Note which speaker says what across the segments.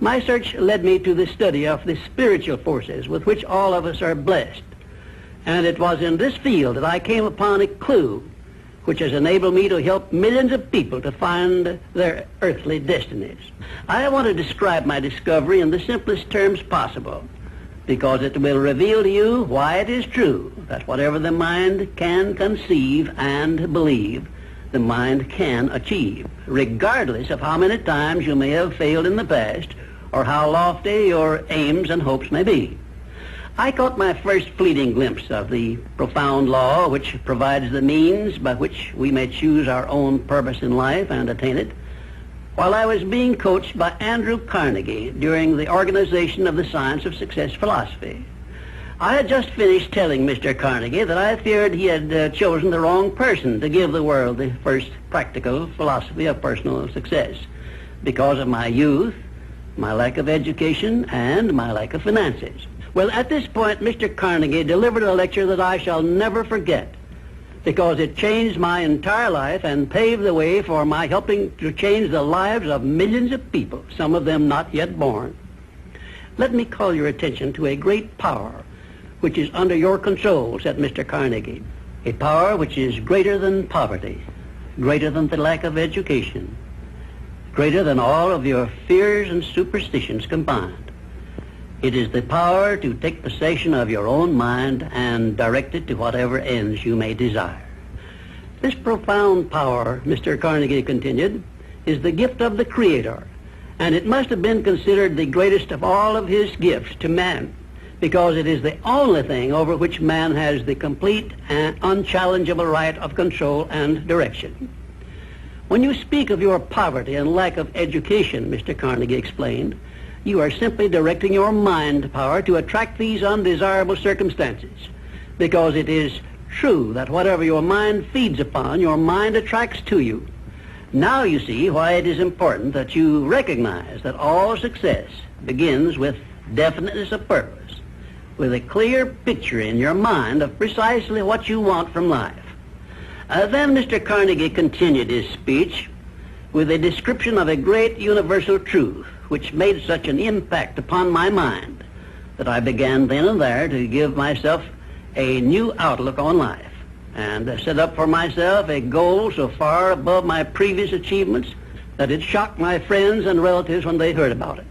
Speaker 1: My search led me to the study of the spiritual forces with which all of us are blessed. And it was in this field that I came upon a clue which has enabled me to help millions of people to find their earthly destinies. I want to describe my discovery in the simplest terms possible, because it will reveal to you why it is true that whatever the mind can conceive and believe, the mind can achieve, regardless of how many times you may have failed in the past or how lofty your aims and hopes may be. I caught my first fleeting glimpse of the profound law which provides the means by which we may choose our own purpose in life and attain it while I was being coached by Andrew Carnegie during the organization of the Science of Success philosophy. I had just finished telling Mr. Carnegie that I feared he had chosen the wrong person to give the world the first practical philosophy of personal success because of my youth, my lack of education, and my lack of finances. Well, at this point, Mr. Carnegie delivered a lecture that I shall never forget because it changed my entire life and paved the way for my helping to change the lives of millions of people, some of them not yet born. Let me call your attention to a great power which is under your control, said Mr. Carnegie, a power which is greater than poverty, greater than the lack of education, greater than all of your fears and superstitions combined. It is the power to take possession of your own mind and direct it to whatever ends you may desire. This profound power, Mr. Carnegie continued, is the gift of the Creator, and it must have been considered the greatest of all of his gifts to man, because it is the only thing over which man has the complete and unchallengeable right of control and direction. When you speak of your poverty and lack of education, Mr. Carnegie explained, you are simply directing your mind power to attract these undesirable circumstances, because it is true that whatever your mind feeds upon, your mind attracts to you. Now you see why it is important that you recognize that all success begins with definiteness of purpose, with a clear picture in your mind of precisely what you want from life. Then Mr. Carnegie continued his speech with a description of a great universal truth which made such an impact upon my mind that I began then and there to give myself a new outlook on life and set up for myself a goal so far above my previous achievements that it shocked my friends and relatives when they heard about it.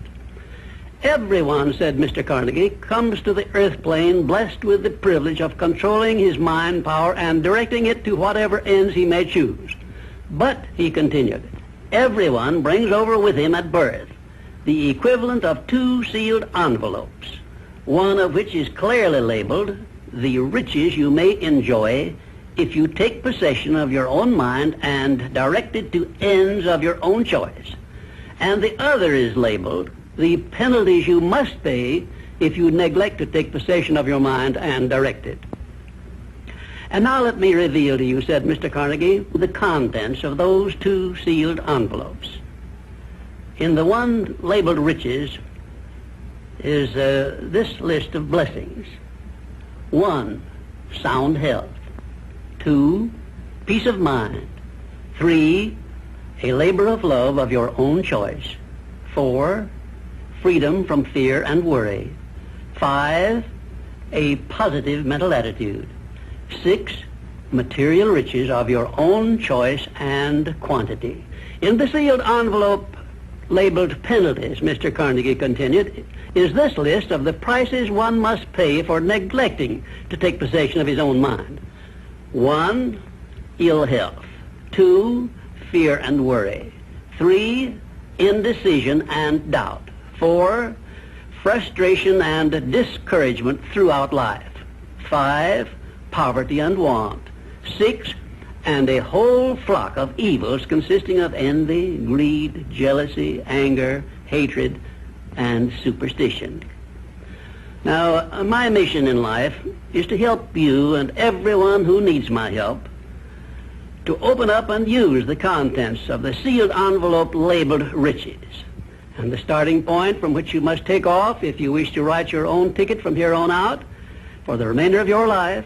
Speaker 1: Everyone, said Mr. Carnegie, comes to the earth plane blessed with the privilege of controlling his mind power and directing it to whatever ends he may choose. But, he continued, everyone brings over with him at birth the equivalent of 2 sealed envelopes, one of which is clearly labeled the riches you may enjoy if you take possession of your own mind and direct it to ends of your own choice, and the other is labeled the penalties you must pay if you neglect to take possession of your mind and direct it. And now let me reveal to you, said Mr. Carnegie, the contents of those 2 sealed envelopes. In the one labeled riches is this list of blessings. 1, sound health. 2, peace of mind. 3, a labor of love of your own choice. 4, freedom from fear and worry. 5, a positive mental attitude. 6, material riches of your own choice and quantity. In the sealed envelope labeled penalties, Mr. Carnegie continued, is this list of the prices one must pay for neglecting to take possession of his own mind. 1, ill health. 2, fear and worry. 3, indecision and doubt. 4, frustration and discouragement throughout life. 5, poverty and want. 6, and a whole flock of evils consisting of envy, greed, jealousy, anger, hatred, and superstition. Now, my mission in life is to help you and everyone who needs my help to open up and use the contents of the sealed envelope labeled riches. And the starting point from which you must take off if you wish to write your own ticket from here on out for the remainder of your life,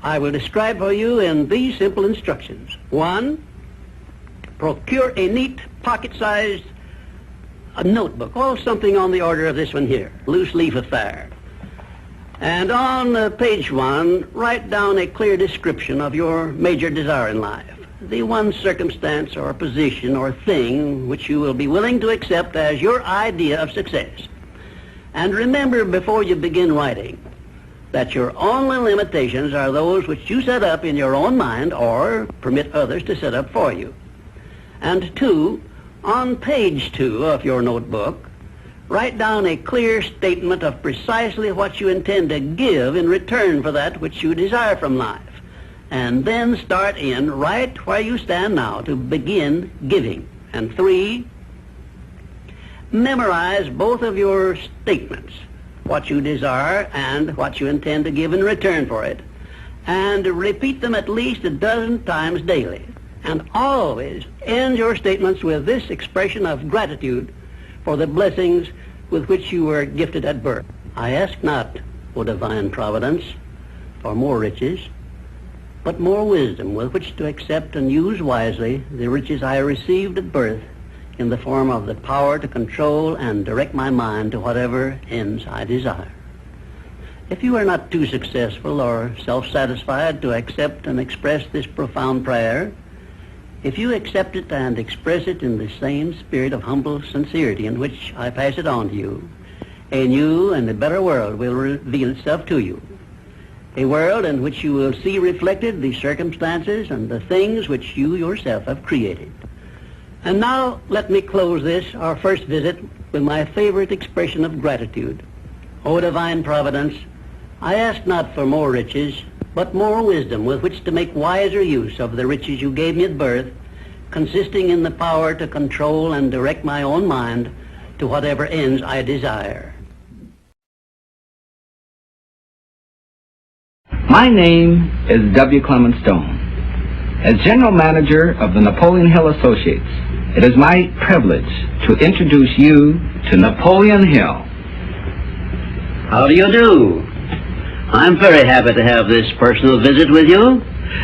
Speaker 1: I will describe for you in these simple instructions. 1, procure a neat pocket-sized a notebook, or something on the order of this one here, loose leaf affair. And on page 1, write down a clear description of your major desire in life, the one circumstance or position or thing which you will be willing to accept as your idea of success. And remember before you begin writing that your only limitations are those which you set up in your own mind or permit others to set up for you. And 2, on page 2 of your notebook, write down a clear statement of precisely what you intend to give in return for that which you desire from life. And then start in right where you stand now to begin giving. And 3, memorize both of your statements, what you desire and what you intend to give in return for it, and repeat them at least a dozen times daily. And always end your statements with this expression of gratitude for the blessings with which you were gifted at birth. I ask not, O divine providence, for more riches, but more wisdom with which to accept and use wisely the riches I received at birth in the form of the power to control and direct my mind to whatever ends I desire. If you are not too successful or self-satisfied to accept and express this profound prayer, if you accept it and express it in the same spirit of humble sincerity in which I pass it on to you, a new and a better world will reveal itself to you. A world in which you will see reflected the circumstances and the things which you yourself have created. And now let me close this, our first visit, with my favorite expression of gratitude. O divine providence, I ask not for more riches, but more wisdom with which to make wiser use of the riches you gave me at birth, consisting in the power to control and direct my own mind to whatever ends I desire.
Speaker 2: My name is W. Clement Stone. As General Manager of the Napoleon Hill Associates, it is my privilege to introduce you to Napoleon Hill.
Speaker 1: How do you do? I'm very happy to have this personal visit with you.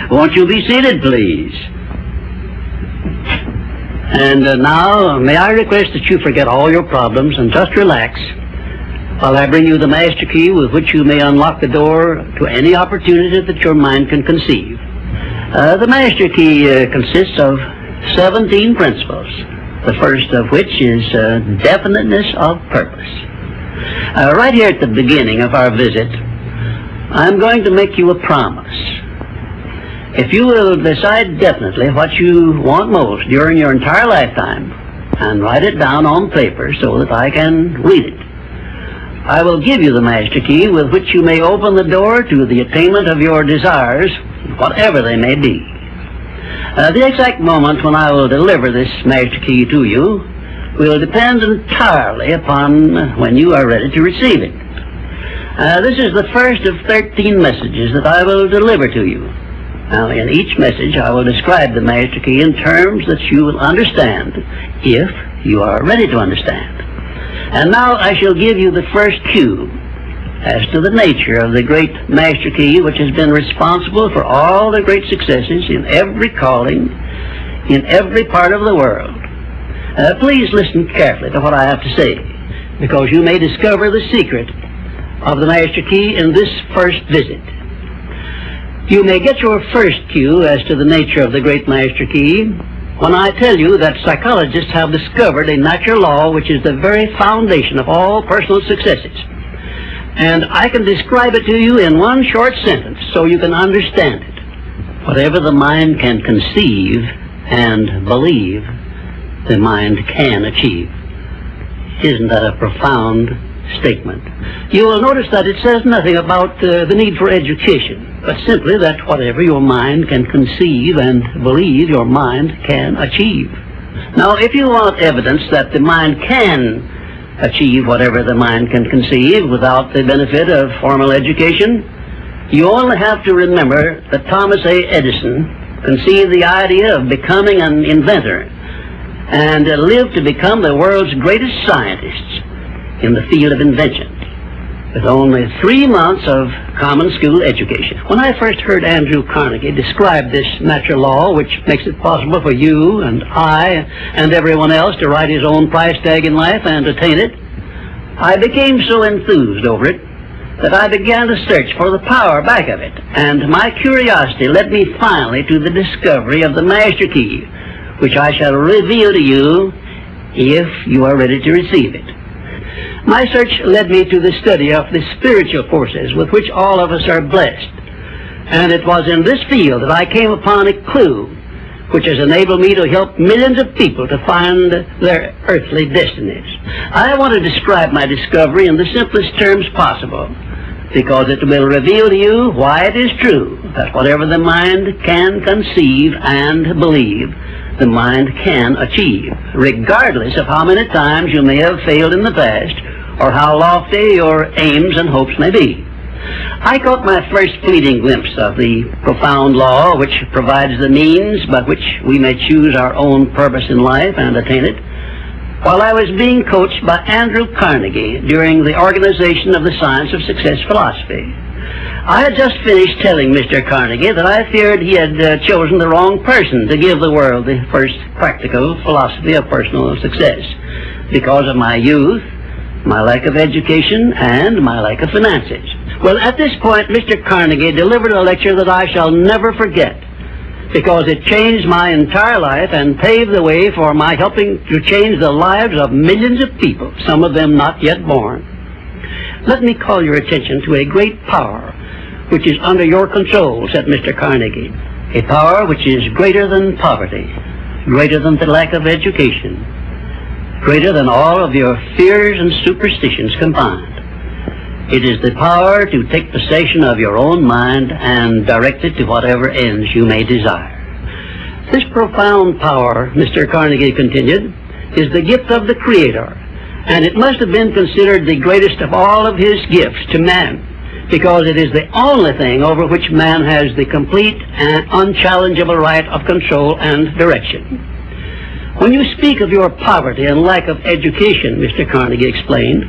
Speaker 1: Won't you be seated, please? And now, may I request that you forget all your problems and just relax while I bring you the master key with which you may unlock the door to any opportunity that your mind can conceive. The master key consists of 17 principles, the first of which is definiteness of purpose. Right here at the beginning of our visit, I'm going to make you a promise. If you will decide definitely what you want most during your entire lifetime and write it down on paper so that I can read it, I will give you the master key with which you may open the door to the attainment of your desires, whatever they may be. The exact moment when I will deliver this master key to you will depend entirely upon when you are ready to receive it. This is the first of 13 messages that I will deliver to you. Now, in each message, I will describe the master key in terms that you will understand, if you are ready to understand. And now I shall give you the first cue as to the nature of the great master key which has been responsible for all the great successes in every calling, in every part of the world. Please listen carefully to what I have to say, because you may discover the secret of the master key in this first visit. You may get your first cue as to the nature of the great master key when I tell you that psychologists have discovered a natural law which is the very foundation of all personal successes. And I can describe it to you in one short sentence so you can understand it. Whatever the mind can conceive and believe, the mind can achieve. Isn't that a profound statement? You will notice that it says nothing about the need for education, but simply that whatever your mind can conceive and believe, your mind can achieve. Now, if you want evidence that the mind can achieve whatever the mind can conceive without the benefit of formal education, you only have to remember that Thomas A. Edison conceived the idea of becoming an inventor and lived to become the world's greatest scientist in the field of invention. with only 3 months of common school education. When I first heard Andrew Carnegie describe this natural law, which makes it possible for you and I and everyone else to write his own price tag in life and attain it, I became so enthused over it that I began to search for the power back of it, and my curiosity led me finally to the discovery of the master key, which I shall reveal to you if you are ready to receive it. My search led me to the study of the spiritual forces with which all of us are blessed, and it was in this field that I came upon a clue which has enabled me to help millions of people to find their earthly destinies. I want to describe my discovery in the simplest terms possible, because it will reveal to you why it is true that whatever the mind can conceive and believe, the mind can achieve, regardless of how many times you may have failed in the past or how lofty your aims and hopes may be. I caught my first fleeting glimpse of the profound law which provides the means by which we may choose our own purpose in life and attain it, while I was being coached by Andrew Carnegie during the organization of the Science of Success philosophy. I had just finished telling Mr. Carnegie that I feared he had chosen the wrong person to give the world the first practical philosophy of personal success because of my youth, my lack of education, and my lack of finances. Well, at this point, Mr. Carnegie delivered a lecture that I shall never forget, because it changed my entire life and paved the way for my helping to change the lives of millions of people, some of them not yet born. Let me call your attention to a great power which is under your control, said Mr. Carnegie, a power which is greater than poverty, greater than the lack of education, greater than all of your fears and superstitions combined. It is the power to take possession of your own mind and direct it to whatever ends you may desire. This profound power, Mr. Carnegie continued, is the gift of the Creator, and it must have been considered the greatest of all of His gifts to man, because it is the only thing over which man has the complete and unchallengeable right of control and direction. When you speak of your poverty and lack of education, Mr. Carnegie explained,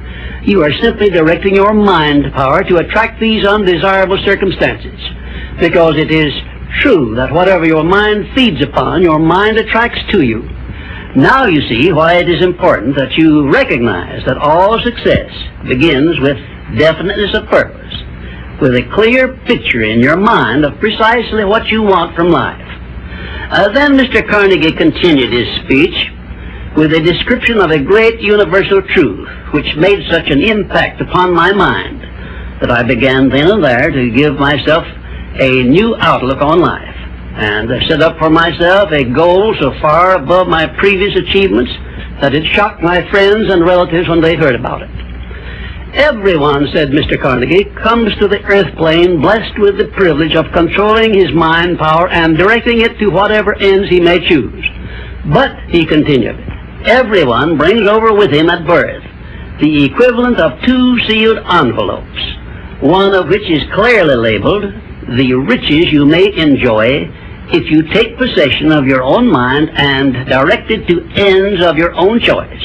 Speaker 1: you are simply directing your mind power to attract these undesirable circumstances, because it is true that whatever your mind feeds upon, your mind attracts to you. Now you see why it is important that you recognize that all success begins with definiteness of purpose, with a clear picture in your mind of precisely what you want from life. Then Mr. Carnegie continued his speech with a description of a great universal truth which made such an impact upon my mind that I began then and there to give myself a new outlook on life and set up for myself a goal so far above my previous achievements that it shocked my friends and relatives when they heard about it. Everyone, said Mr. Carnegie, comes to the earth plane blessed with the privilege of controlling his mind power and directing it to whatever ends he may choose. But, he continued, everyone brings over with him at birth the equivalent of 2 sealed envelopes, one of which is clearly labeled, the riches you may enjoy if you take possession of your own mind and direct it to ends of your own choice.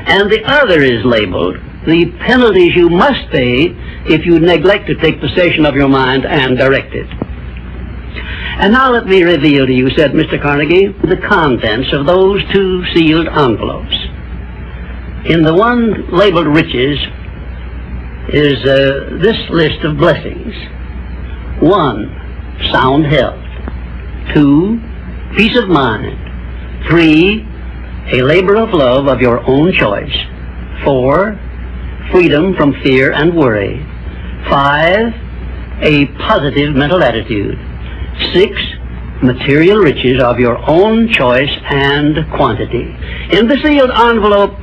Speaker 1: And the other is labeled, the penalties you must pay if you neglect to take possession of your mind and direct it. And now let me reveal to you, said Mr. Carnegie, the contents of those 2 sealed envelopes. In the one labeled riches is this list of blessings. 1, sound health. 2, peace of mind. 3, a labor of love of your own choice. 4, freedom from fear and worry. 5, a positive mental attitude. 6, material riches of your own choice and quantity. In the sealed envelope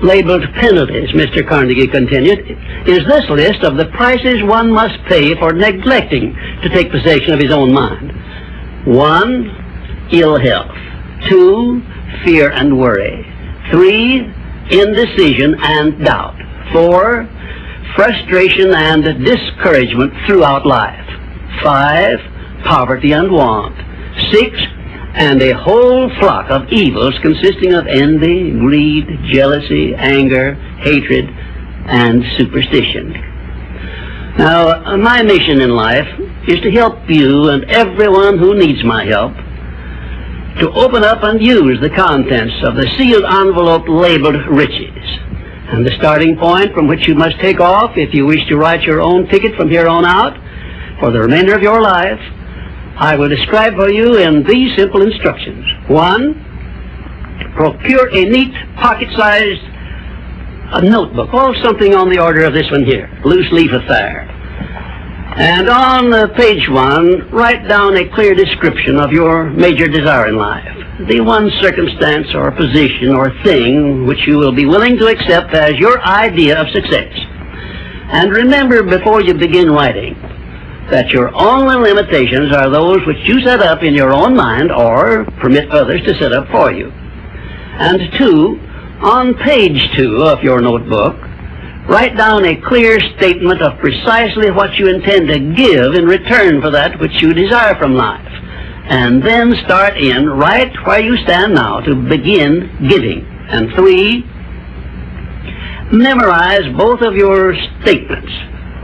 Speaker 1: labeled penalties, Mr. Carnegie continued, is this list of the prices one must pay for neglecting to take possession of his own mind. 1, ill health. 2, fear and worry. 3, indecision and doubt. 4, frustration and discouragement throughout life. 5, poverty and want. 6, and a whole flock of evils consisting of envy, greed, jealousy, anger, hatred, and superstition. Now, my mission in life is to help you and everyone who needs my help to open up and use the contents of the sealed envelope labeled riches. And the starting point from which you must take off if you wish to write your own ticket from here on out for the remainder of your life, I will describe for you in these simple instructions. 1, procure a neat pocket-sized notebook, something on the order of this one here, loose leaf affair. And on page 1, write down a clear description of your major desire in life, the one circumstance or position or thing which you will be willing to accept as your idea of success. And remember before you begin writing that your only limitations are those which you set up in your own mind or permit others to set up for you. And 2, on page 2 of your notebook, write down a clear statement of precisely what you intend to give in return for that which you desire from life. And then start in right where you stand now to begin giving. And 3, memorize both of your statements,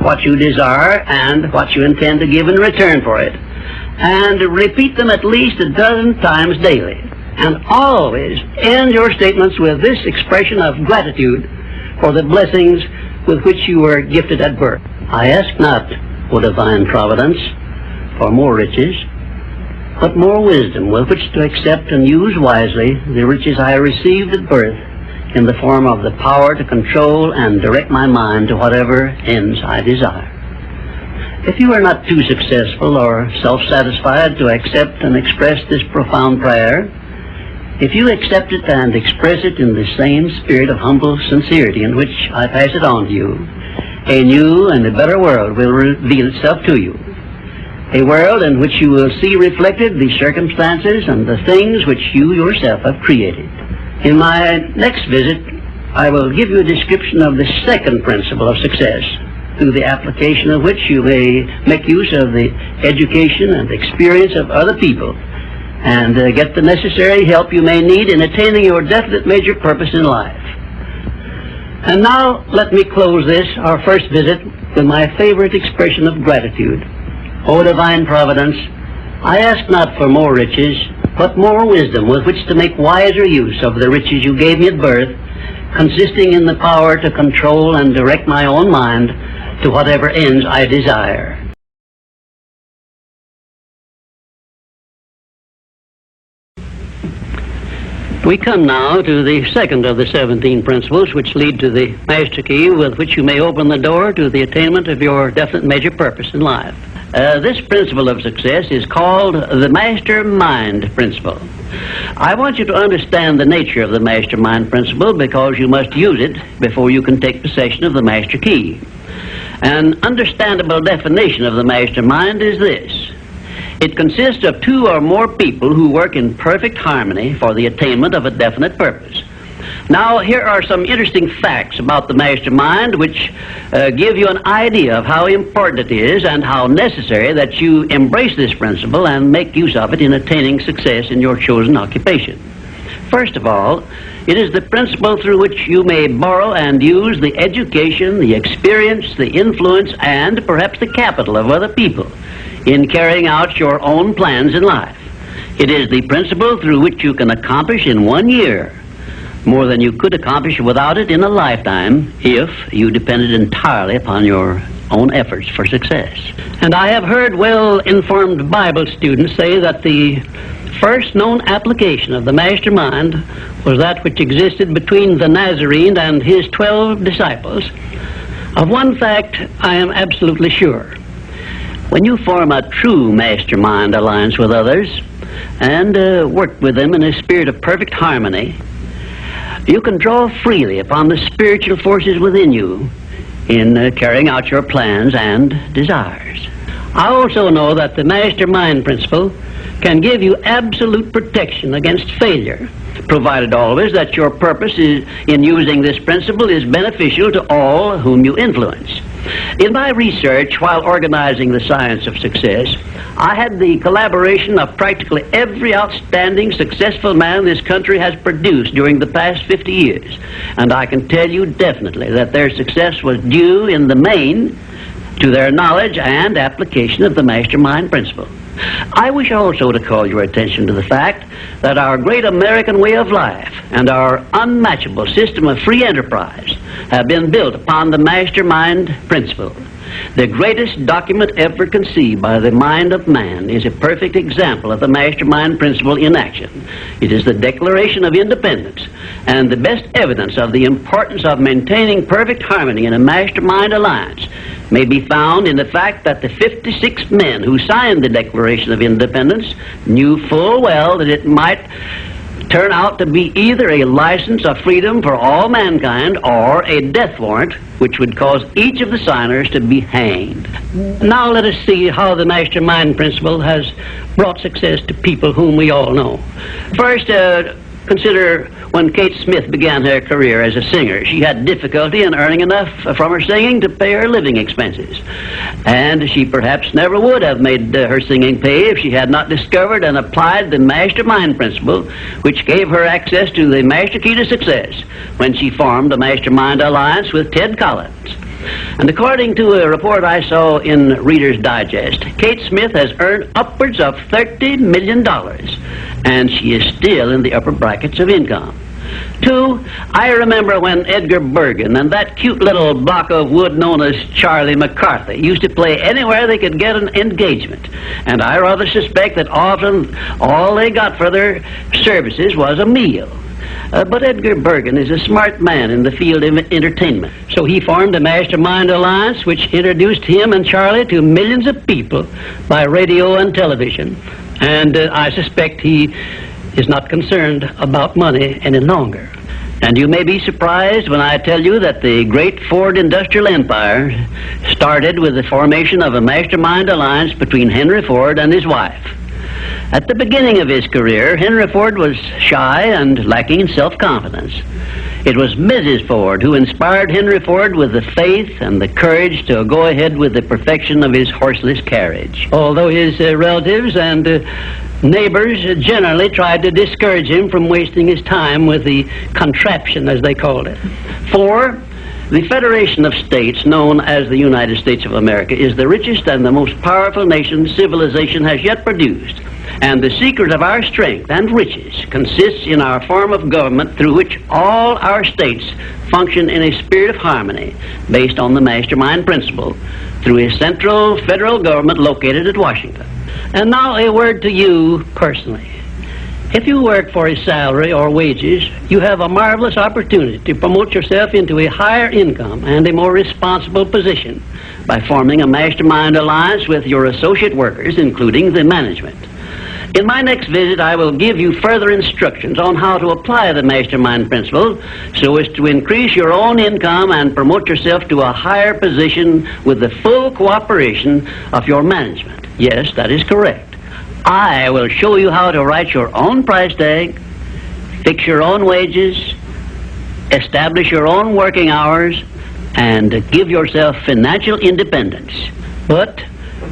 Speaker 1: what you desire and what you intend to give in return for it. And repeat them at least a dozen times daily. And always end your statements with this expression of gratitude for the blessings with which you were gifted at birth. I ask not, O divine providence, for more riches, but more wisdom with which to accept and use wisely the riches I received at birth in the form of the power to control and direct my mind to whatever ends I desire. If you are not too successful or self-satisfied to accept and express this profound prayer, if you accept it and express it in the same spirit of humble sincerity in which I pass it on to you, a new and a better world will reveal itself to you. A world in which you will see reflected the circumstances and the things which you yourself have created. In my next visit, I will give you a description of the second principle of success, through the application of which you may make use of the education and experience of other people and get the necessary help you may need in attaining your definite major purpose in life. And now let me close this, our first visit, with my favorite expression of gratitude. O divine providence, I ask not for more riches, but more wisdom with which to make wiser use of the riches you gave me at birth, consisting in the power to control and direct my own mind to whatever ends I desire. We come now to the second of the 17 principles which lead to the master key with which you may open the door to the attainment of your definite major purpose in life. This principle of success is called the master mind principle. I want you to understand the nature of the master mind principle because you must use it before you can take possession of the master key. An understandable definition of the master mind is this. It consists of 2 or more people who work in perfect harmony for the attainment of a definite purpose. Now, here are some interesting facts about the master mind which give you an idea of how important it is and how necessary that you embrace this principle and make use of it in attaining success in your chosen occupation. First of all, it is the principle through which you may borrow and use the education, the experience, the influence, and perhaps the capital of other people in carrying out your own plans in life. It is the principle through which you can accomplish in 1 year more than you could accomplish without it in a lifetime if you depended entirely upon your own efforts for success. And I have heard well-informed Bible students say that the first known application of the master mind was that which existed between the Nazarene and his 12 disciples. Of one fact I am absolutely sure. When you form a true mastermind alliance with others and work with them in a spirit of perfect harmony, you can draw freely upon the spiritual forces within you in carrying out your plans and desires. I also know that the mastermind principle can give you absolute protection against failure, provided always that your purpose in using this principle is beneficial to all whom you influence. In my research while organizing the science of success, I had the collaboration of practically every outstanding successful man this country has produced during the past 50 years. And I can tell you definitely that their success was due in the main to their knowledge and application of the mastermind principle. I wish also to call your attention to the fact that our great American way of life and our unmatchable system of free enterprise have been built upon the mastermind principle. The greatest document ever conceived by the mind of man is a perfect example of the mastermind principle in action. It is the Declaration of Independence, and the best evidence of the importance of maintaining perfect harmony in a mastermind alliance may be found in the fact that the 56 men who signed the Declaration of Independence knew full well that it might turn out to be either a license of freedom for all mankind or a death warrant which would cause each of the signers to be hanged. Now let us see how the mastermind principle has brought success to people whom we all know. First, consider when Kate Smith began her career as a singer. She had difficulty in earning enough from her singing to pay her living expenses. And she perhaps never would have made her singing pay if she had not discovered and applied the mastermind principle, which gave her access to the master key to success when she formed a mastermind alliance with Ted Collins. And according to a report I saw in Reader's Digest, Kate Smith has earned upwards of $30 million, and she is still in the upper brackets of income. Two, I remember when Edgar Bergen and that cute little block of wood known as Charlie McCarthy used to play anywhere they could get an engagement. And I rather suspect that often all they got for their services was a meal. But Edgar Bergen is a smart man in the field of entertainment. So he formed a mastermind alliance which introduced him and Charlie to millions of people by radio and television. And I suspect he is not concerned about money any longer. And you may be surprised when I tell you that the great Ford industrial empire started with the formation of a mastermind alliance between Henry Ford and his wife. At the beginning of his career, Henry Ford was shy and lacking in self-confidence. It was Mrs. Ford who inspired Henry Ford with the faith and the courage to go ahead with the perfection of his horseless carriage. Although his relatives and neighbors generally tried to discourage him from wasting his time with the contraption, as they called it. 4, the Federation of States, known as the United States of America, is the richest and the most powerful nation civilization has yet produced. And the secret of our strength and riches consists in our form of government through which all our states function in a spirit of harmony based on the mastermind principle through a central federal government located at Washington. And now a word to you personally. If you work for a salary or wages, you have a marvelous opportunity to promote yourself into a higher income and a more responsible position by forming a mastermind alliance with your associate workers, including the management. In my next visit, I will give you further instructions on how to apply the mastermind principle so as to increase your own income and promote yourself to a higher position with the full cooperation of your management. Yes, that is correct. I will show you how to write your own price tag, fix your own wages, establish your own working hours, and give yourself financial independence. But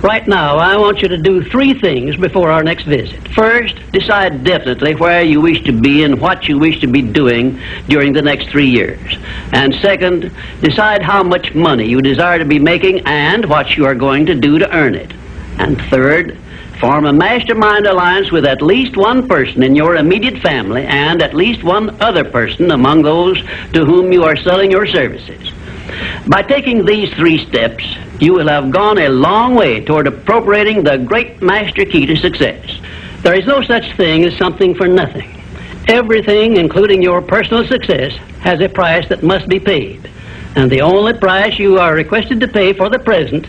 Speaker 1: right now, I want you to do 3 things before our next visit. First, decide definitely where you wish to be and what you wish to be doing during the next 3 years. And second, decide how much money you desire to be making and what you are going to do to earn it. And third, form a mastermind alliance with at least one person in your immediate family and at least one other person among those to whom you are selling your services. By taking these 3 steps, you will have gone a long way toward appropriating the great master key to success. There is no such thing as something for nothing. Everything, including your personal success, has a price that must be paid. And the only price you are requested to pay for the present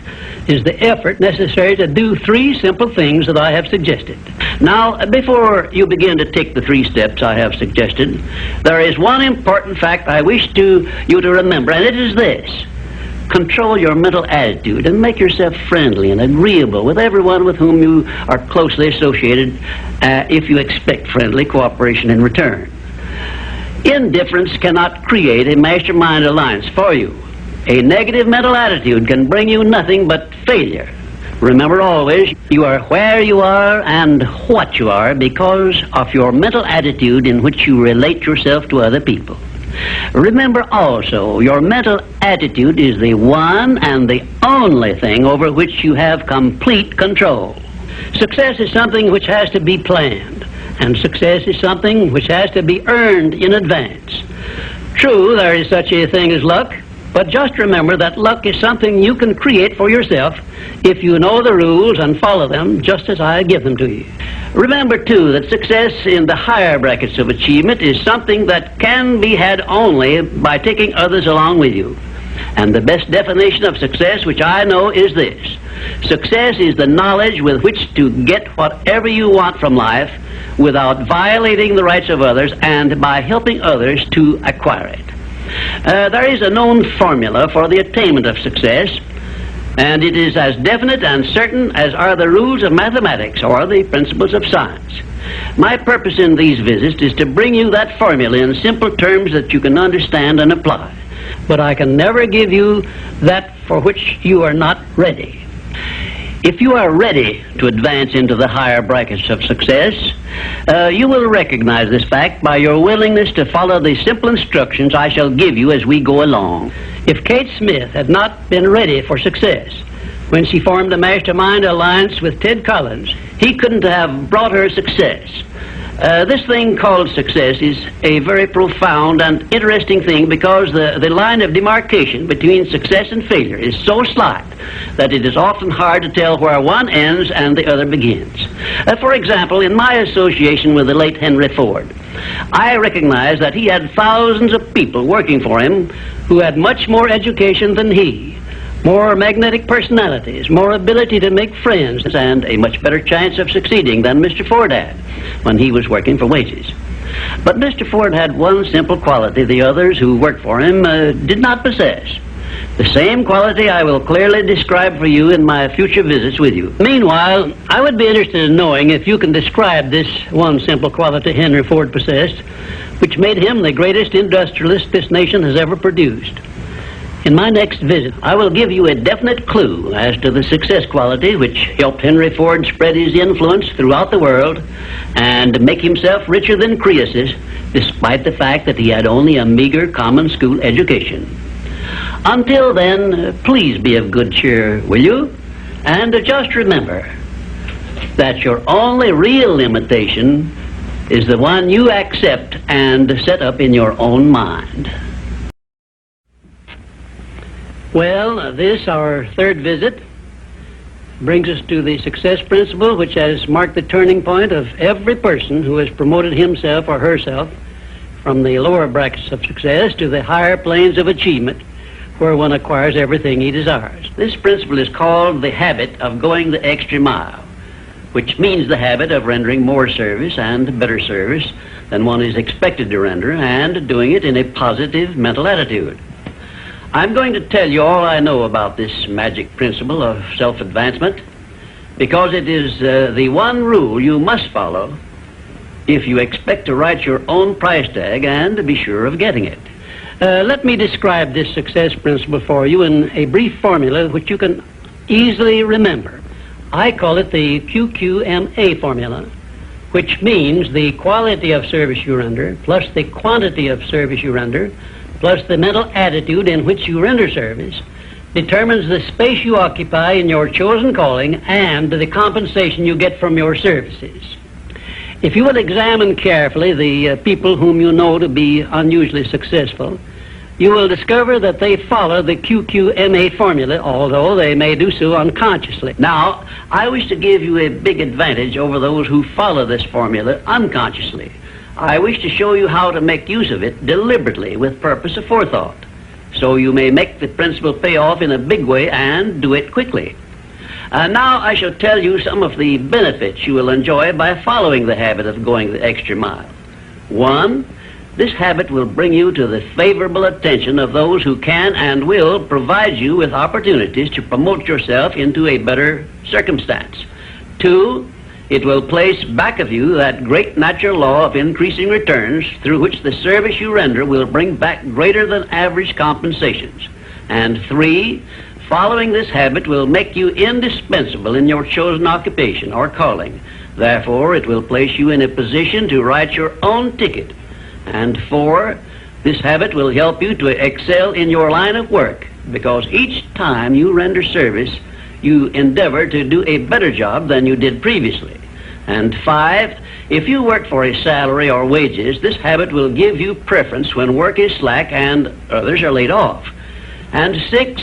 Speaker 1: is the effort necessary to do 3 simple things that I have suggested. Now, before you begin to take the 3 steps I have suggested, there is one important fact I wish you to remember, and it is this. Control your mental attitude and make yourself friendly and agreeable with everyone with whom you are closely associated if you expect friendly cooperation in return. Indifference cannot create a mastermind alliance for you. A negative mental attitude can bring you nothing but failure. Remember always, you are where you are and what you are because of your mental attitude in which you relate yourself to other people. Remember also, your mental attitude is the one and the only thing over which you have complete control. Success is something which has to be planned, and success is something which has to be earned in advance. True, there is such a thing as luck, but just remember that luck is something you can create for yourself if you know the rules and follow them just as I give them to you. Remember, too, that success in the higher brackets of achievement is something that can be had only by taking others along with you. And the best definition of success, which I know, is this: success is the knowledge with which to get whatever you want from life without violating the rights of others and by helping others to acquire it. There is a known formula for the attainment of success, and it is as definite and certain as are the rules of mathematics or the principles of science. My purpose in these visits is to bring you that formula in simple terms that you can understand and apply. But I can never give you that for which you are not ready. If you are ready to advance into the higher brackets of success, you will recognize this fact by your willingness to follow the simple instructions I shall give you as we go along. If Kate Smith had not been ready for success when she formed a mastermind alliance with Ted Collins, he couldn't have brought her success. This thing called success is a very profound and interesting thing because the line of demarcation between success and failure is so slight that it is often hard to tell where one ends and the other begins. For example, in my association with the late Henry Ford, I recognize that he had thousands of people working for him who had much more education than he, more magnetic personalities, more ability to make friends, and a much better chance of succeeding than Mr. Ford had when he was working for wages. But Mr. Ford had one simple quality the others who worked for him did not possess. The same quality I will clearly describe for you in my future visits with you. Meanwhile, I would be interested in knowing if you can describe this one simple quality Henry Ford possessed, which made him the greatest industrialist this nation has ever produced. In my next visit, I will give you a definite clue as to the success quality which helped Henry Ford spread his influence throughout the world and make himself richer than Croesus, despite the fact that he had only a meager common school education. Until then, please be of good cheer, will you? And just remember that your only real limitation is the one you accept and set up in your own mind. Well, this, our third visit, brings us to the success principle which has marked the turning point of every person who has promoted himself or herself from the lower brackets of success to the higher planes of achievement where one acquires everything he desires. This principle is called the habit of going the extra mile, which means the habit of rendering more service and better service than one is expected to render, and doing it in a positive mental attitude. I'm going to tell you all I know about this magic principle of self-advancement because it is the one rule you must follow if you expect to write your own price tag and be sure of getting it. Let me describe this success principle for you in a brief formula which you can easily remember. I call it the QQMA formula, which means the quality of service you render plus the quantity of service you render plus the mental attitude in which you render service determines the space you occupy in your chosen calling and the compensation you get from your services. If you will examine carefully the people whom you know to be unusually successful, you will discover that they follow the QQMA formula, although they may do so unconsciously. Now, I wish to give you a big advantage over those who follow this formula unconsciously. I wish to show you how to make use of it deliberately with purpose of forethought, so you may make the principle pay off in a big way and do it quickly. Now I shall tell you some of the benefits you will enjoy by following the habit of going the extra mile. 1, this habit will bring you to the favorable attention of those who can and will provide you with opportunities to promote yourself into a better circumstance. 2, it will place back of you that great natural law of increasing returns through which the service you render will bring back greater than average compensations. And 3, following this habit will make you indispensable in your chosen occupation or calling. Therefore, it will place you in a position to write your own ticket. And 4, This habit will help you to excel in your line of work, because each time you render service, you endeavor to do a better job than you did previously. And 5, if you work for a salary or wages, this habit will give you preference when work is slack and others are laid off. And 6,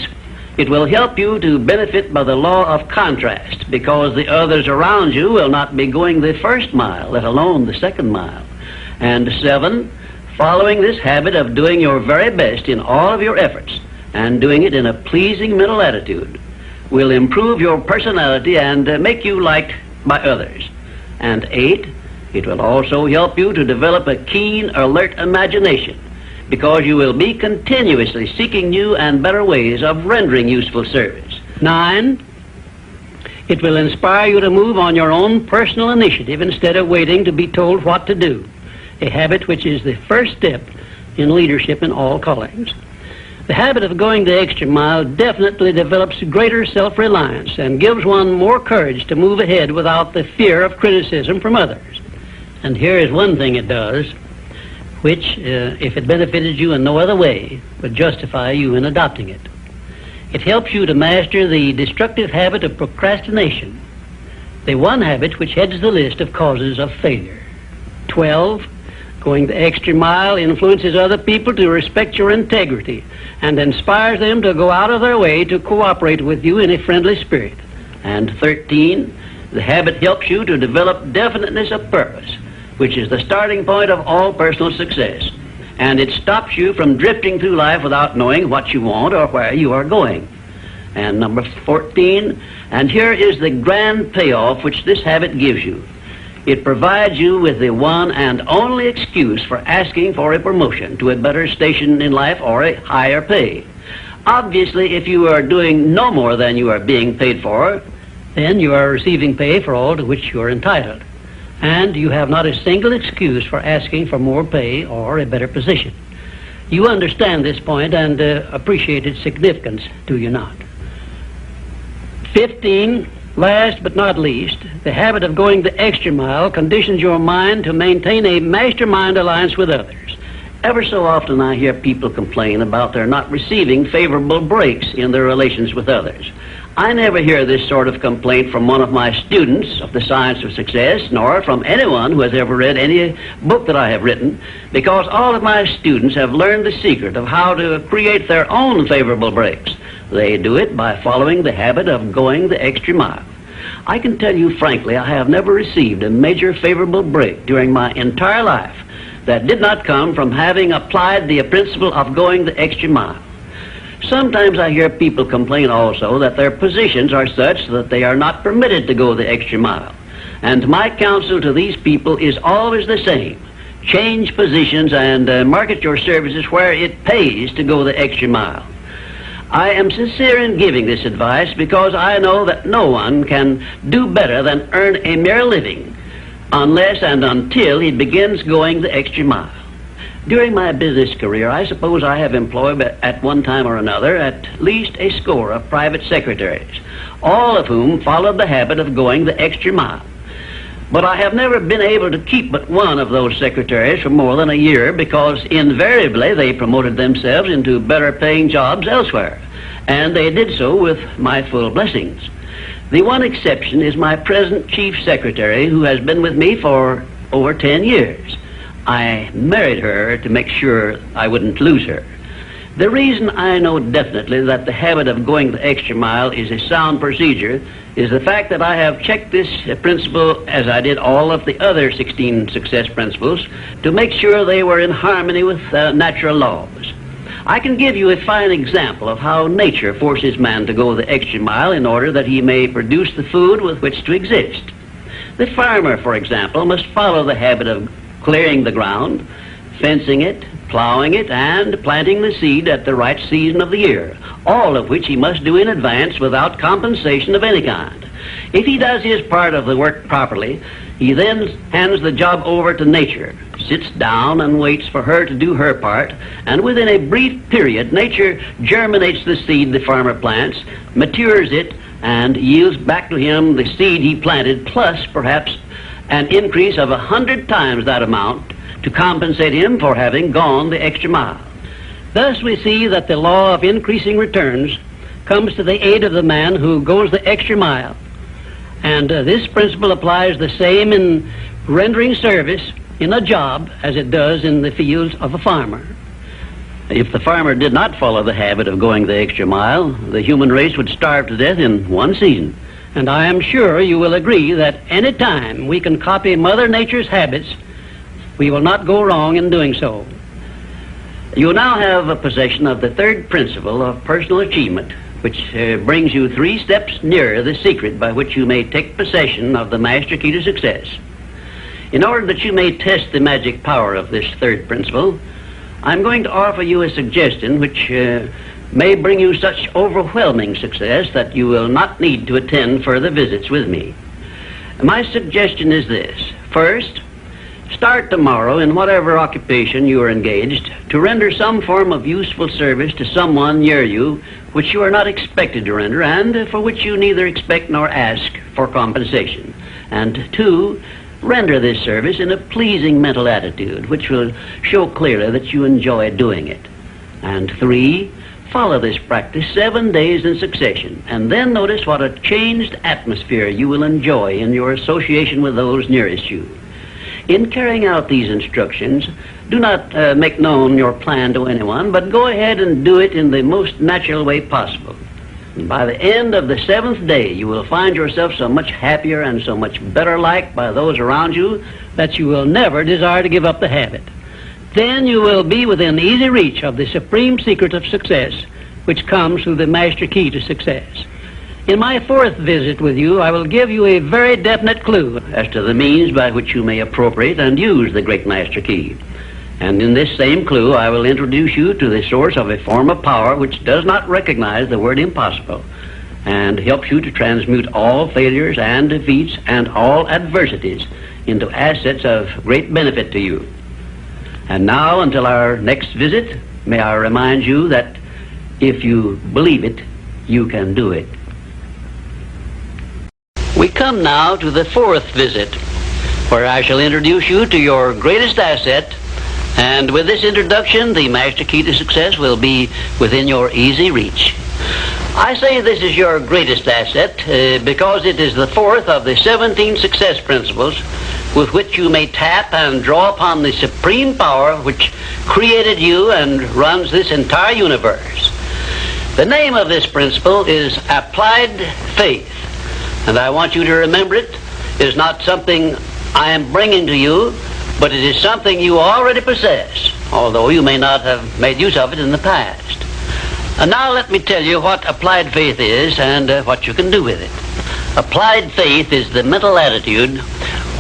Speaker 1: it will help you to benefit by the law of contrast, because the others around you will not be going the first mile, let alone the second mile. And 7, following this habit of doing your very best in all of your efforts and doing it in a pleasing mental attitude will improve your personality and make you liked by others. And 8, it will also help you to develop a keen, alert imagination, because you will be continuously seeking new and better ways of rendering useful service. 9, it will inspire you to move on your own personal initiative instead of waiting to be told what to do, a habit which is the first step in leadership in all callings. The habit of going the extra mile definitely develops greater self-reliance and gives one more courage to move ahead without the fear of criticism from others. And here is one thing it does, which, if it benefited you in no other way, would justify you in adopting it. It helps you to master the destructive habit of procrastination, the one habit which heads the list of causes of failure. 12, going the extra mile influences other people to respect your integrity and inspires them to go out of their way to cooperate with you in a friendly spirit. And 13, the habit helps you to develop definiteness of purpose, which is the starting point of all personal success. And it stops you from drifting through life without knowing what you want or where you are going. And number 14, and here is the grand payoff which this habit gives you. It provides you with the one and only excuse for asking for a promotion to a better station in life or a higher pay. Obviously, if you are doing no more than you are being paid for, then you are receiving pay for all to which you are entitled. And you have not a single excuse for asking for more pay or a better position. You understand this point and appreciate its significance, do you not? 15, last but not least, the habit of going the extra mile conditions your mind to maintain a mastermind alliance with others. Ever so often I hear people complain about their not receiving favorable breaks in their relations with others. I never hear this sort of complaint from one of my students of the science of success, nor from anyone who has ever read any book that I have written, because all of my students have learned the secret of how to create their own favorable breaks. They do it by following the habit of going the extra mile. I can tell you frankly, I have never received a major favorable break during my entire life that did not come from having applied the principle of going the extra mile. Sometimes I hear people complain also that their positions are such that they are not permitted to go the extra mile. And my counsel to these people is always the same. Change positions and market your services where it pays to go the extra mile. I am sincere in giving this advice because I know that no one can do better than earn a mere living unless and until he begins going the extra mile. During my business career, I suppose I have employed at one time or another at least a score of private secretaries, all of whom followed the habit of going the extra mile. But I have never been able to keep but one of those secretaries for more than a year because invariably they promoted themselves into better paying jobs elsewhere, and they did so with my full blessings. The one exception is my present chief secretary, who has been with me for over 10 years. I married her to make sure I wouldn't lose her. The reason I know definitely that the habit of going the extra mile is a sound procedure is the fact that I have checked this principle, as I did all of the other 16 success principles, to make sure they were in harmony with natural laws. I can give you a fine example of how nature forces man to go the extra mile in order that he may produce the food with which to exist. The farmer, for example, must follow the habit of clearing the ground, fencing it, plowing it, and planting the seed at the right season of the year, all of which he must do in advance without compensation of any kind. If he does his part of the work properly, he then hands the job over to nature, sits down and waits for her to do her part, and within a brief period, nature germinates the seed the farmer plants, matures it, and yields back to him the seed he planted, plus perhaps an increase of 100 times that amount, to compensate him for having gone the extra mile. Thus we see that the law of increasing returns comes to the aid of the man who goes the extra mile. And this principle applies the same in rendering service in a job as it does in the fields of a farmer. If the farmer did not follow the habit of going the extra mile, the human race would starve to death in one season. And I am sure you will agree that any time we can copy Mother Nature's habits, we will not go wrong in doing so. You now have a possession of the third principle of personal achievement, which brings you 3 steps nearer the secret by which you may take possession of the master key to success. In order that you may test the magic power of this third principle, I'm going to offer you a suggestion which may bring you such overwhelming success that you will not need to attend further visits with me. My suggestion is this. First, start tomorrow in whatever occupation you are engaged to render some form of useful service to someone near you which you are not expected to render and for which you neither expect nor ask for compensation. And 2, render this service in a pleasing mental attitude which will show clearly that you enjoy doing it. And 3, follow this practice 7 days in succession, and then notice what a changed atmosphere you will enjoy in your association with those nearest you. In carrying out these instructions, do not make known your plan to anyone, but go ahead and do it in the most natural way possible. And by the end of the 7th day, you will find yourself so much happier and so much better liked by those around you that you will never desire to give up the habit. Then you will be within easy reach of the supreme secret of success, which comes through the master key to success. In my 4th visit with you, I will give you a very definite clue as to the means by which you may appropriate and use the great master key. And in this same clue, I will introduce you to the source of a form of power which does not recognize the word impossible and helps you to transmute all failures and defeats and all adversities into assets of great benefit to you. And now, until our next visit, may I remind you that if you believe it, you can do it. We come now to the 4th visit, where I shall introduce you to your greatest asset, and with this introduction, the master key to success will be within your easy reach. I say this is your greatest asset because it is the 4th of the 17 success principles with which you may tap and draw upon the supreme power which created you and runs this entire universe. The name of this principle is applied faith, and I want you to remember it is not something I am bringing to you, but it is something you already possess, although you may not have made use of it in the past. And now let me tell you what applied faith is and what you can do with it. Applied faith is the mental attitude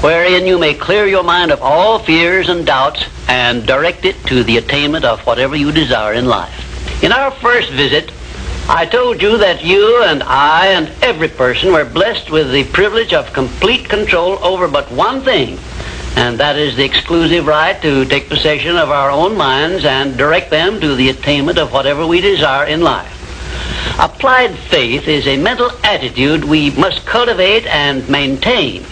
Speaker 1: wherein you may clear your mind of all fears and doubts and direct it to the attainment of whatever you desire in life. In our first visit, I told you that you and I and every person were blessed with the privilege of complete control over but one thing, and that is the exclusive right to take possession of our own minds and direct them to the attainment of whatever we desire in life. Applied faith is a mental attitude we must cultivate and maintain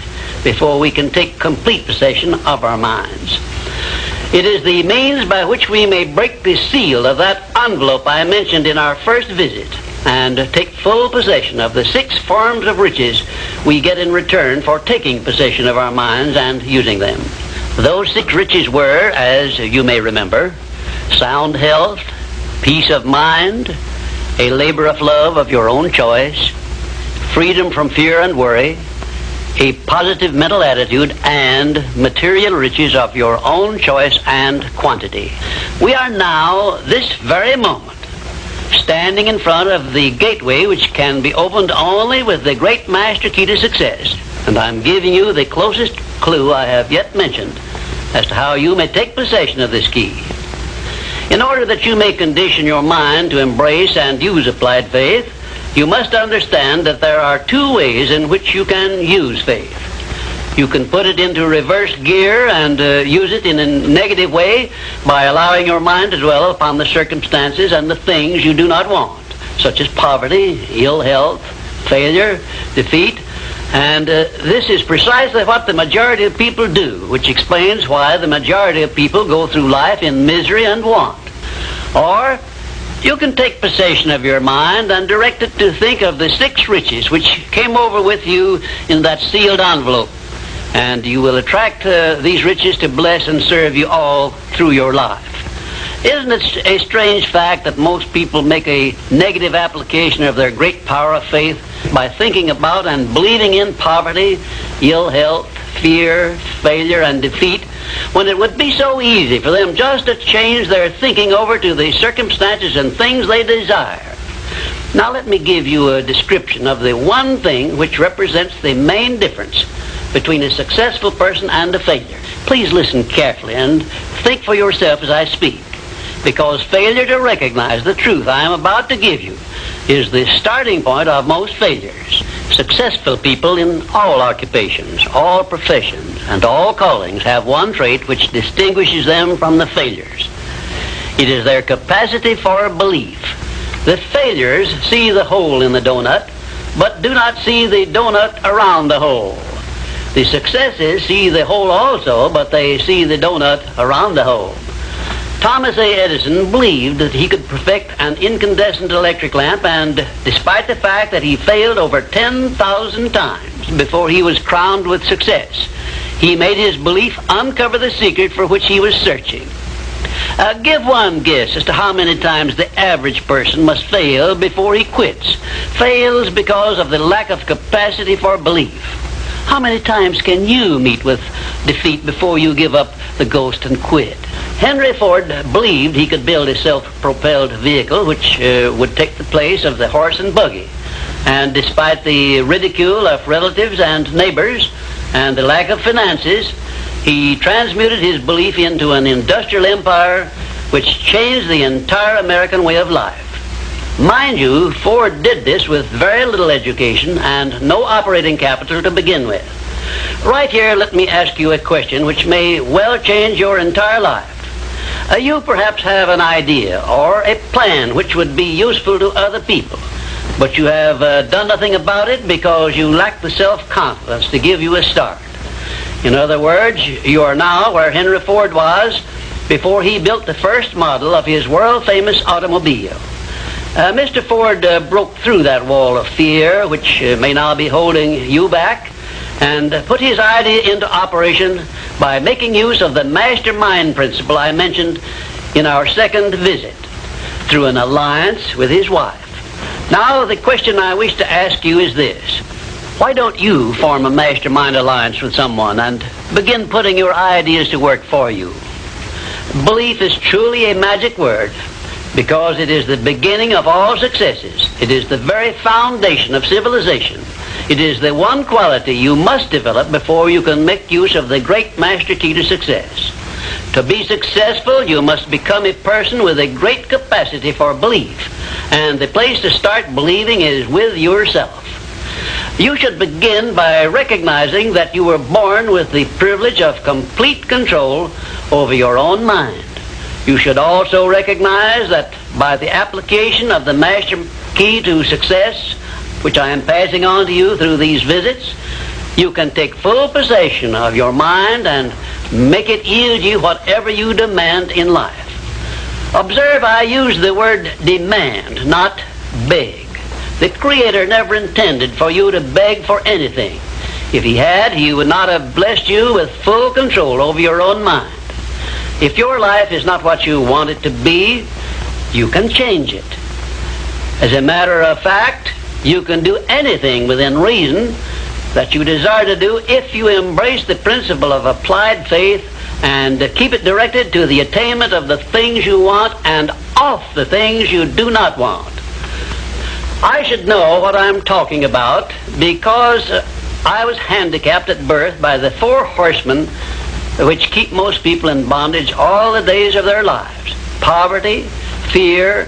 Speaker 1: before we can take complete possession of our minds. It is the means by which we may break the seal of that envelope I mentioned in our first visit and take full possession of the 6 forms of riches we get in return for taking possession of our minds and using them. Those 6 riches were, as you may remember, sound health, peace of mind, a labor of love of your own choice, freedom from fear and worry, a positive mental attitude, and material riches of your own choice and quantity. We are now, this very moment, standing in front of the gateway which can be opened only with the great master key to success. And I'm giving you the closest clue I have yet mentioned as to how you may take possession of this key. In order that you may condition your mind to embrace and use applied faith, you must understand that there are 2 ways in which you can use faith. You can put it into reverse gear and use it in a negative way by allowing your mind to dwell upon the circumstances and the things you do not want, such as poverty, ill health, failure, defeat, And this is precisely what the majority of people do, which explains why the majority of people go through life in misery and want. Or you can take possession of your mind and direct it to think of the 6 riches which came over with you in that sealed envelope. And you will attract these riches to bless and serve you all through your life. Isn't it a strange fact that most people make a negative application of their great power of faith by thinking about and believing in poverty, ill health, fear, failure, and defeat, when it would be so easy for them just to change their thinking over to the circumstances and things they desire? Now let me give you a description of the one thing which represents the main difference between a successful person and a failure. Please listen carefully and think for yourself as I speak, because failure to recognize the truth I am about to give you is the starting point of most failures. Successful people in all occupations, all professions, and all callings have one trait which distinguishes them from the failures. It is their capacity for belief. The failures see the hole in the donut, but do not see the donut around the hole. The successes see the hole also, but they see the donut around the hole. Thomas A. Edison believed that he could perfect an incandescent electric lamp, and despite the fact that he failed over 10,000 times before he was crowned with success, he made his belief uncover the secret for which he was searching. Give one guess as to how many times the average person must fail before he quits. Fails because of the lack of capacity for belief. How many times can you meet with defeat before you give up the ghost and quit? Henry Ford believed he could build a self-propelled vehicle which would take the place of the horse and buggy. And despite the ridicule of relatives and neighbors and the lack of finances, he transmuted his belief into an industrial empire which changed the entire American way of life. Mind you, Ford did this with very little education and no operating capital to begin with. Right here, let me ask you a question which may well change your entire life. You perhaps have an idea or a plan which would be useful to other people, but you have done nothing about it because you lack the self-confidence to give you a start. In other words, you are now where Henry Ford was before he built the first model of his world-famous automobile. Mr. Ford broke through that wall of fear which may now be holding you back and put his idea into operation by making use of the mastermind principle I mentioned in our second visit through an alliance with his wife. Now, the question I wish to ask you is this. Why don't you form a mastermind alliance with someone and begin putting your ideas to work for you? Belief is truly a magic word because it is the beginning of all successes. It is the very foundation of civilization. It is the one quality you must develop before you can make use of the great master key to success. To be successful, you must become a person with a great capacity for belief. And the place to start believing is with yourself. You should begin by recognizing that you were born with the privilege of complete control over your own mind. You should also recognize that by the application of the master key to success, which I am passing on to you through these visits, you can take full possession of your mind and make it yield you whatever you demand in life. Observe, I use the word demand, not beg. The Creator never intended for you to beg for anything. If He had, He would not have blessed you with full control over your own mind. If your life is not what you want it to be, you can change it. As a matter of fact, you can do anything within reason that you desire to do if you embrace the principle of applied faith and keep it directed to the attainment of the things you want and off the things you do not want. I should know what I'm talking about because I was handicapped at birth by the 4 horsemen which keep most people in bondage all the days of their lives: poverty, fear,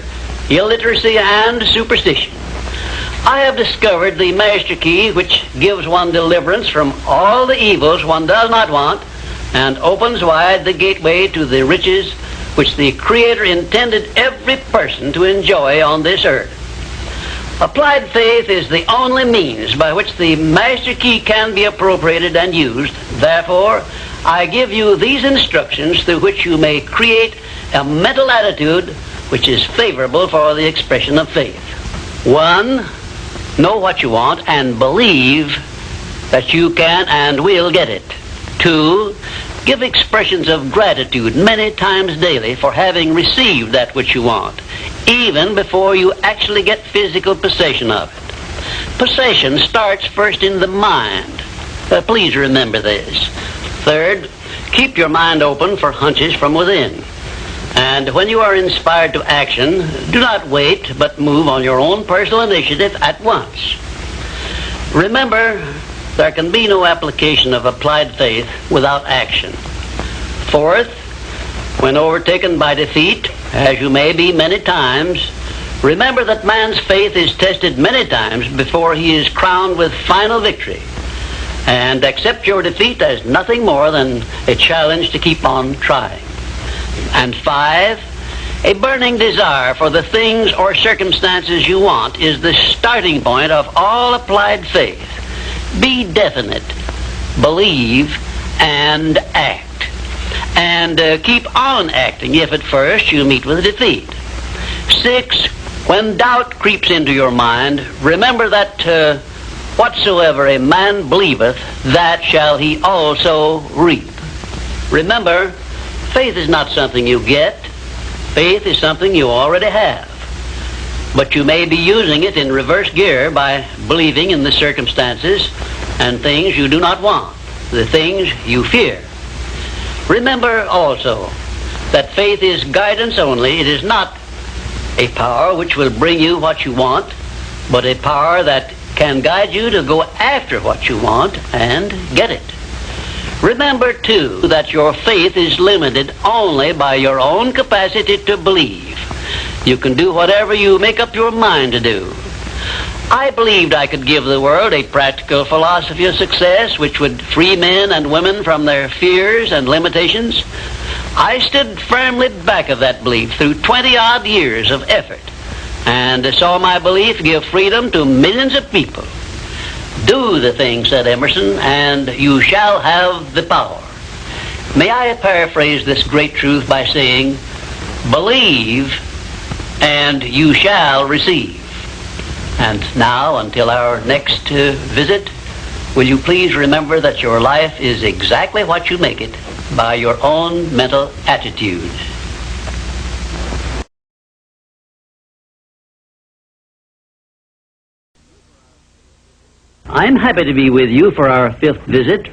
Speaker 1: illiteracy, and superstition. I have discovered the master key which gives one deliverance from all the evils one does not want and opens wide the gateway to the riches which the Creator intended every person to enjoy on this earth. Applied faith is the only means by which the master key can be appropriated and used. Therefore, I give you these instructions through which you may create a mental attitude which is favorable for the expression of faith. 1, know what you want and believe that you can and will get it. 2, give expressions of gratitude many times daily for having received that which you want, even before you actually get physical possession of it. Possession starts first in the mind. Please remember this. 3rd, keep your mind open for hunches from within. And when you are inspired to action, do not wait, but move on your own personal initiative at once. Remember, there can be no application of applied faith without action. 4th, when overtaken by defeat, as you may be many times, remember that man's faith is tested many times before he is crowned with final victory. And accept your defeat as nothing more than a challenge to keep on trying. And 5, a burning desire for the things or circumstances you want is the starting point of all applied faith. Be definite, believe, and act. And keep on acting if at first you meet with defeat. 6, when doubt creeps into your mind, remember that whatsoever a man believeth, that shall he also reap. Remember, faith is not something you get. Faith is something you already have. But you may be using it in reverse gear by believing in the circumstances and things you do not want, the things you fear. Remember also that faith is guidance only. It is not a power which will bring you what you want, but a power that can guide you to go after what you want and get it. Remember, too, that your faith is limited only by your own capacity to believe. You can do whatever you make up your mind to do. I believed I could give the world a practical philosophy of success which would free men and women from their fears and limitations. I stood firmly back of that belief through 20-odd years of effort and saw my belief give freedom to millions of people. Do the thing, said Emerson, and you shall have the power. May I paraphrase this great truth by saying, believe and you shall receive. And now, until our next visit, will you please remember that your life is exactly what you make it by your own mental attitude. I'm happy to be with you for our 5th visit,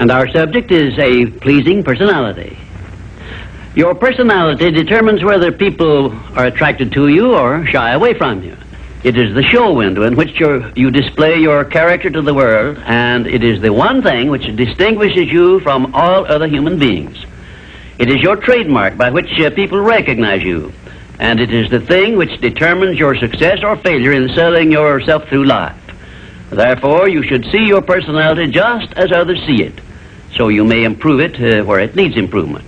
Speaker 1: and our subject is a pleasing personality. Your personality determines whether people are attracted to you or shy away from you. It is the show window in which you display your character to the world, and it is the one thing which distinguishes you from all other human beings. It is your trademark by which people recognize you, and it is the thing which determines your success or failure in selling yourself through life. Therefore, you should see your personality just as others see it, so you may improve it where it needs improvement.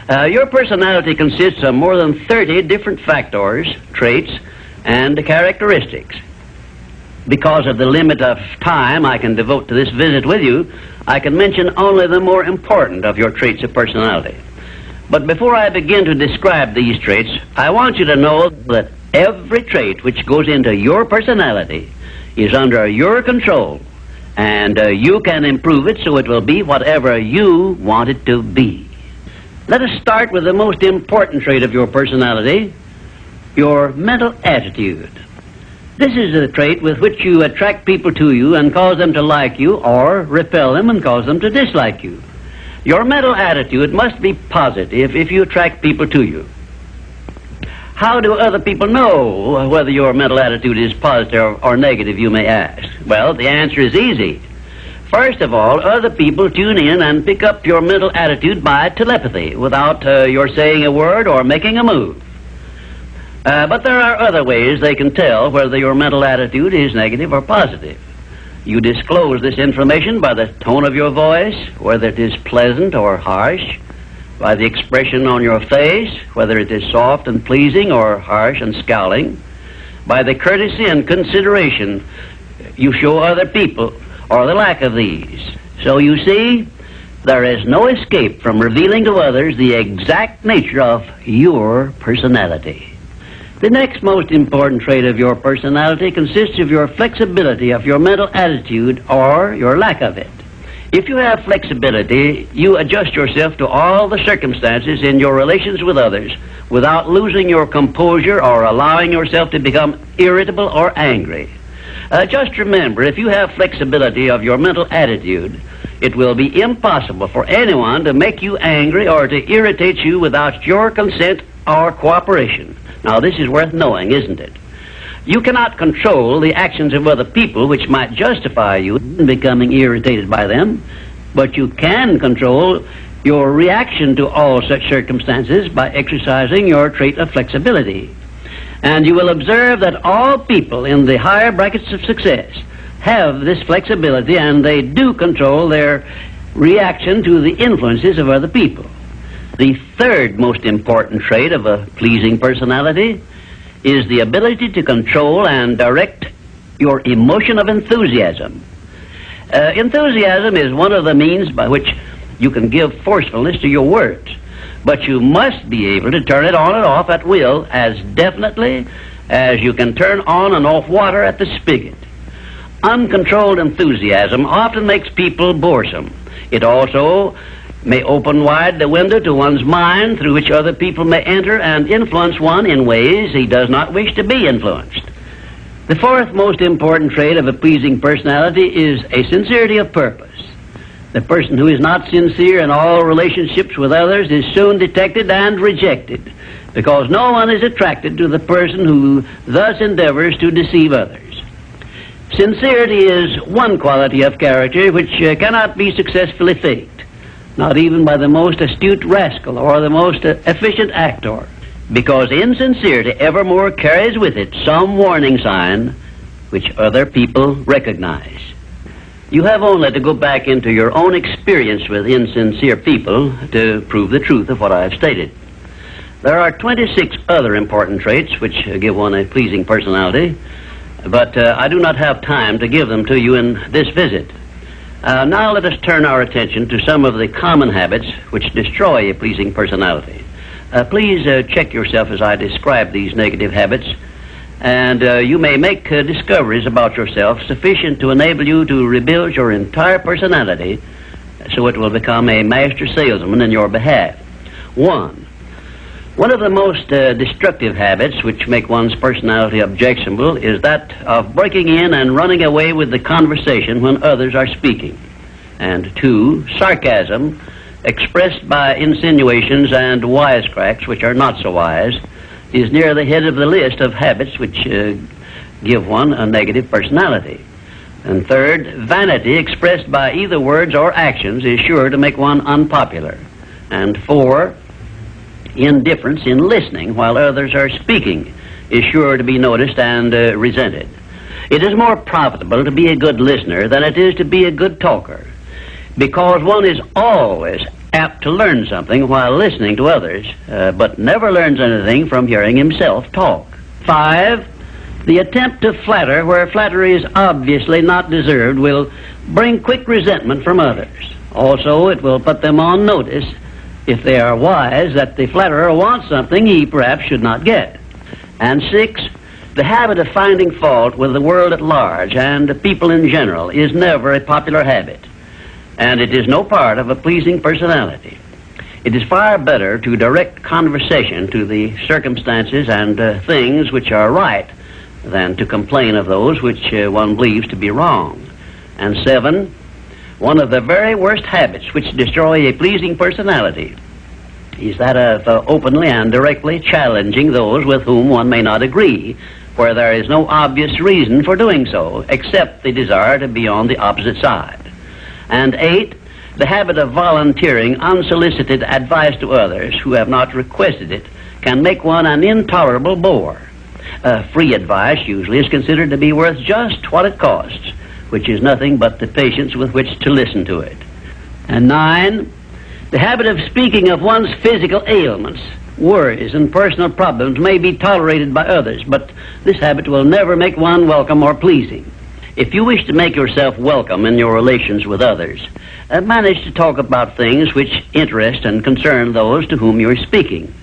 Speaker 1: Your personality consists of more than 30 different factors, traits, and characteristics. Because of the limit of time I can devote to this visit with you, I can mention only the more important of your traits of personality. But before I begin to describe these traits, I want you to know that every trait which goes into your personality is under your control, and you can improve it so it will be whatever you want it to be. Let us start with the most important trait of your personality, your mental attitude. This is a trait with which you attract people to you and cause them to like you, or repel them and cause them to dislike you. Your mental attitude must be positive if you attract people to you. How do other people know whether your mental attitude is positive or negative, you may ask? Well, the answer is easy. First of all, other people tune in and pick up your mental attitude by telepathy without your saying a word or making a move. But there are other ways they can tell whether your mental attitude is negative or positive. You disclose this information by the tone of your voice, whether it is pleasant or harsh, by the expression on your face, whether it is soft and pleasing or harsh and scowling, by the courtesy and consideration you show other people, or the lack of these. So you see, there is no escape from revealing to others the exact nature of your personality. The next most important trait of your personality consists of your flexibility of your mental attitude, or your lack of it. If you have flexibility, you adjust yourself to all the circumstances in your relations with others without losing your composure or allowing yourself to become irritable or angry. Just remember, if you have flexibility of your mental attitude, it will be impossible for anyone to make you angry or to irritate you without your consent or cooperation. Now, this is worth knowing, isn't it? You cannot control the actions of other people which might justify you in becoming irritated by them, but you can control your reaction to all such circumstances by exercising your trait of flexibility. And you will observe that all people in the higher brackets of success have this flexibility, and they do control their reaction to the influences of other people. The third most important trait of a pleasing personality is the ability to control and direct your emotion of enthusiasm. Enthusiasm is one of the means by which you can give forcefulness to your words, but you must be able to turn it on and off at will as definitely as you can turn on and off water at the spigot. Uncontrolled enthusiasm often makes people boresome. It also may open wide the window to one's mind through which other people may enter and influence one in ways he does not wish to be influenced. The fourth most important trait of a pleasing personality is a sincerity of purpose. The person who is not sincere in all relationships with others is soon detected and rejected, because no one is attracted to the person who thus endeavors to deceive others. Sincerity is one quality of character which cannot be successfully faked, not even by the most astute rascal or the most efficient actor, because insincerity evermore carries with it some warning sign which other people recognize. You have only to go back into your own experience with insincere people to prove the truth of what I have stated. There are 26 other important traits which give one a pleasing personality, but I do not have time to give them to you in this visit. Now let us turn our attention to some of the common habits which destroy a pleasing personality. Please check yourself as I describe these negative habits, and you may make discoveries about yourself sufficient to enable you to rebuild your entire personality so it will become a master salesman in your behalf. One of the most destructive habits which make one's personality objectionable is that of breaking in and running away with the conversation when others are speaking. And 2, sarcasm, expressed by insinuations and wisecracks which are not so wise, is near the head of the list of habits which give one a negative personality. And 3rd, vanity expressed by either words or actions is sure to make one unpopular. And 4, indifference in listening while others are speaking is sure to be noticed and resented. It is more profitable to be a good listener than it is to be a good talker, because one is always apt to learn something while listening to others, but never learns anything from hearing himself talk. 5, the attempt to flatter where flattery is obviously not deserved will bring quick resentment from others. Also, it will put them on notice, if they are wise, that the flatterer wants something he perhaps should not get. And 6, the habit of finding fault with the world at large and people in general is never a popular habit, and it is no part of a pleasing personality. It is far better to direct conversation to the circumstances and things which are right than to complain of those which one believes to be wrong. And 7, one of the very worst habits which destroy a pleasing personality is that of openly and directly challenging those with whom one may not agree, where there is no obvious reason for doing so, except the desire to be on the opposite side. And 8, the habit of volunteering unsolicited advice to others who have not requested it can make one an intolerable bore. Free advice usually is considered to be worth just what it costs, which is nothing but the patience with which to listen to it. And 9, the habit of speaking of one's physical ailments Worries and personal problems may be tolerated by others, but this habit will never make one welcome or pleasing. If you wish to make yourself welcome in your relations with others, manage to talk about things which interest and concern those to whom you are speaking.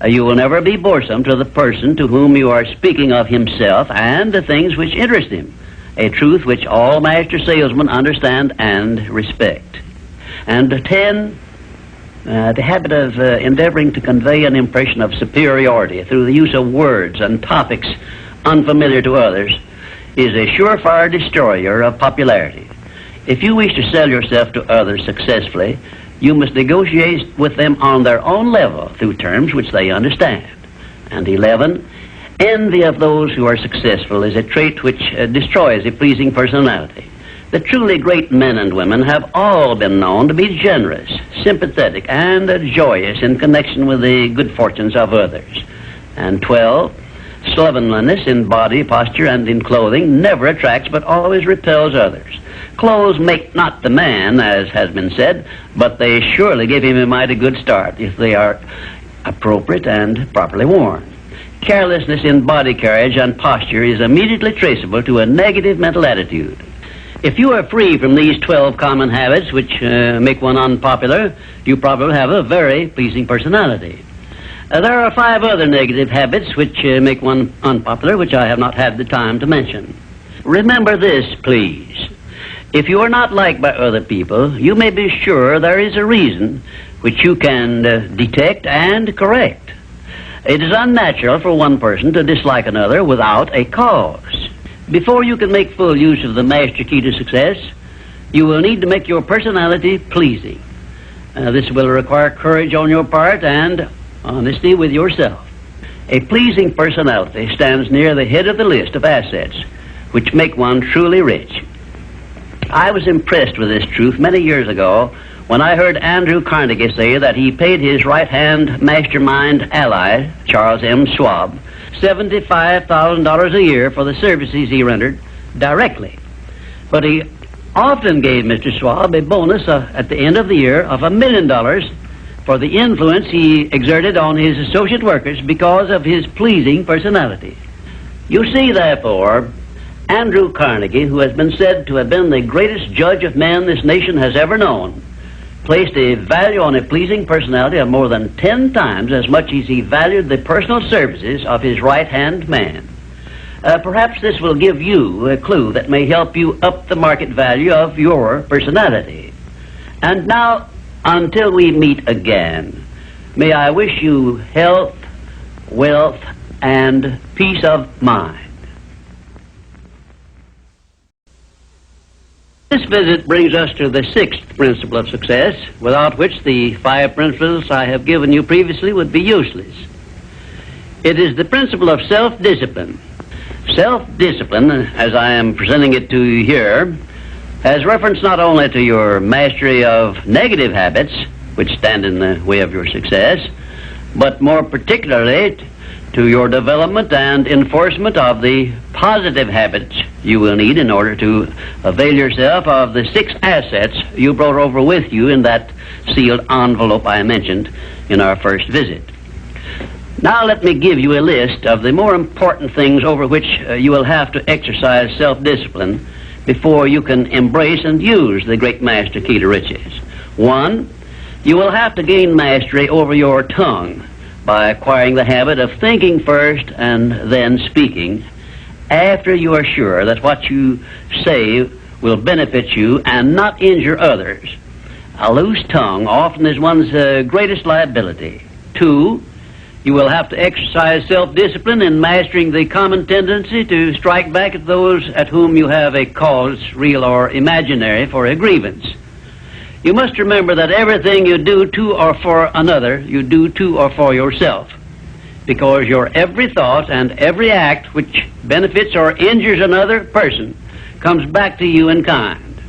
Speaker 1: You will never be boresome to the person to whom you are speaking of himself and the things which interest him, a truth which all master salesmen understand and respect. And 10, the habit of endeavoring to convey an impression of superiority through the use of words and topics unfamiliar to others is a surefire destroyer of popularity. If you wish to sell yourself to others successfully, you must negotiate with them on their own level through terms which they understand. And 11, envy of those who are successful is a trait which destroys a pleasing personality. The truly great men and women have all been known to be generous, sympathetic, and joyous in connection with the good fortunes of others. And 12, slovenliness in body, posture, and in clothing never attracts but always repels others. Clothes make not the man, as has been said, but they surely give him a mighty good start if they are appropriate and properly worn. Carelessness in body carriage and posture is immediately traceable to a negative mental attitude. If you are free from these 12 common habits which make one unpopular, you probably have a very pleasing personality. There are 5 other negative habits which make one unpopular, which I have not had the time to mention. Remember this, please. If you are not liked by other people, you may be sure there is a reason which you can detect and correct. It is unnatural for one person to dislike another without a cause. Before you can make full use of the master key to success, you will need to make your personality pleasing. This will require courage on your part and honesty with yourself. A pleasing personality stands near the head of the list of assets which make one truly rich. I was impressed with this truth many years ago when I heard Andrew Carnegie say that he paid his right-hand mastermind ally, Charles M. Schwab, $75,000 a year for the services he rendered directly. But he often gave Mr. Schwab a bonus at the end of the year of $1 million for the influence he exerted on his associate workers because of his pleasing personality. You see, therefore, Andrew Carnegie, who has been said to have been the greatest judge of men this nation has ever known, placed a value on a pleasing personality of more than 10 times as much as he valued the personal services of his right-hand man. Perhaps this will give you a clue that may help you up the market value of your personality. And now, until we meet again, may I wish you health, wealth, and peace of mind. This visit brings us to the 6th principle of success, without which the 5 principles I have given you previously would be useless. It is the principle of self-discipline. Self-discipline, as I am presenting it to you here, has reference not only to your mastery of negative habits, which stand in the way of your success, but more particularly to your development and enforcement of the positive habits you will need in order to avail yourself of the 6 assets you brought over with you in that sealed envelope I mentioned in our first visit. Now let me give you a list of the more important things over which you will have to exercise self-discipline before you can embrace and use the great master key to riches. 1, you will have to gain mastery over your tongue by acquiring the habit of thinking first and then speaking after you are sure that what you say will benefit you and not injure others. A loose tongue often is one's greatest liability. 2, you will have to exercise self-discipline in mastering the common tendency to strike back at those at whom you have a cause, real or imaginary, for a grievance. You must remember that everything you do to or for another, you do to or for yourself, because your every thought and every act which benefits or injures another person comes back to you in kind,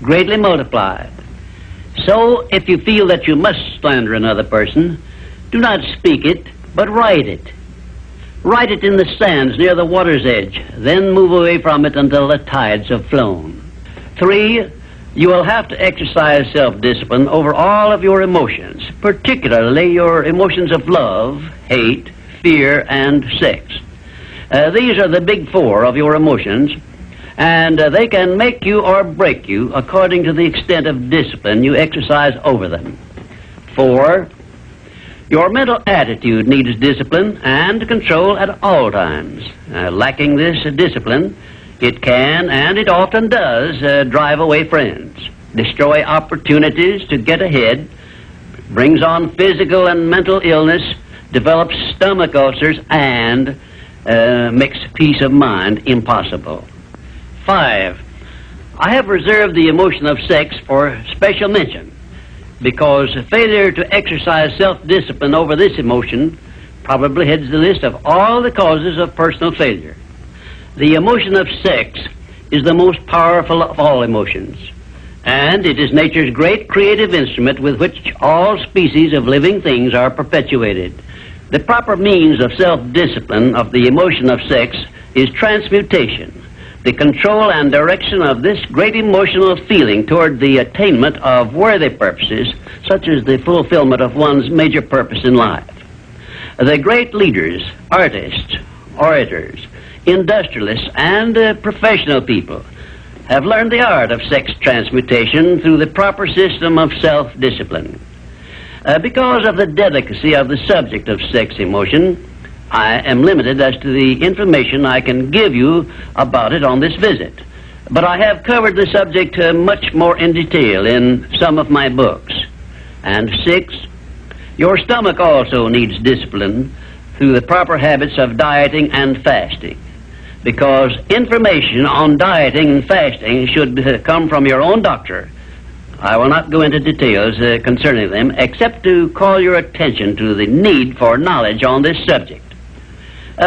Speaker 1: greatly multiplied. So, if you feel that you must slander another person, do not speak it, but write it. Write it in the sands near the water's edge, then move away from it until the tides have flown. 3, You will have to exercise self-discipline over all of your emotions, particularly your emotions of love, hate, fear, and sex. These are the big four of your emotions, and they can make you or break you according to the extent of discipline you exercise over them. 4. Your mental attitude needs discipline and control at all times. Lacking this discipline, it can, and it often does, drive away friends, destroy opportunities to get ahead, brings on physical and mental illness, develops stomach ulcers, and makes peace of mind impossible. 5. I have reserved the emotion of sex for special mention, because failure to exercise self-discipline over this emotion probably heads the list of all the causes of personal failure. The emotion of sex is the most powerful of all emotions, and it is nature's great creative instrument with which all species of living things are perpetuated. The proper means of self-discipline of the emotion of sex is transmutation, the control and direction of this great emotional feeling toward the attainment of worthy purposes, such as the fulfillment of one's major purpose in life. The great leaders, artists, orators, industrialists, and professional people have learned the art of sex transmutation through the proper system of self-discipline. Because of the delicacy of the subject of sex emotion, I am limited as to the information I can give you about it on this visit. But I have covered the subject much more in detail in some of my books. And 6, your stomach also needs discipline through the proper habits of dieting and fasting, because information on dieting and fasting should come from your own doctor. I will not go into details concerning them, except to call your attention to the need for knowledge on this subject.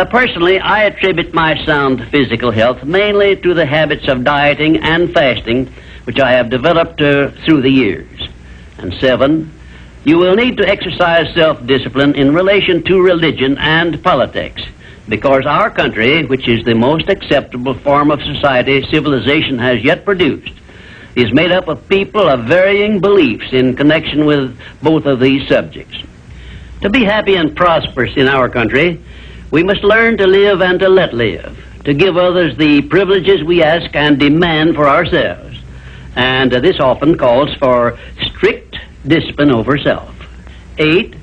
Speaker 1: Personally, I attribute my sound physical health mainly to the habits of dieting and fasting, which I have developed through the years. And 7, you will need to exercise self-discipline in relation to religion and politics, because our country, which is the most acceptable form of society civilization has yet produced, is made up of people of varying beliefs in connection with both of these subjects. To be happy and prosperous in our country, we must learn to live and to let live, to give others the privileges we ask and demand for ourselves. And this often calls for strict discipline over self. 8,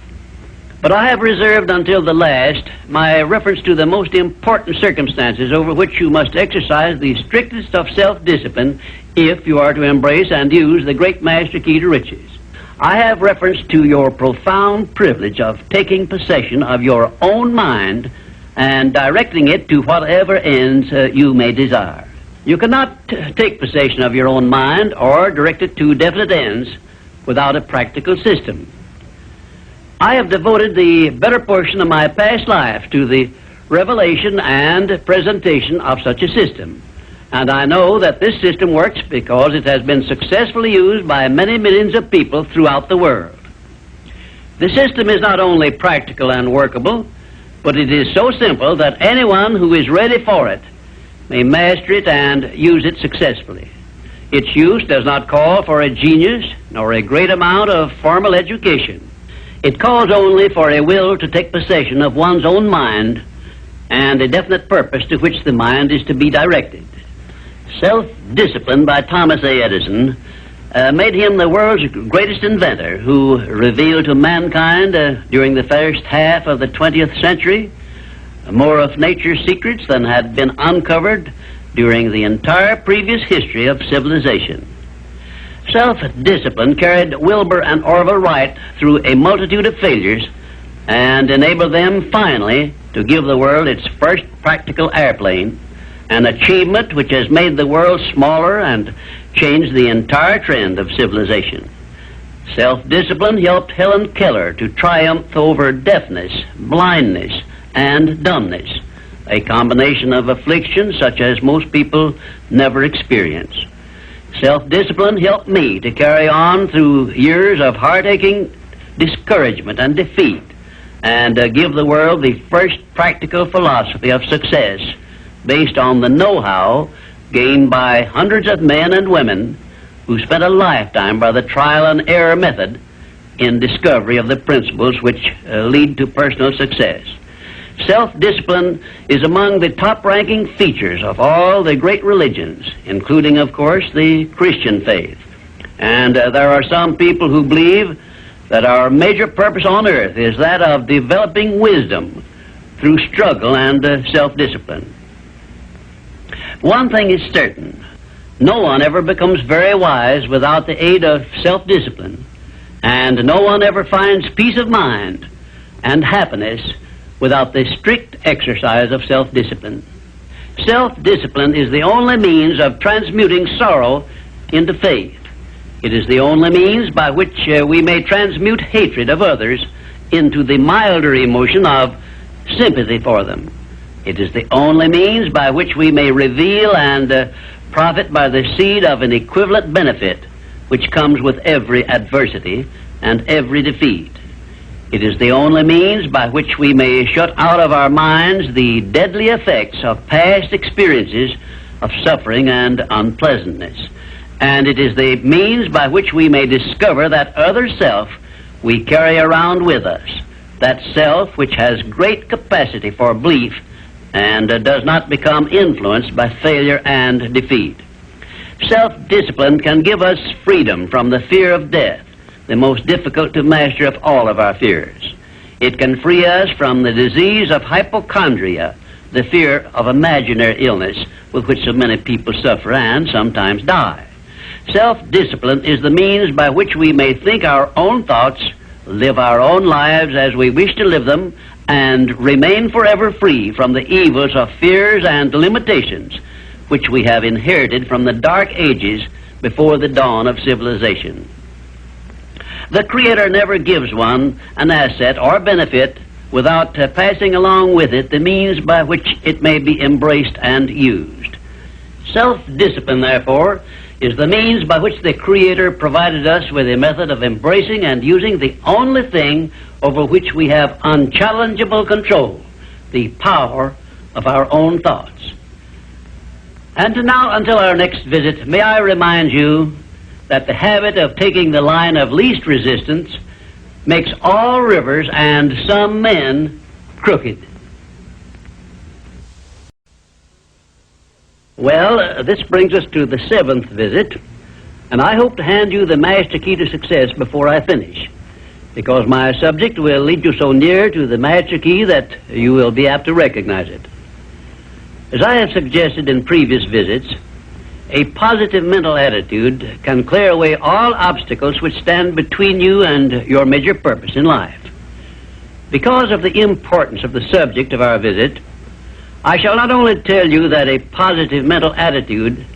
Speaker 1: but I have reserved until the last my reference to the most important circumstances over which you must exercise the strictest of self-discipline if you are to embrace and use the great master key to riches. I have reference to your profound privilege of taking possession of your own mind and directing it to whatever ends you may desire. You cannot take possession of your own mind or direct it to definite ends without a practical system. I have devoted the better portion of my past life to the revelation and presentation of such a system, and I know that this system works because it has been successfully used by many millions of people throughout the world. The system is not only practical and workable, but it is so simple that anyone who is ready for it may master it and use it successfully. Its use does not call for a genius nor a great amount of formal education. It calls only for a will to take possession of one's own mind and a definite purpose to which the mind is to be directed. Self-discipline by Thomas A. Edison made him the world's greatest inventor, who revealed to mankind during the first half of the 20th century more of nature's secrets than had been uncovered during the entire previous history of civilization. Self-discipline carried Wilbur and Orville Wright through a multitude of failures and enabled them finally to give the world its first practical airplane, an achievement which has made the world smaller and changed the entire trend of civilization. Self-discipline helped Helen Keller to triumph over deafness, blindness, and dumbness, a combination of afflictions such as most people never experience. Self-discipline helped me to carry on through years of heart-aching discouragement and defeat, and give the world the first practical philosophy of success based on the know-how gained by hundreds of men and women who spent a lifetime by the trial and error method in discovery of the principles which lead to personal success. Self-discipline is among the top-ranking features of all the great religions, including, of course, the Christian faith. And there are some people who believe that our major purpose on earth is that of developing wisdom through struggle and self-discipline. One thing is certain: no one ever becomes very wise without the aid of self-discipline, and no one ever finds peace of mind and happiness without the strict exercise of self-discipline. Self-discipline is the only means of transmuting sorrow into faith. It is the only means by which we may transmute hatred of others into the milder emotion of sympathy for them. It is the only means by which we may reveal and profit by the seed of an equivalent benefit which comes with every adversity and every defeat. It is the only means by which we may shut out of our minds the deadly effects of past experiences of suffering and unpleasantness. And it is the means by which we may discover that other self we carry around with us, that self which has great capacity for belief and does not become influenced by failure and defeat. Self-discipline can give us freedom from the fear of death, the most difficult to master of all of our fears. It can free us from the disease of hypochondria, the fear of imaginary illness with which so many people suffer and sometimes die. Self-discipline is the means by which we may think our own thoughts, live our own lives as we wish to live them, and remain forever free from the evils of fears and limitations which we have inherited from the dark ages before the dawn of civilization. The Creator never gives one an asset or benefit without passing along with it the means by which it may be embraced and used. Self-discipline, therefore, is the means by which the Creator provided us with a method of embracing and using the only thing over which we have unchallengeable control, the power of our own thoughts. And now, until our next visit, may I remind you that the habit of taking the line of least resistance makes all rivers and some men crooked. Well, this brings us to the 7th visit, and I hope to hand you the master key to success before I finish, because my subject will lead you so near to the master key that you will be apt to recognize it. As I have suggested in previous visits, a positive mental attitude can clear away all obstacles which stand between you and your major purpose in life. Because of the importance of the subject of our visit, I shall not only tell you that a positive mental attitude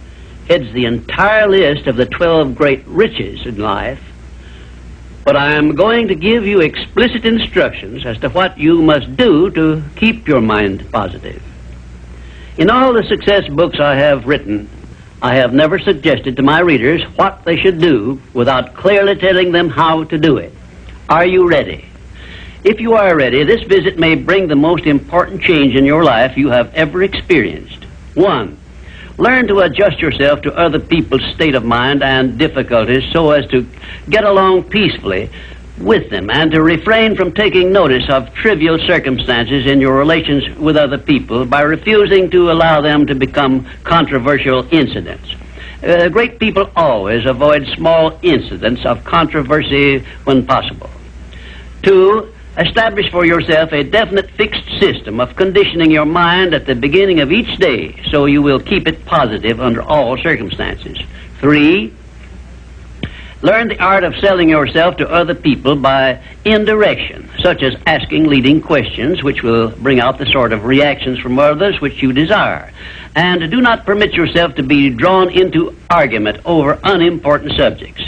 Speaker 1: heads the entire list of the 12 great riches in life, but I am going to give you explicit instructions as to what you must do to keep your mind positive. In all the success books I have written, I have never suggested to my readers what they should do without clearly telling them how to do it. Are you ready? If you are ready, this visit may bring the most important change in your life you have ever experienced. 1. Learn to adjust yourself to other people's state of mind and difficulties so as to get along peacefully with them and to refrain from taking notice of trivial circumstances in your relations with other people by refusing to allow them to become controversial incidents. Great people always avoid small incidents of controversy when possible. 2. Establish for yourself a definite fixed system of conditioning your mind at the beginning of each day so you will keep it positive under all circumstances. 3. Learn the art of selling yourself to other people by indirection, such as asking leading questions which will bring out the sort of reactions from others which you desire. And do not permit yourself to be drawn into argument over unimportant subjects.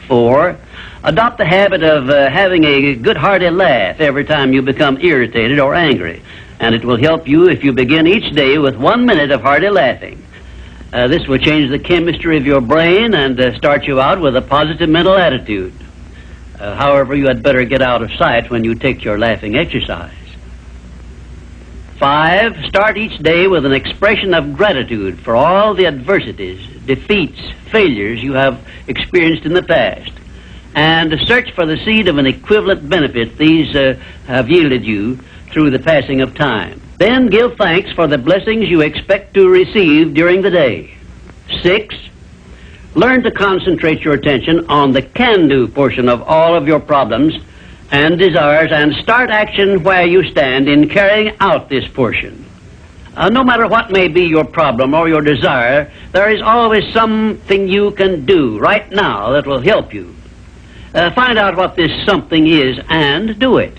Speaker 1: 4. Adopt the habit of having a good hearty laugh every time you become irritated or angry, and it will help you if you begin each day with 1 minute of hearty laughing. This will change the chemistry of your brain and start you out with a positive mental attitude. However, you had better get out of sight when you take your laughing exercise. 5, start each day with an expression of gratitude for all the adversities, defeats, failures you have experienced in the past, and search for the seed of an equivalent benefit these have yielded you through the passing of time. Then give thanks for the blessings you expect to receive during the day. 6, learn to concentrate your attention on the can-do portion of all of your problems and desires, and start action where you stand in carrying out this portion. No matter what may be your problem or your desire, there is always something you can do right now that will help you. Find out what this something is and do it.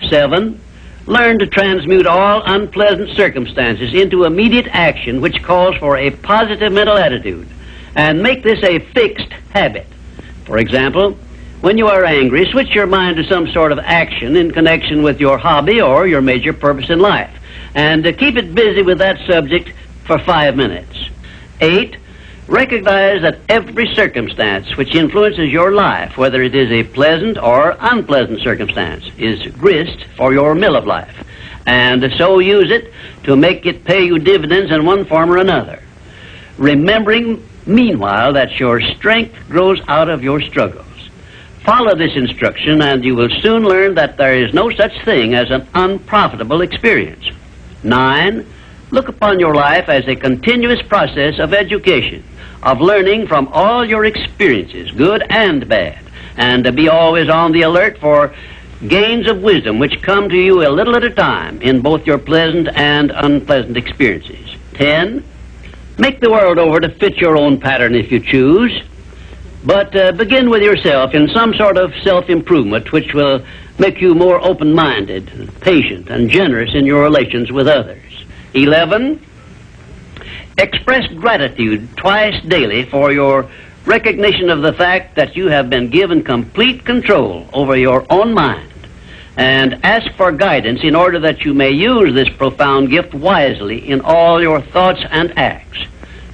Speaker 1: 7, learn to transmute all unpleasant circumstances into immediate action which calls for a positive mental attitude, and make this a fixed habit. For example, when you are angry, switch your mind to some sort of action in connection with your hobby or your major purpose in life, and keep it busy with that subject for 5 minutes. 8, recognize that every circumstance which influences your life, whether it is a pleasant or unpleasant circumstance, is grist for your mill of life, and so use it to make it pay you dividends in one form or another, remembering meanwhile that your strength grows out of your struggles. Follow this instruction, and you will soon learn that there is no such thing as an unprofitable experience. 9, look upon your life as a continuous process of education, of learning from all your experiences, good and bad, and to be always on the alert for gains of wisdom which come to you a little at a time in both your pleasant and unpleasant experiences. 10, make the world over to fit your own pattern if you choose. But begin with yourself in some sort of self-improvement which will make you more open-minded, patient, and generous in your relations with others. 11, express gratitude twice daily for your recognition of the fact that you have been given complete control over your own mind, and ask for guidance in order that you may use this profound gift wisely in all your thoughts and acts.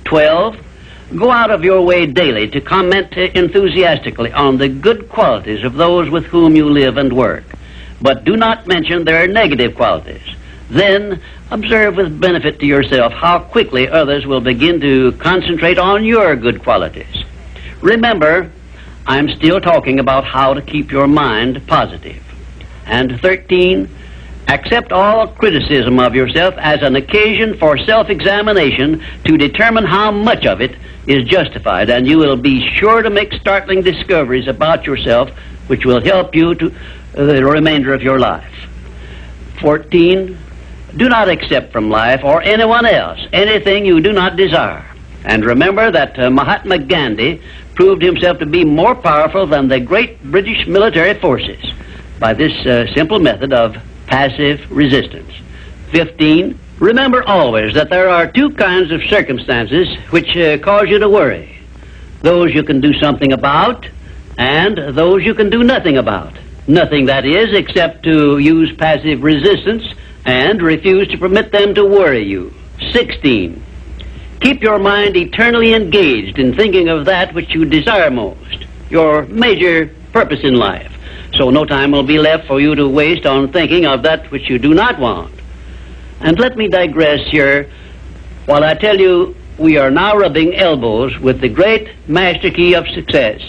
Speaker 1: 12, go out of your way daily to comment enthusiastically on the good qualities of those with whom you live and work, but do not mention their negative qualities. Then observe with benefit to yourself how quickly others will begin to concentrate on your good qualities. Remember, I'm still talking about how to keep your mind positive. And 13, accept all criticism of yourself as an occasion for self-examination to determine how much of it is justified, and you will be sure to make startling discoveries about yourself which will help you to the remainder of your life. 14, do not accept from life or anyone else anything you do not desire. And remember that Mahatma Gandhi proved himself to be more powerful than the great British military forces by this simple method of passive resistance. 15, remember always that there are 2 kinds of circumstances which cause you to worry. Those you can do something about, and those you can do nothing about. Nothing, that is, except to use passive resistance and refuse to permit them to worry you. 16, keep your mind eternally engaged in thinking of that which you desire most, your major purpose in life, so no time will be left for you to waste on thinking of that which you do not want. And let me digress here while I tell you we are now rubbing elbows with the great master key of success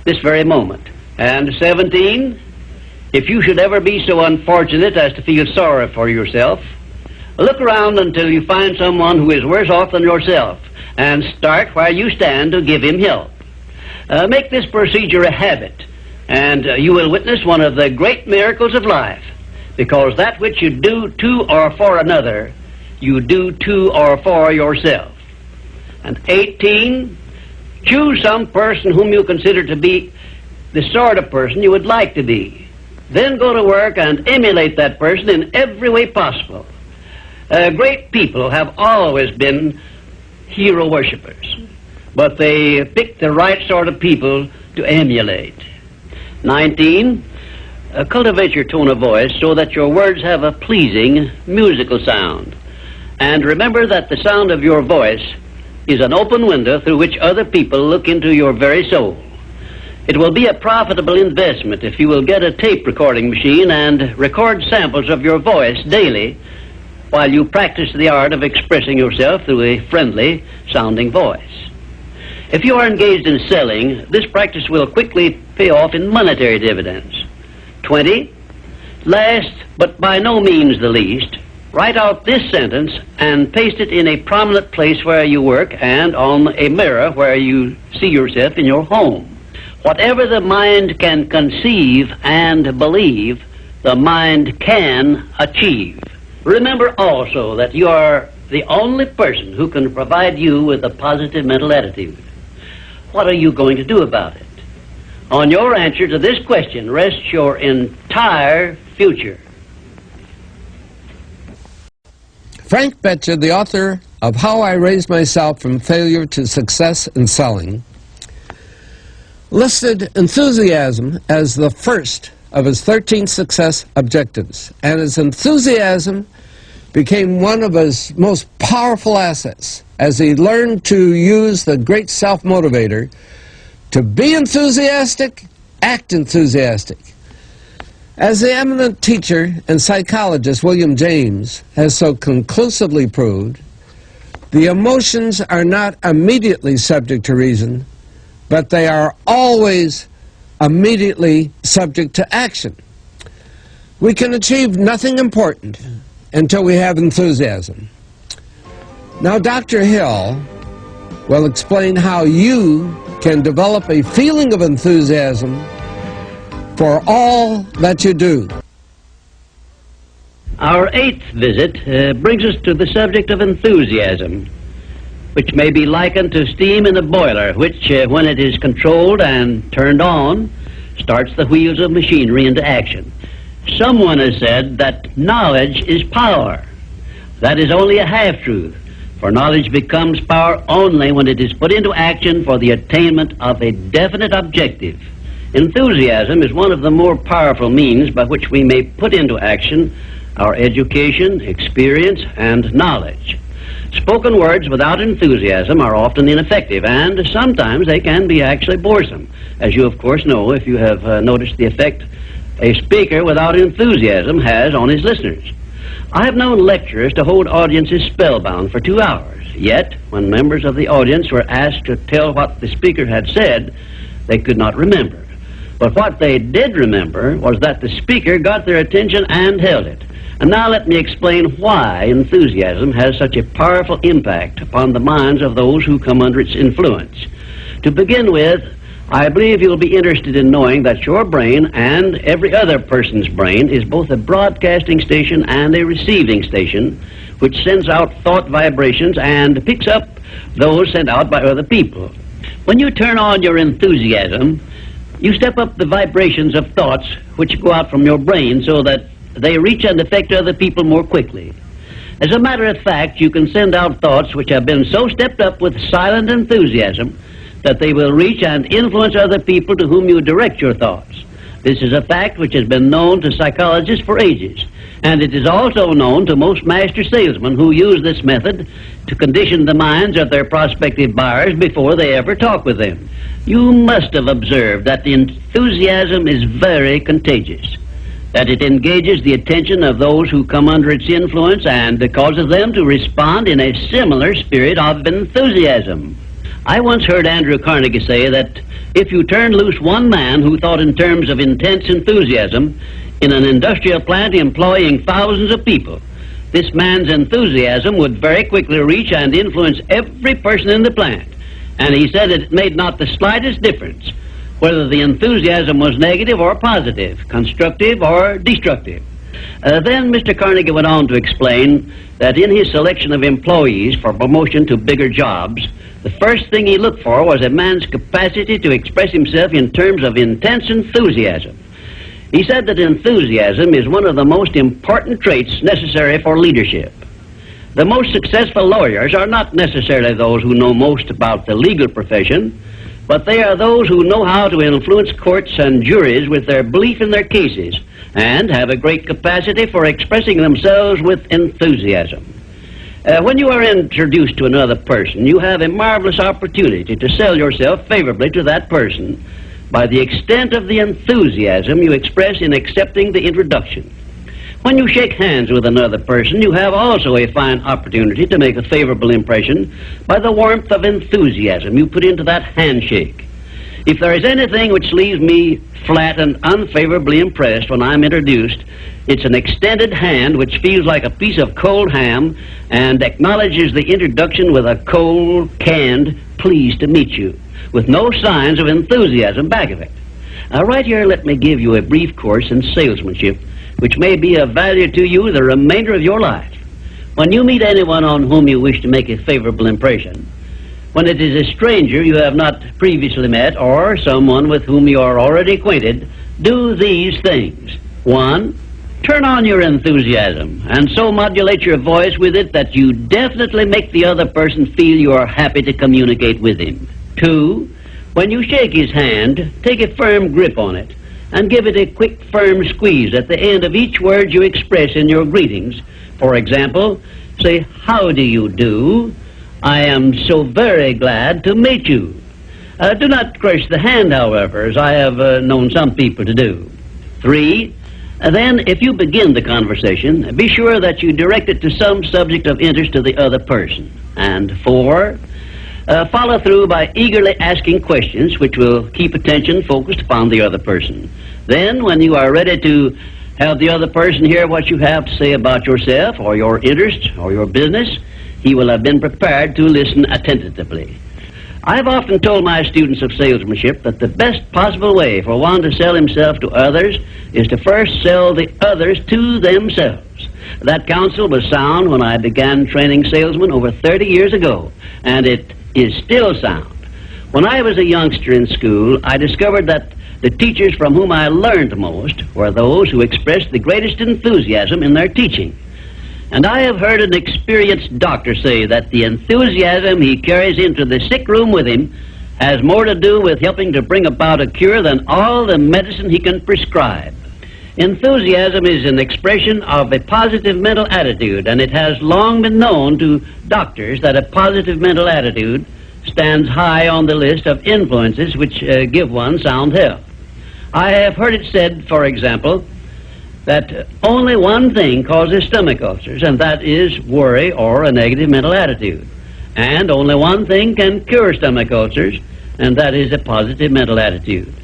Speaker 1: this very moment. And 17, if you should ever be so unfortunate as to feel sorry for yourself, look around until you find someone who is worse off than yourself, and start where you stand to give him help. Make this procedure a habit, and you will witness one of the great miracles of life, because that which you do to or for another, you do to or for yourself. And 18, choose some person whom you consider to be the sort of person you would like to be. Then go to work and emulate that person in every way possible. Great people have always been hero worshippers, but they pick the right sort of people to emulate. 19, cultivate your tone of voice so that your words have a pleasing musical sound. And remember that the sound of your voice is an open window through which other people look into your very soul. It will be a profitable investment if you will get a tape recording machine and record samples of your voice daily while you practice the art of expressing yourself through a friendly sounding voice. If you are engaged in selling, this practice will quickly pay off in monetary dividends. 20. Last, but by no means the least, write out this sentence and paste it in a prominent place where you work and on a mirror where you see yourself in your home. Whatever the mind can conceive and believe, the mind can achieve. Remember also that you are the only person who can provide you with a positive mental attitude. What are you going to do about it? On your answer to this question rests your entire future.
Speaker 3: Frank Betcher, the author of How I Raised Myself from Failure to Success in Selling, listed enthusiasm as the first of his 13 success objectives, and his enthusiasm became one of his most powerful assets as he learned to use the great self-motivator to be enthusiastic, act enthusiastic. As the eminent teacher and psychologist William James has so conclusively proved, the emotions are not immediately subject to reason, but they are always immediately subject to action. We can achieve nothing important until we have enthusiasm. Now, Dr. Hill will explain how you can develop a feeling of enthusiasm for all that you do.
Speaker 1: Our 8th visit brings us to the subject of enthusiasm, which may be likened to steam in a boiler, which, when it is controlled and turned on, starts the wheels of machinery into action. Someone has said that knowledge is power. That is only a half-truth, for knowledge becomes power only when it is put into action for the attainment of a definite objective. Enthusiasm is one of the more powerful means by which we may put into action our education, experience, and knowledge. Spoken words without enthusiasm are often ineffective, and sometimes they can be actually boresome, as you of course know if you have noticed the effect a speaker without enthusiasm has on his listeners. I have known lecturers to hold audiences spellbound for 2 hours, yet when members of the audience were asked to tell what the speaker had said, they could not remember. But what they did remember was that the speaker got their attention and held it. And now let me explain why enthusiasm has such a powerful impact upon the minds of those who come under its influence. To begin with, I believe you'll be interested in knowing that your brain and every other person's brain is both a broadcasting station and a receiving station, which sends out thought vibrations and picks up those sent out by other people. When you turn on your enthusiasm, you step up the vibrations of thoughts which go out from your brain so that they reach and affect other people more quickly. As a matter of fact, you can send out thoughts which have been so stepped up with silent enthusiasm that they will reach and influence other people to whom you direct your thoughts. This is a fact which has been known to psychologists for ages, and it is also known to most master salesmen who use this method to condition the minds of their prospective buyers before they ever talk with them. You must have observed that the enthusiasm is very contagious, that it engages the attention of those who come under its influence and causes them to respond in a similar spirit of enthusiasm. I once heard Andrew Carnegie say that if you turned loose one man who thought in terms of intense enthusiasm in an industrial plant employing thousands of people, this man's enthusiasm would very quickly reach and influence every person in the plant. And he said it made not the slightest difference whether the enthusiasm was negative or positive, constructive or destructive. Then Mr. Carnegie went on to explain that in his selection of employees for promotion to bigger jobs, the first thing he looked for was a man's capacity to express himself in terms of intense enthusiasm. He said that enthusiasm is one of the most important traits necessary for leadership. The most successful lawyers are not necessarily those who know most about the legal profession, but they are those who know how to influence courts and juries with their belief in their cases and have a great capacity for expressing themselves with enthusiasm. When you are introduced to another person, you have a marvelous opportunity to sell yourself favorably to that person by the extent of the enthusiasm you express in accepting the introduction. When you shake hands with another person, you have also a fine opportunity to make a favorable impression by the warmth of enthusiasm you put into that handshake. If there is anything which leaves me flat and unfavorably impressed when I'm introduced, it's an extended hand which feels like a piece of cold ham and acknowledges the introduction with a cold, canned, pleased to meet you, with no signs of enthusiasm back of it. Now, right here, let me give you a brief course in salesmanship, which may be of value to you the remainder of your life. When you meet anyone on whom you wish to make a favorable impression, when it is a stranger you have not previously met or someone with whom you are already acquainted, do these things. 1, turn on your enthusiasm and so modulate your voice with it that you definitely make the other person feel you are happy to communicate with him. 2, when you shake his hand, take a firm grip on it and give it a quick, firm squeeze at the end of each word you express in your greetings. For example, say, "How do you do? I am so very glad to meet you." Do not crush the hand, however, as I have known some people to do. 3, then if you begin the conversation, be sure that you direct it to some subject of interest to the other person. And 4, follow through by eagerly asking questions which will keep attention focused upon the other person. Then, when you are ready to have the other person hear what you have to say about yourself or your interest or your business, he will have been prepared to listen attentively. I've often told my students of salesmanship that the best possible way for one to sell himself to others is to first sell the others to themselves. That counsel was sound when I began training salesmen over 30 years ago, and it is still sound. When I was a youngster in school, I discovered that the teachers from whom I learned most were those who expressed the greatest enthusiasm in their teaching. And I have heard an experienced doctor say that the enthusiasm he carries into the sick room with him has more to do with helping to bring about a cure than all the medicine he can prescribe. Enthusiasm is an expression of a positive mental attitude, and it has long been known to doctors that a positive mental attitude stands high on the list of influences which give one sound health. I have heard it said, for example, that only one thing causes stomach ulcers, and that is worry or a negative mental attitude. And only one thing can cure stomach ulcers, and that is a positive mental attitude.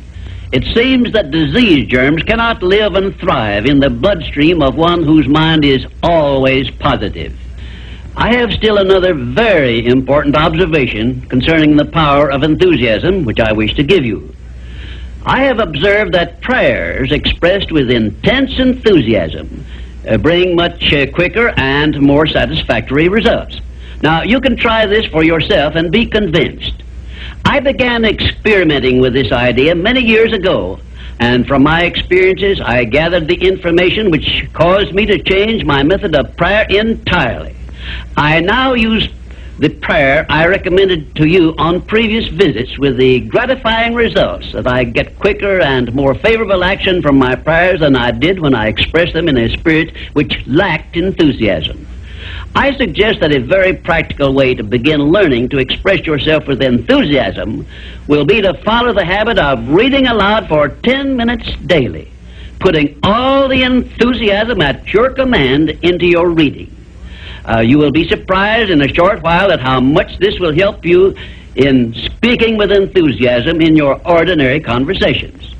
Speaker 1: It seems that disease germs cannot live and thrive in the bloodstream of one whose mind is always positive. I have still another very important observation concerning the power of enthusiasm, which I wish to give you. I have observed that prayers expressed with intense enthusiasm bring much quicker and more satisfactory results. Now, you can try this for yourself and be convinced. I began experimenting with this idea many years ago, and from my experiences, I gathered the information which caused me to change my method of prayer entirely. I now use the prayer I recommended to you on previous visits, with the gratifying results that I get quicker and more favorable action from my prayers than I did when I expressed them in a spirit which lacked enthusiasm. I suggest that a very practical way to begin learning to express yourself with enthusiasm will be to follow the habit of reading aloud for 10 minutes daily, putting all the enthusiasm at your command into your reading. You will be surprised in a short while at how much this will help you in speaking with enthusiasm in your ordinary conversations.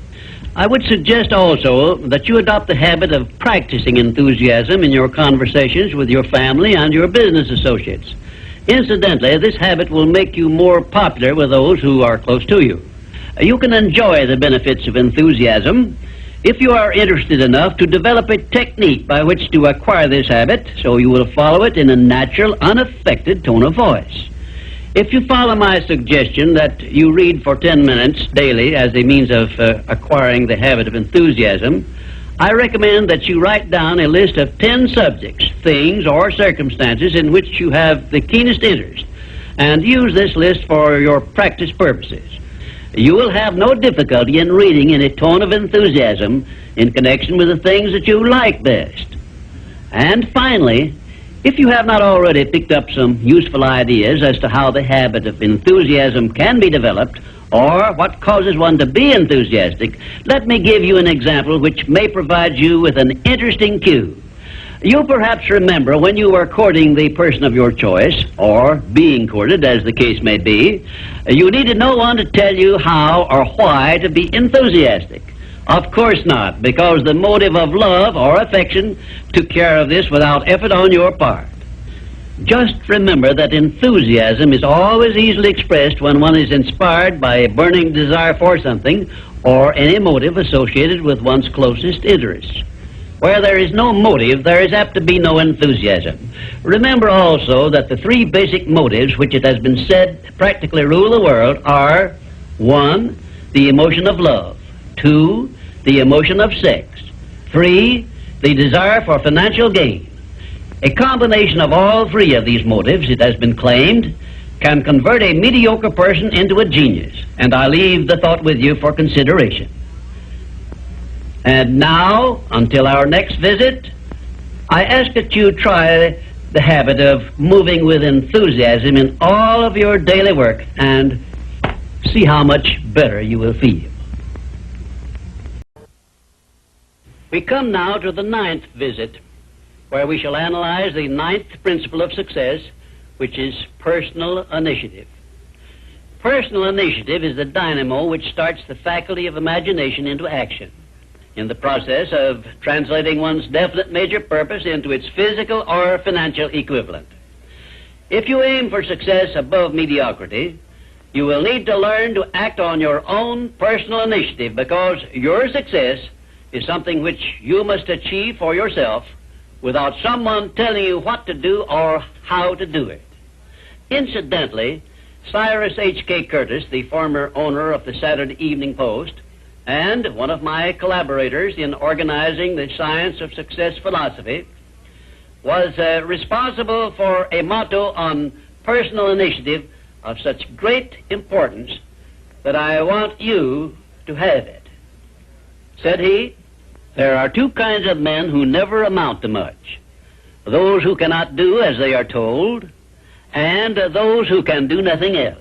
Speaker 1: I would suggest also that you adopt the habit of practicing enthusiasm in your conversations with your family and your business associates. Incidentally, this habit will make you more popular with those who are close to you. You can enjoy the benefits of enthusiasm if you are interested enough to develop a technique by which to acquire this habit, so you will follow it in a natural, unaffected tone of voice. If you follow my suggestion that you read for 10 minutes daily as a means of acquiring the habit of enthusiasm, I recommend that you write down a list of 10 subjects, things, or circumstances in which you have the keenest interest, and use this list for your practice purposes. You will have no difficulty in reading in a tone of enthusiasm in connection with the things that you like best. And finally, if you have not already picked up some useful ideas as to how the habit of enthusiasm can be developed, or what causes one to be enthusiastic, let me give you an example which may provide you with an interesting cue. You perhaps remember when you were courting the person of your choice, or being courted, as the case may be, you needed no one to tell you how or why to be enthusiastic. Of course not, because the motive of love or affection took care of this without effort on your part. Just remember that enthusiasm is always easily expressed when one is inspired by a burning desire for something or any motive associated with one's closest interests. Where there is no motive, there is apt to be no enthusiasm. Remember also that the three basic motives which it has been said practically rule the world are: 1, the emotion of love; 2, the emotion of sex; 3, the desire for financial gain. A combination of all three of these motives, it has been claimed, can convert a mediocre person into a genius, and I leave the thought with you for consideration. And now, until our next visit, I ask that you try the habit of moving with enthusiasm in all of your daily work and see how much better you will feel. We come now to the 9th visit, where we shall analyze the 9th principle of success, which is personal initiative. Personal initiative is the dynamo which starts the faculty of imagination into action, in the process of translating one's definite major purpose into its physical or financial equivalent. If you aim for success above mediocrity, you will need to learn to act on your own personal initiative, because your success is something which you must achieve for yourself without someone telling you what to do or how to do it. Incidentally, Cyrus H.K. Curtis, the former owner of the Saturday Evening Post, and one of my collaborators in organizing the Science of Success philosophy, was responsible for a motto on personal initiative of such great importance that I want you to have it. Said he, "There are two kinds of men who never amount to much: those who cannot do as they are told, and those who can do nothing else."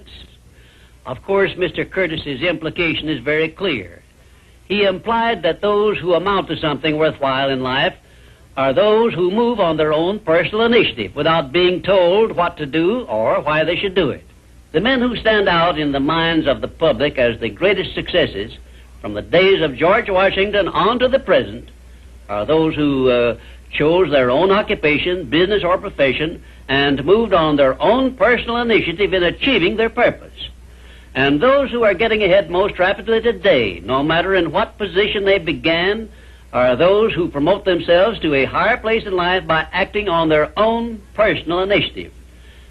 Speaker 1: Of course, Mr. Curtis's implication is very clear. He implied that those who amount to something worthwhile in life are those who move on their own personal initiative without being told what to do or why they should do it. The men who stand out in the minds of the public as the greatest successes from the days of George Washington on to the present are those who chose their own occupation, business, or profession, and moved on their own personal initiative in achieving their purpose. And those who are getting ahead most rapidly today, no matter in what position they began, are those who promote themselves to a higher place in life by acting on their own personal initiative.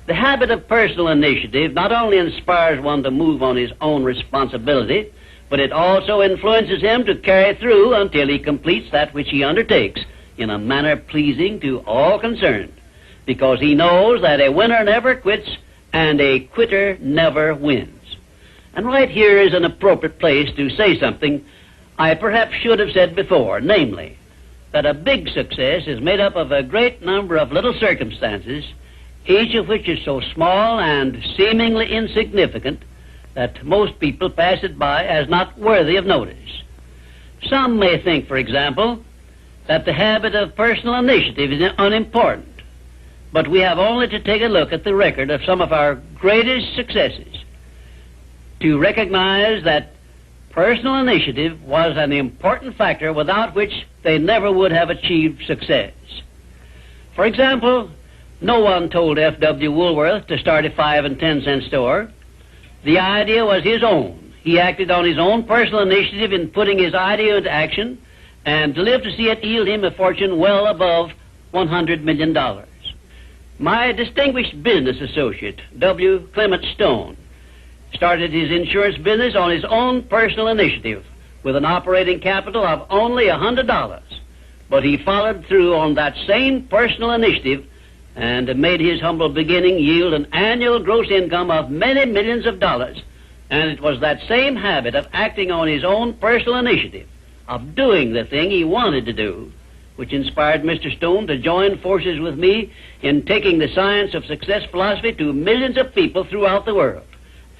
Speaker 1: The habit of personal initiative not only inspires one to move on his own responsibility, but it also influences him to carry through until he completes that which he undertakes in a manner pleasing to all concerned, because he knows that a winner never quits and a quitter never wins. And right here is an appropriate place to say something I perhaps should have said before, namely, that a big success is made up of a great number of little circumstances, each of which is so small and seemingly insignificant that most people pass it by as not worthy of notice. Some may think, for example, that the habit of personal initiative is unimportant, but we have only to take a look at the record of some of our greatest successes to recognize that personal initiative was an important factor without which they never would have achieved success. For example, no one told F.W. Woolworth to start a 5 and 10 cent store. The idea was his own. He acted on his own personal initiative in putting his idea into action, and lived to see it yield him a fortune well above $100 million. My distinguished business associate, W. Clement Stone, started his insurance business on his own personal initiative with an operating capital of only $100. But he followed through on that same personal initiative and made his humble beginning yield an annual gross income of many millions of dollars. And it was that same habit of acting on his own personal initiative, of doing the thing he wanted to do, which inspired Mr. Stone to join forces with me in taking the Science of Success philosophy to millions of people throughout the world,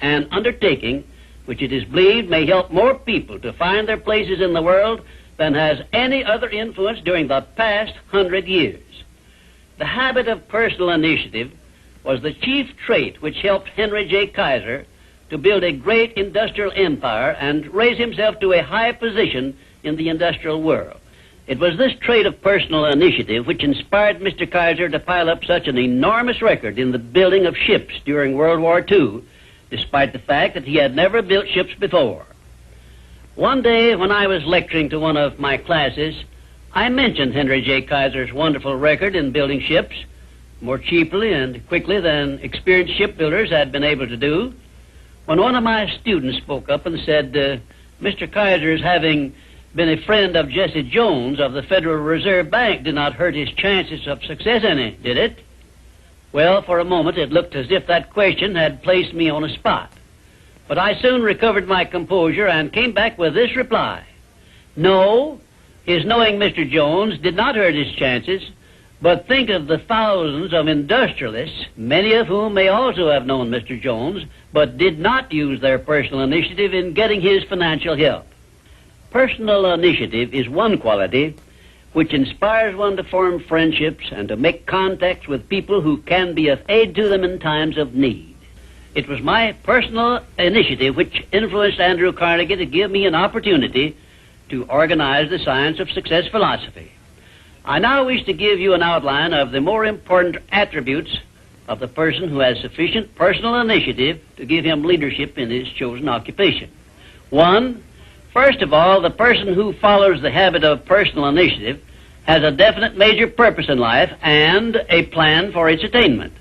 Speaker 1: an undertaking which it is believed may help more people to find their places in the world than has any other influence during the past 100 years. The habit of personal initiative was the chief trait which helped Henry J. Kaiser to build a great industrial empire and raise himself to a high position in the industrial world. It was this trait of personal initiative which inspired Mr. Kaiser to pile up such an enormous record in the building of ships during World War II, despite the fact that he had never built ships before. One day when I was lecturing to one of my classes, I mentioned Henry J. Kaiser's wonderful record in building ships more cheaply and quickly than experienced shipbuilders had been able to do, when one of my students spoke up and said, Mr. Kaiser's having been a friend of Jesse Jones of the Federal Reserve Bank did not hurt his chances of success any, did it? Well, for a moment it looked as if that question had placed me on a spot. But I soon recovered my composure and came back with this reply. No, his knowing Mr. Jones did not hurt his chances, but think of the thousands of industrialists, many of whom may also have known Mr. Jones, but did not use their personal initiative in getting his financial help. Personal initiative is one quality which inspires one to form friendships and to make contacts with people who can be of aid to them in times of need. It was my personal initiative which influenced Andrew Carnegie to give me an opportunity to organize the Science of Success philosophy. I now wish to give you an outline of the more important attributes of the person who has sufficient personal initiative to give him leadership in his chosen occupation. 1, first of all, the person who follows the habit of personal initiative has a definite major purpose in life and a plan for its attainment.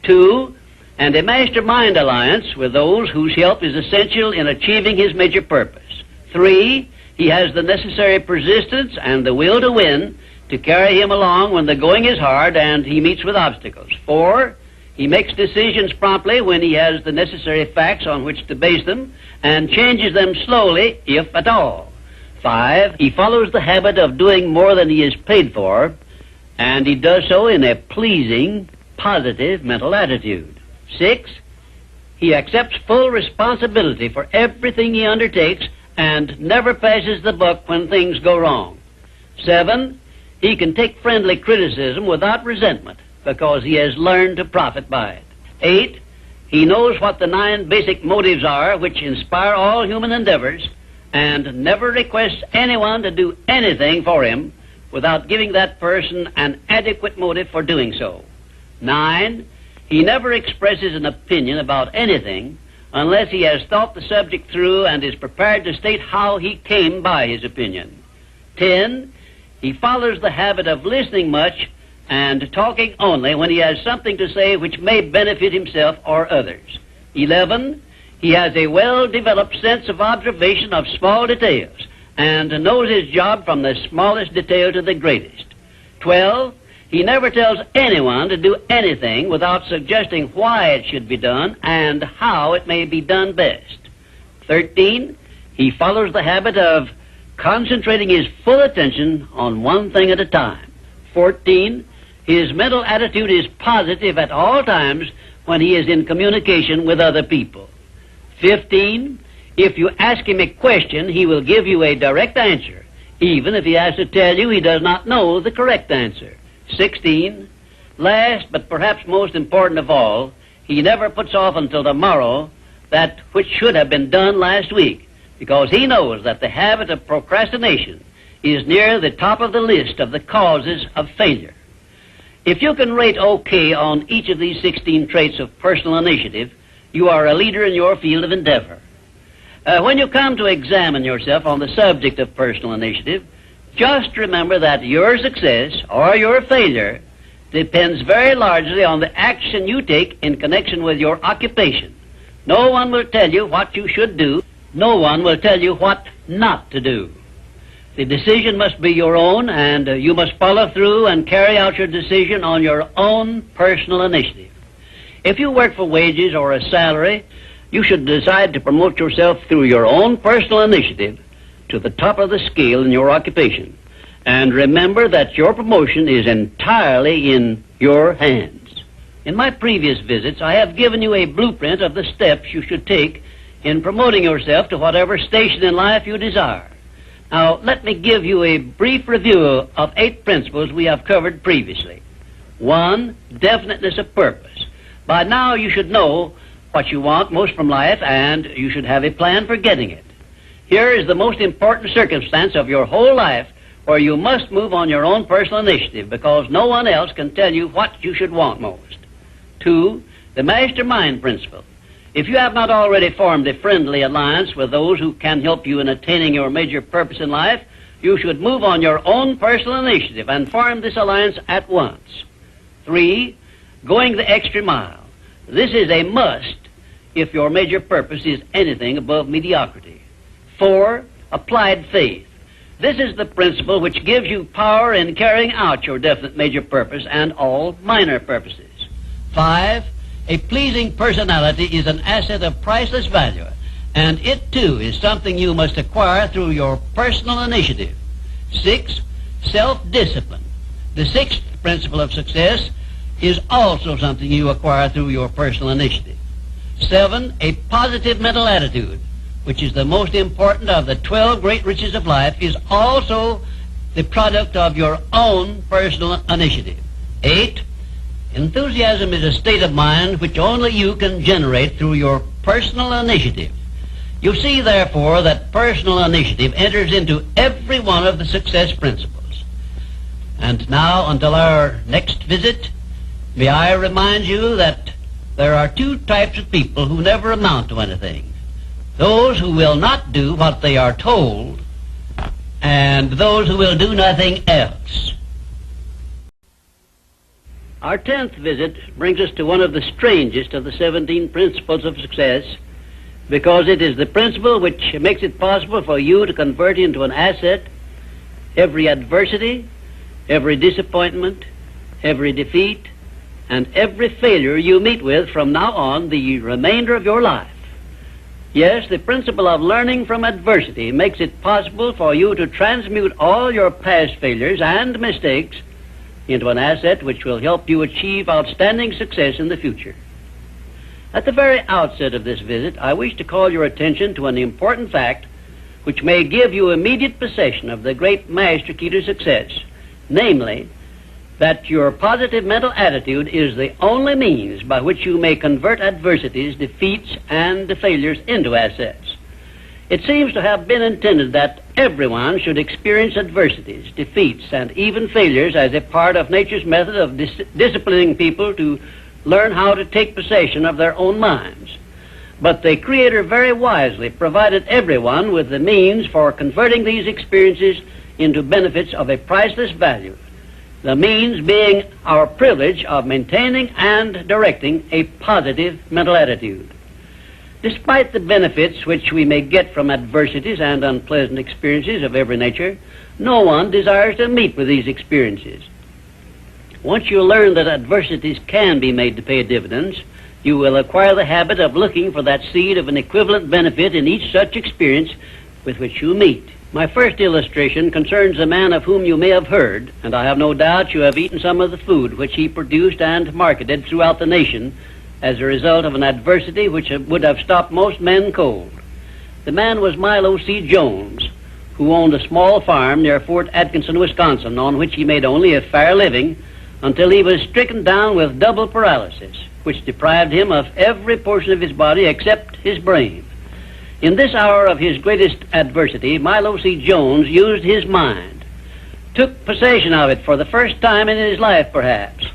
Speaker 1: 2, and a mastermind alliance with those whose help is essential in achieving his major purpose. 3, he has the necessary persistence and the will to win to carry him along when the going is hard and he meets with obstacles. 4, he makes decisions promptly when he has the necessary facts on which to base them and changes them slowly, if at all. 5, he follows the habit of doing more than he is paid for, and he does so in a pleasing, positive mental attitude. 6, he accepts full responsibility for everything he undertakes and never passes the buck when things go wrong. 7, he can take friendly criticism without resentment because he has learned to profit by it. 8, he knows what the 9 basic motives are which inspire all human endeavors and never requests anyone to do anything for him without giving that person an adequate motive for doing so. 9, he never expresses an opinion about anything unless he has thought the subject through and is prepared to state how he came by his opinion. 10, he follows the habit of listening much and talking only when he has something to say which may benefit himself or others. 11, he has a well-developed sense of observation of small details and knows his job from the smallest detail to the greatest. 12, he never tells anyone to do anything without suggesting why it should be done and how it may be done best. 13, he follows the habit of concentrating his full attention on one thing at a time. 14, his mental attitude is positive at all times when he is in communication with other people. 15, if you ask him a question, he will give you a direct answer, even if he has to tell you he does not know the correct answer. 16, last but perhaps most important of all, he never puts off until tomorrow that which should have been done last week, because he knows that the habit of procrastination is near the top of the list of the causes of failure. If you can rate OK on each of these 16 traits of personal initiative, you are a leader in your field of endeavor. When you come to examine yourself on the subject of personal initiative, just remember that your success or your failure depends very largely on the action you take in connection with your occupation. No one will tell you what you should do. No one will tell you what not to do. The decision must be your own, and you must follow through and carry out your decision on your own personal initiative. If you work for wages or a salary, you should decide to promote yourself through your own personal initiative to the top of the scale in your occupation. And remember that your promotion is entirely in your hands. In my previous visits, I have given you a blueprint of the steps you should take in promoting yourself to whatever station in life you desire. Now, let me give you a brief review of 8 principles we have covered previously. 1, definiteness of purpose. By now you should know what you want most from life, and you should have a plan for getting it. Here is the most important circumstance of your whole life, where you must move on your own personal initiative, because no one else can tell you what you should want most. 2, the mastermind principle. If you have not already formed a friendly alliance with those who can help you in attaining your major purpose in life, you should move on your own personal initiative and form this alliance at once. 3, going the extra mile. This is a must if your major purpose is anything above mediocrity. 4, applied faith. This is the principle which gives you power in carrying out your definite major purpose and all minor purposes. 5, a pleasing personality is an asset of priceless value, and it too is something you must acquire through your personal initiative. 6, self-discipline. The 6th principle of success is also something you acquire through your personal initiative. 7, a positive mental attitude, which is the most important of the 12 great riches of life, is also the product of your own personal initiative. 8, enthusiasm is a state of mind which only you can generate through your personal initiative. You see, therefore, that personal initiative enters into every one of the success principles. And now, until our next visit, may I remind you that there are 2 types of people who never amount to anything. Those who will not do what they are told, and those who will do nothing else. Our 10th visit brings us to one of the strangest of the 17 principles of success, because it is the principle which makes it possible for you to convert into an asset every adversity, every disappointment, every defeat, and every failure you meet with from now on the remainder of your life. Yes, the principle of learning from adversity makes it possible for you to transmute all your past failures and mistakes into an asset which will help you achieve outstanding success in the future. At the very outset of this visit, I wish to call your attention to an important fact which may give you immediate possession of the great master key to success, namely, that your positive mental attitude is the only means by which you may convert adversities, defeats, and failures into assets. It seems to have been intended that everyone should experience adversities, defeats, and even failures as a part of nature's method of disciplining people to learn how to take possession of their own minds. But the Creator very wisely provided everyone with the means for converting these experiences into benefits of a priceless value, the means being our privilege of maintaining and directing a positive mental attitude. Despite the benefits which we may get from adversities and unpleasant experiences of every nature, no one desires to meet with these experiences. Once you learn that adversities can be made to pay dividends, you will acquire the habit of looking for that seed of an equivalent benefit in each such experience with which you meet. My first illustration concerns a man of whom you may have heard, and I have no doubt you have eaten some of the food which he produced and marketed throughout the nation as a result of an adversity which would have stopped most men cold. The man was Milo C. Jones, who owned a small farm near Fort Atkinson, Wisconsin, on which he made only a fair living until he was stricken down with double paralysis, which deprived him of every portion of his body except his brain. In this hour of his greatest adversity, Milo C. Jones used his mind, took possession of it for the first time in his life, perhaps,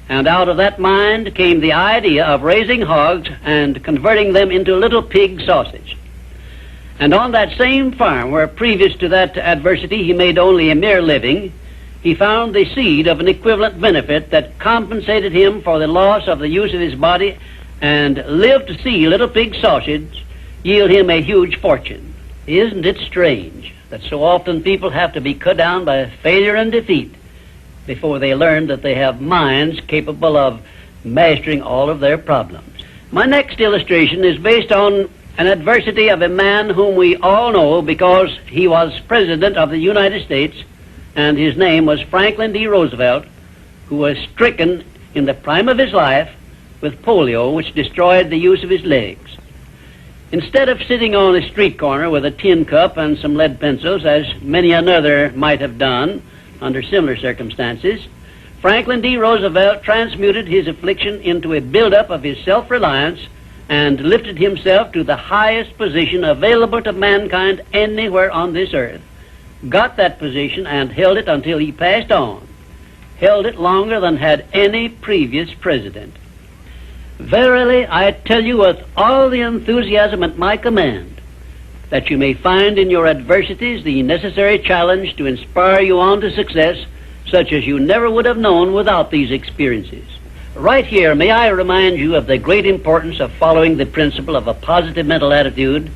Speaker 1: and out of that mind came the idea of raising hogs and converting them into little pig sausage. And on that same farm, where previous to that adversity he made only a mere living, he found the seed of an equivalent benefit that compensated him for the loss of the use of his body, and lived to see little pig sausage yield him a huge fortune. Isn't it strange that so often people have to be cut down by failure and defeat before they learn that they have minds capable of mastering all of their problems? My next illustration is based on an adversity of a man whom we all know because he was President of the United States, and his name was Franklin D. Roosevelt, who was stricken in the prime of his life with polio, which destroyed the use of his legs. Instead of sitting on a street corner with a tin cup and some lead pencils, as many another might have done under similar circumstances, Franklin D. Roosevelt transmuted his affliction into a buildup of his self-reliance and lifted himself to the highest position available to mankind anywhere on this earth, got that position and held it until he passed on, held it longer than had any previous president. Verily, I tell you with all the enthusiasm at my command, that you may find in your adversities the necessary challenge to inspire you on to success, such as you never would have known without these experiences. Right here, may I remind you of the great importance of following the principle of a positive mental attitude,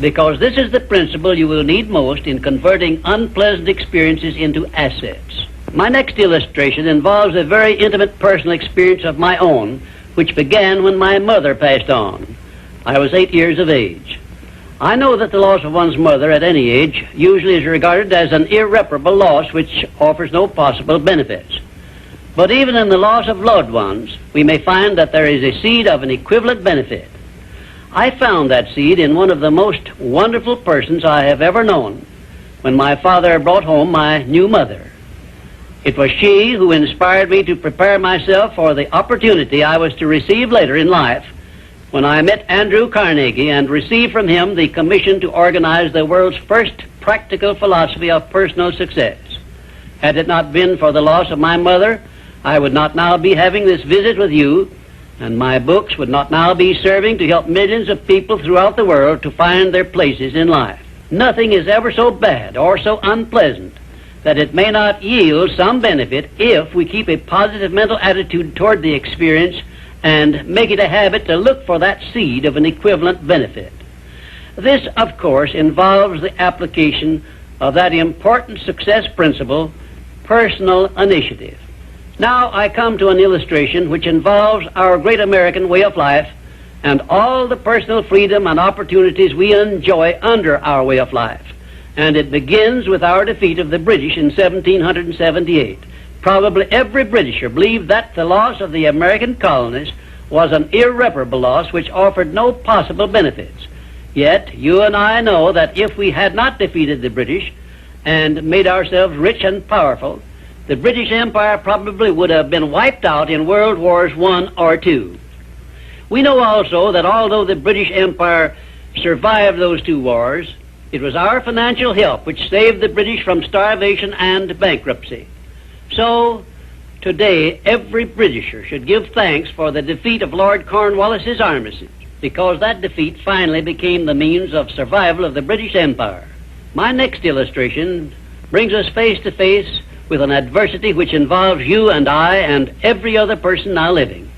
Speaker 1: because this is the principle you will need most in converting unpleasant experiences into assets. My next illustration involves a very intimate personal experience of my own, which began when my mother passed on. I was 8 years of age. I know that the loss of one's mother at any age usually is regarded as an irreparable loss which offers no possible benefits. But even in the loss of loved ones, we may find that there is a seed of an equivalent benefit. I found that seed in one of the most wonderful persons I have ever known, when my father brought home my new mother. It was she who inspired me to prepare myself for the opportunity I was to receive later in life, when I met Andrew Carnegie and received from him the commission to organize the world's first practical philosophy of personal success. Had it not been for the loss of my mother, I would not now be having this visit with you, and my books would not now be serving to help millions of people throughout the world to find their places in life. Nothing is ever so bad or so unpleasant that it may not yield some benefit if we keep a positive mental attitude toward the experience and make it a habit to look for that seed of an equivalent benefit. This, of course, involves the application of that important success principle, personal initiative. Now I come to an illustration which involves our great American way of life and all the personal freedom and opportunities we enjoy under our way of life. And it begins with our defeat of the British in 1778. Probably every Britisher believed that the loss of the American colonies was an irreparable loss which offered no possible benefits. Yet you and I know that if we had not defeated the British and made ourselves rich and powerful, the British Empire probably would have been wiped out in World Wars I or II. We know also that although the British Empire survived those two wars, it was our financial help which saved the British from starvation and bankruptcy. So, today, every Britisher should give thanks for the defeat of Lord Cornwallis's armistice, because that defeat finally became the means of survival of the British Empire. My next illustration brings us face to face with an adversity which involves you and I and every other person now living.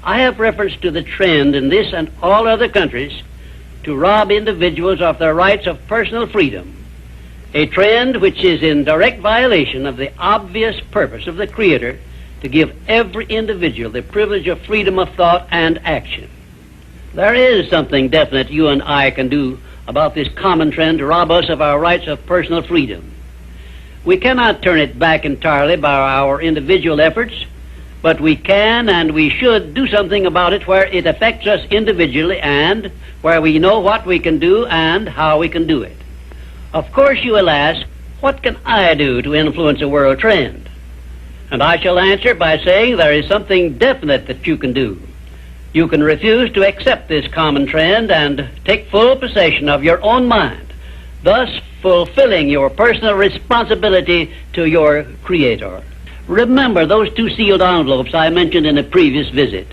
Speaker 1: I have reference to the trend in this and all other countries to rob individuals of their rights of personal freedom, a trend which is in direct violation of the obvious purpose of the Creator to give every individual the privilege of freedom of thought and action. There is something definite you and I can do about this common trend to rob us of our rights of personal freedom. We cannot turn it back entirely by our individual efforts, but we can and we should do something about it where it affects us individually and where we know what we can do and how we can do it. Of course you will ask, what can I do to influence a world trend? And I shall answer by saying there is something definite that you can do. You can refuse to accept this common trend and take full possession of your own mind, thus fulfilling your personal responsibility to your Creator. Remember those two sealed envelopes I mentioned in a previous visit.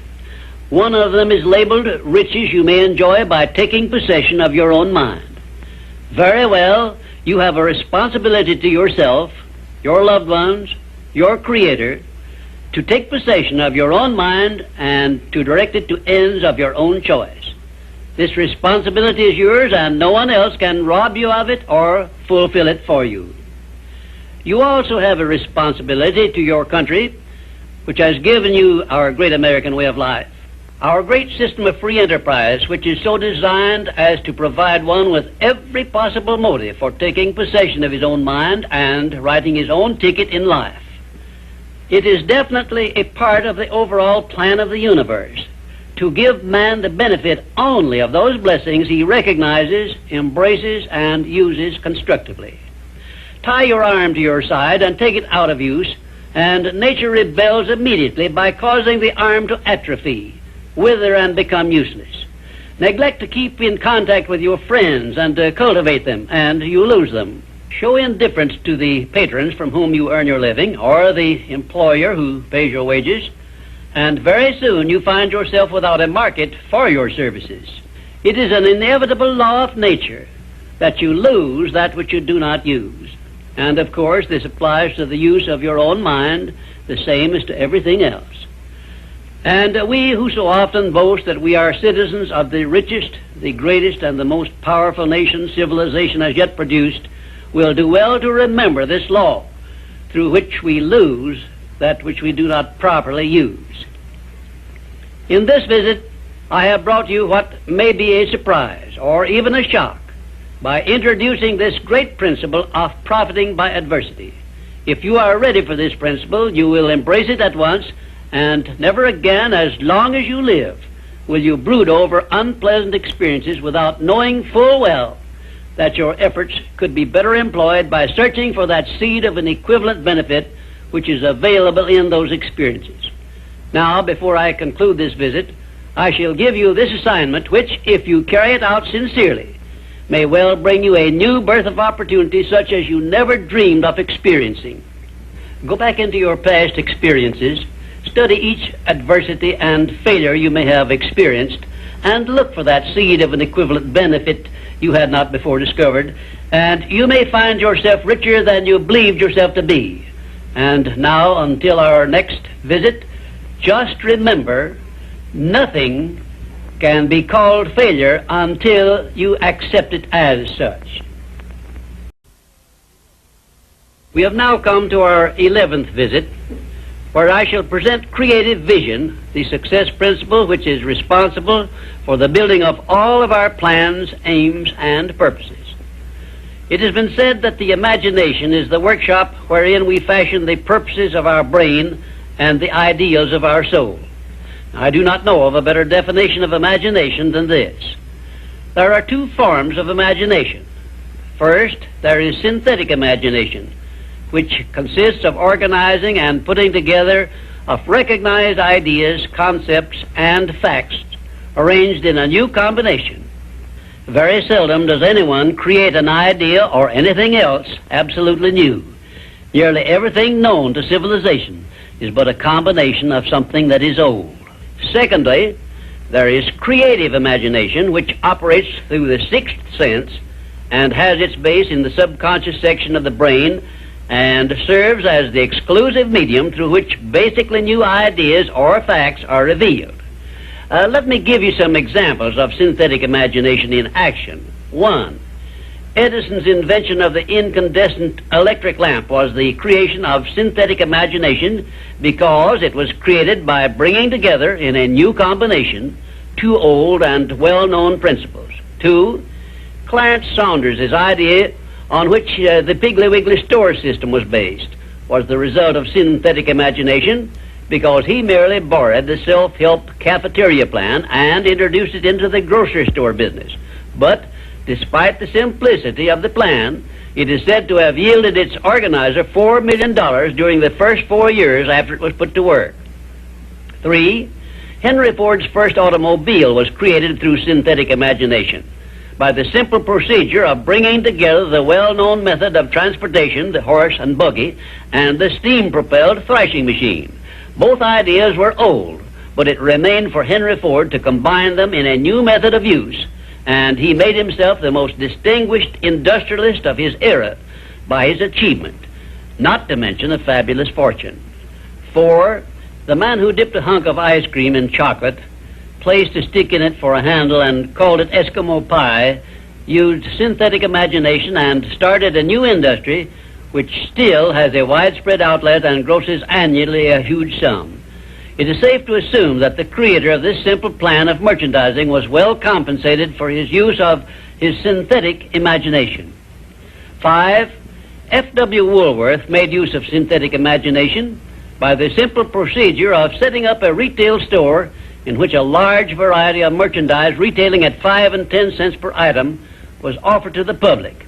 Speaker 1: One of them is labeled riches you may enjoy by taking possession of your own mind. Very well, you have a responsibility to yourself, your loved ones, your Creator, to take possession of your own mind and to direct it to ends of your own choice. This responsibility is yours and no one else can rob you of it or fulfill it for you. You also have a responsibility to your country, which has given you our great American way of life. Our great system of free enterprise, which is so designed as to provide one with every possible motive for taking possession of his own mind and writing his own ticket in life. It is definitely a part of the overall plan of the universe to give man the benefit only of those blessings he recognizes, embraces, and uses constructively. Tie your arm to your side and take it out of use, and nature rebels immediately by causing the arm to atrophy, wither, and become useless. Neglect to keep in contact with your friends and to cultivate them, and you lose them. Show indifference to the patrons from whom you earn your living, or the employer who pays your wages, and very soon you find yourself without a market for your services. It is an inevitable law of nature that you lose that which you do not use. And of course, this applies to the use of your own mind, the same as to everything else. And we who so often boast that we are citizens of the richest, the greatest, and the most powerful nation civilization has yet produced, will do well to remember this law, through which we lose that which we do not properly use. In this visit, I have brought you what may be a surprise, or even a shock, by introducing this great principle of profiting by adversity. If you are ready for this principle, you will embrace it at once, and never again, as long as you live, will you brood over unpleasant experiences without knowing full well that your efforts could be better employed by searching for that seed of an equivalent benefit which is available in those experiences. Now, before I conclude this visit, I shall give you this assignment which, if you carry it out sincerely, may well bring you a new birth of opportunity such as you never dreamed of experiencing. Go back into your past experiences, study each adversity and failure you may have experienced, and look for that seed of an equivalent benefit you had not before discovered, and you may find yourself richer than you believed yourself to be. And now, until our next visit, just remember, nothing can be called failure until you accept it as such. We have now come to our 11th visit, where I shall present creative vision, the success principle which is responsible for the building of all of our plans, aims, and purposes. It has been said that the imagination is the workshop wherein we fashion the purposes of our brain and the ideals of our soul. I do not know of a better definition of imagination than this. There are two forms of imagination. First, there is synthetic imagination, which consists of organizing and putting together of recognized ideas, concepts, and facts arranged in a new combination. Very seldom does anyone create an idea or anything else absolutely new. Nearly everything known to civilization is but a combination of something that is old. Secondly, there is creative imagination, which operates through the sixth sense and has its base in the subconscious section of the brain and serves as the exclusive medium through which basically new ideas or facts are revealed. Let me give you some examples of synthetic imagination in action. 1. Edison's invention of the incandescent electric lamp was the creation of synthetic imagination because it was created by bringing together in a new combination two old and well-known principles. 2. Clarence Saunders' idea on which the Piggly Wiggly store system was based was the result of synthetic imagination because he merely borrowed the self-help cafeteria plan and introduced it into the grocery store business. But despite the simplicity of the plan, it is said to have yielded its organizer $4 million during the first 4 years after it was put to work. 3. Henry Ford's first automobile was created through synthetic imagination by the simple procedure of bringing together the well-known method of transportation, the horse and buggy, and the steam-propelled thrashing machine. Both ideas were old, but it remained for Henry Ford to combine them in a new method of use, and he made himself the most distinguished industrialist of his era by his achievement, not to mention a fabulous fortune. 4. The man who dipped a hunk of ice cream in chocolate, placed a stick in it for a handle, and called it Eskimo pie, used synthetic imagination and started a new industry which still has a widespread outlet and grosses annually a huge sum. It is safe to assume that the creator of this simple plan of merchandising was well compensated for his use of his synthetic imagination. 5. F.W. Woolworth made use of synthetic imagination by the simple procedure of setting up a retail store in which a large variety of merchandise retailing at 5 and 10 cents per item was offered to the public,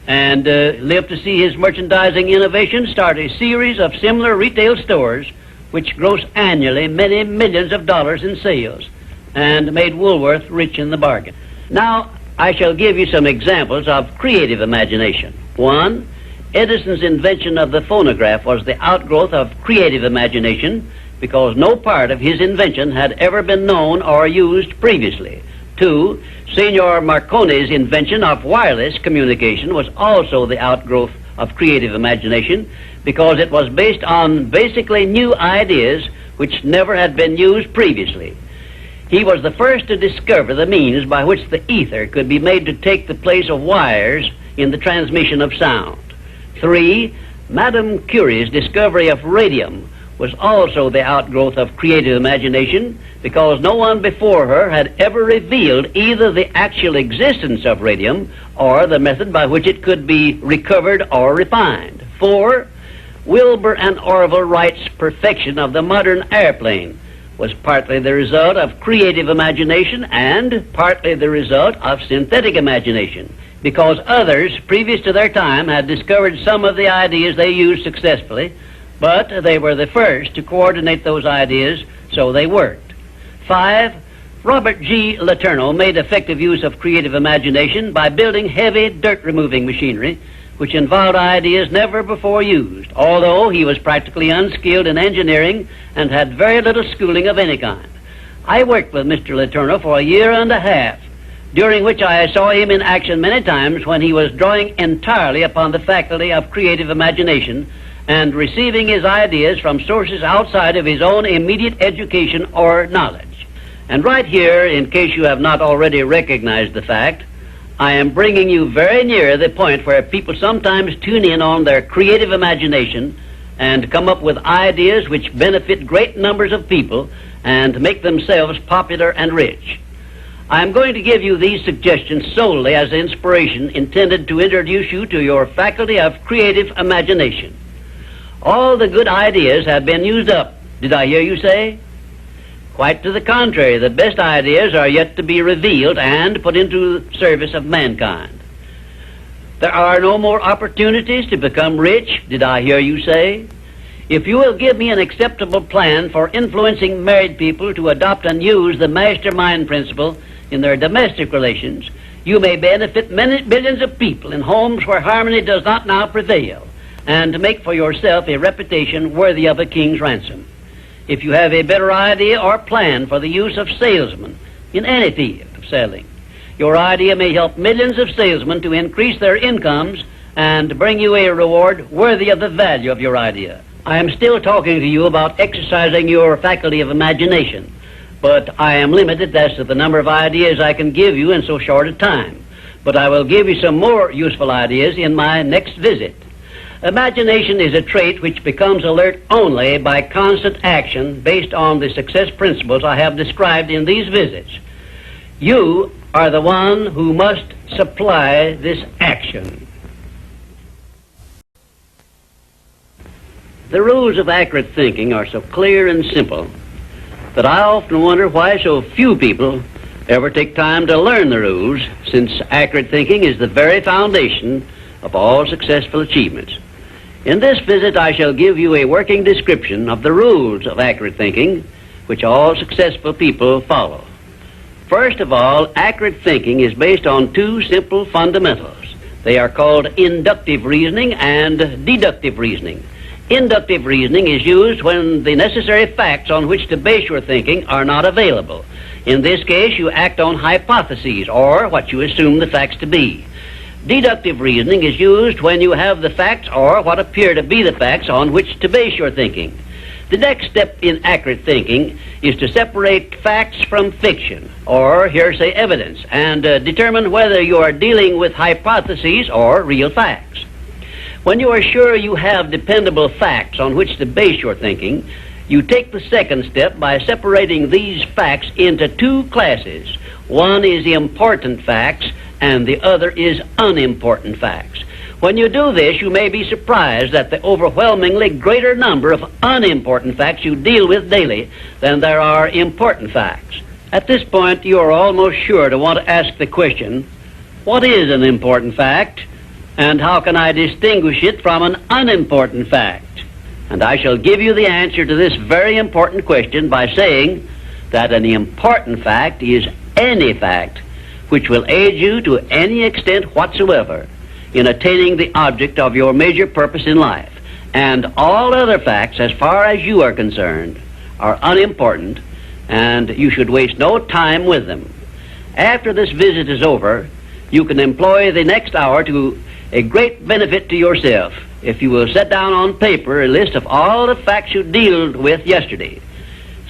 Speaker 1: and lived to see his merchandising innovation start a series of similar retail stores which gross annually many millions of dollars in sales and made Woolworth rich in the bargain. Now, I shall give you some examples of creative imagination. 1. Edison's invention of the phonograph was the outgrowth of creative imagination because no part of his invention had ever been known or used previously. 2. Signor Marconi's invention of wireless communication was also the outgrowth of creative imagination because it was based on basically new ideas which never had been used previously. He was the first to discover the means by which the ether could be made to take the place of wires in the transmission of sound. 3. Madame Curie's discovery of radium was also the outgrowth of creative imagination because no one before her had ever revealed either the actual existence of radium or the method by which it could be recovered or refined. 4. Wilbur and Orville Wright's perfection of the modern airplane was partly the result of creative imagination and partly the result of synthetic imagination, because others previous to their time had discovered some of the ideas they used successfully, but they were the first to coordinate those ideas, so they worked. 5. Robert G. Letourneau made effective use of creative imagination by building heavy dirt-removing machinery, which involved ideas never before used, although he was practically unskilled in engineering and had very little schooling of any kind. I worked with Mr. Letourneau for a year and a half, during which I saw him in action many times when he was drawing entirely upon the faculty of creative imagination and receiving his ideas from sources outside of his own immediate education or knowledge. And right here, in case you have not already recognized the fact, I am bringing you very near the point where people sometimes tune in on their creative imagination and come up with ideas which benefit great numbers of people and make themselves popular and rich. I am going to give you these suggestions solely as inspiration intended to introduce you to your faculty of creative imagination. All the good ideas have been used up, did I hear you say? Quite to the contrary, the best ideas are yet to be revealed and put into service of mankind. There are no more opportunities to become rich, did I hear you say? If you will give me an acceptable plan for influencing married people to adopt and use the mastermind principle in their domestic relations, you may benefit many billions of people in homes where harmony does not now prevail, and make for yourself a reputation worthy of a king's ransom. If you have a better idea or plan for the use of salesmen in any field of selling, your idea may help millions of salesmen to increase their incomes and bring you a reward worthy of the value of your idea. I am still talking to you about exercising your faculty of imagination, but I am limited as to the number of ideas I can give you in so short a time. But I will give you some more useful ideas in my next visit. Imagination is a trait which becomes alert only by constant action based on the success principles I have described in these visits. You are the one who must supply this action. The rules of accurate thinking are so clear and simple that I often wonder why so few people ever take time to learn the rules, since accurate thinking is the very foundation of all successful achievements. In this visit, I shall give you a working description of the rules of accurate thinking, which all successful people follow. First of all, accurate thinking is based on two simple fundamentals. They are called inductive reasoning and deductive reasoning. Inductive reasoning is used when the necessary facts on which to base your thinking are not available. In this case, you act on hypotheses, or what you assume the facts to be. Deductive reasoning is used when you have the facts, or what appear to be the facts, on which to base your thinking. The next step in accurate thinking is to separate facts from fiction, or hearsay evidence, and determine whether you are dealing with hypotheses or real facts. When you are sure you have dependable facts on which to base your thinking, you take the second step by separating these facts into two classes. One is important facts, and the other is unimportant facts. When you do this, you may be surprised at the overwhelmingly greater number of unimportant facts you deal with daily than there are important facts. At this point, you are almost sure to want to ask the question, what is an important fact, and how can I distinguish it from an unimportant fact? And I shall give you the answer to this very important question by saying that an important fact is any fact which will aid you to any extent whatsoever in attaining the object of your major purpose in life. And all other facts, as far as you are concerned, are unimportant, and you should waste no time with them. After this visit is over, you can employ the next hour to a great benefit to yourself if you will set down on paper a list of all the facts you dealt with yesterday,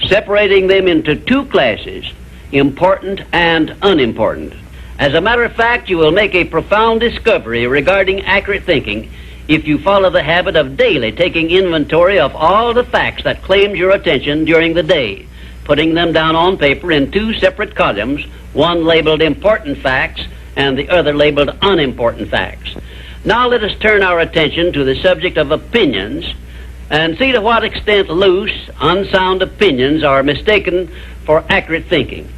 Speaker 1: separating them into two classes, important and unimportant. As a matter of fact, you will make a profound discovery regarding accurate thinking if you follow the habit of daily taking inventory of all the facts that claimed your attention during the day, putting them down on paper in two separate columns, one labeled important facts and the other labeled unimportant facts. Now let us turn our attention to the subject of opinions and see to what extent loose, unsound opinions are mistaken for accurate thinking.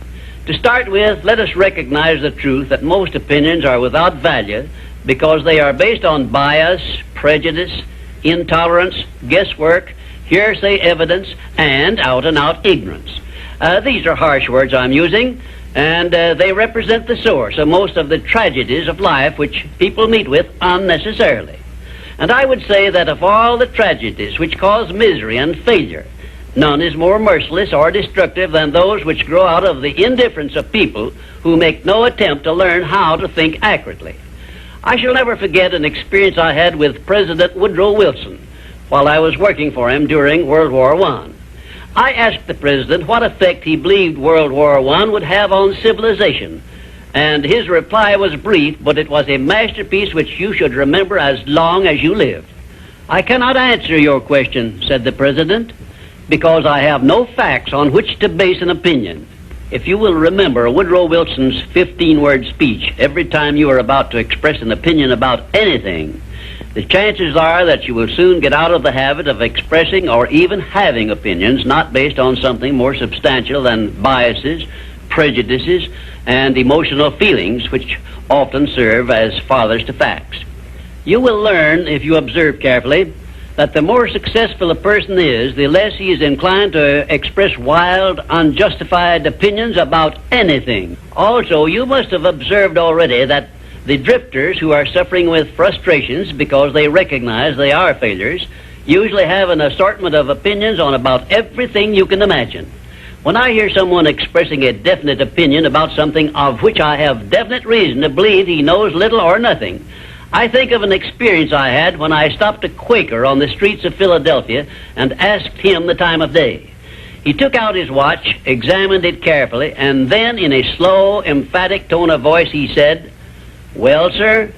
Speaker 1: To start with, let us recognize the truth that most opinions are without value because they are based on bias, prejudice, intolerance, guesswork, hearsay evidence, and out-and-out ignorance. These are harsh words I'm using, and they represent the source of most of the tragedies of life which people meet with unnecessarily. And I would say that of all the tragedies which cause misery and failure, none is more merciless or destructive than those which grow out of the indifference of people who make no attempt to learn how to think accurately. I shall never forget an experience I had with President Woodrow Wilson while I was working for him during World War I. I asked the President what effect he believed World War I would have on civilization, and his reply was brief, but it was a masterpiece which you should remember as long as you live. "I cannot answer your question," said the President, "because I have no facts on which to base an opinion." If you will remember Woodrow Wilson's 15-word speech every time you are about to express an opinion about anything, the chances are that you will soon get out of the habit of expressing or even having opinions not based on something more substantial than biases, prejudices, and emotional feelings which often serve as fathers to facts. You will learn, if you observe carefully, that the more successful a person is, the less he is inclined to express wild, unjustified opinions about anything. Also, you must have observed already that the drifters who are suffering with frustrations because they recognize they are failures usually have an assortment of opinions on about everything you can imagine. When I hear someone expressing a definite opinion about something of which I have definite reason to believe he knows little or nothing, I think of an experience I had when I stopped a Quaker on the streets of Philadelphia and asked him the time of day. He took out his watch, examined it carefully, and then in a slow, emphatic tone of voice he said, "Well, sir,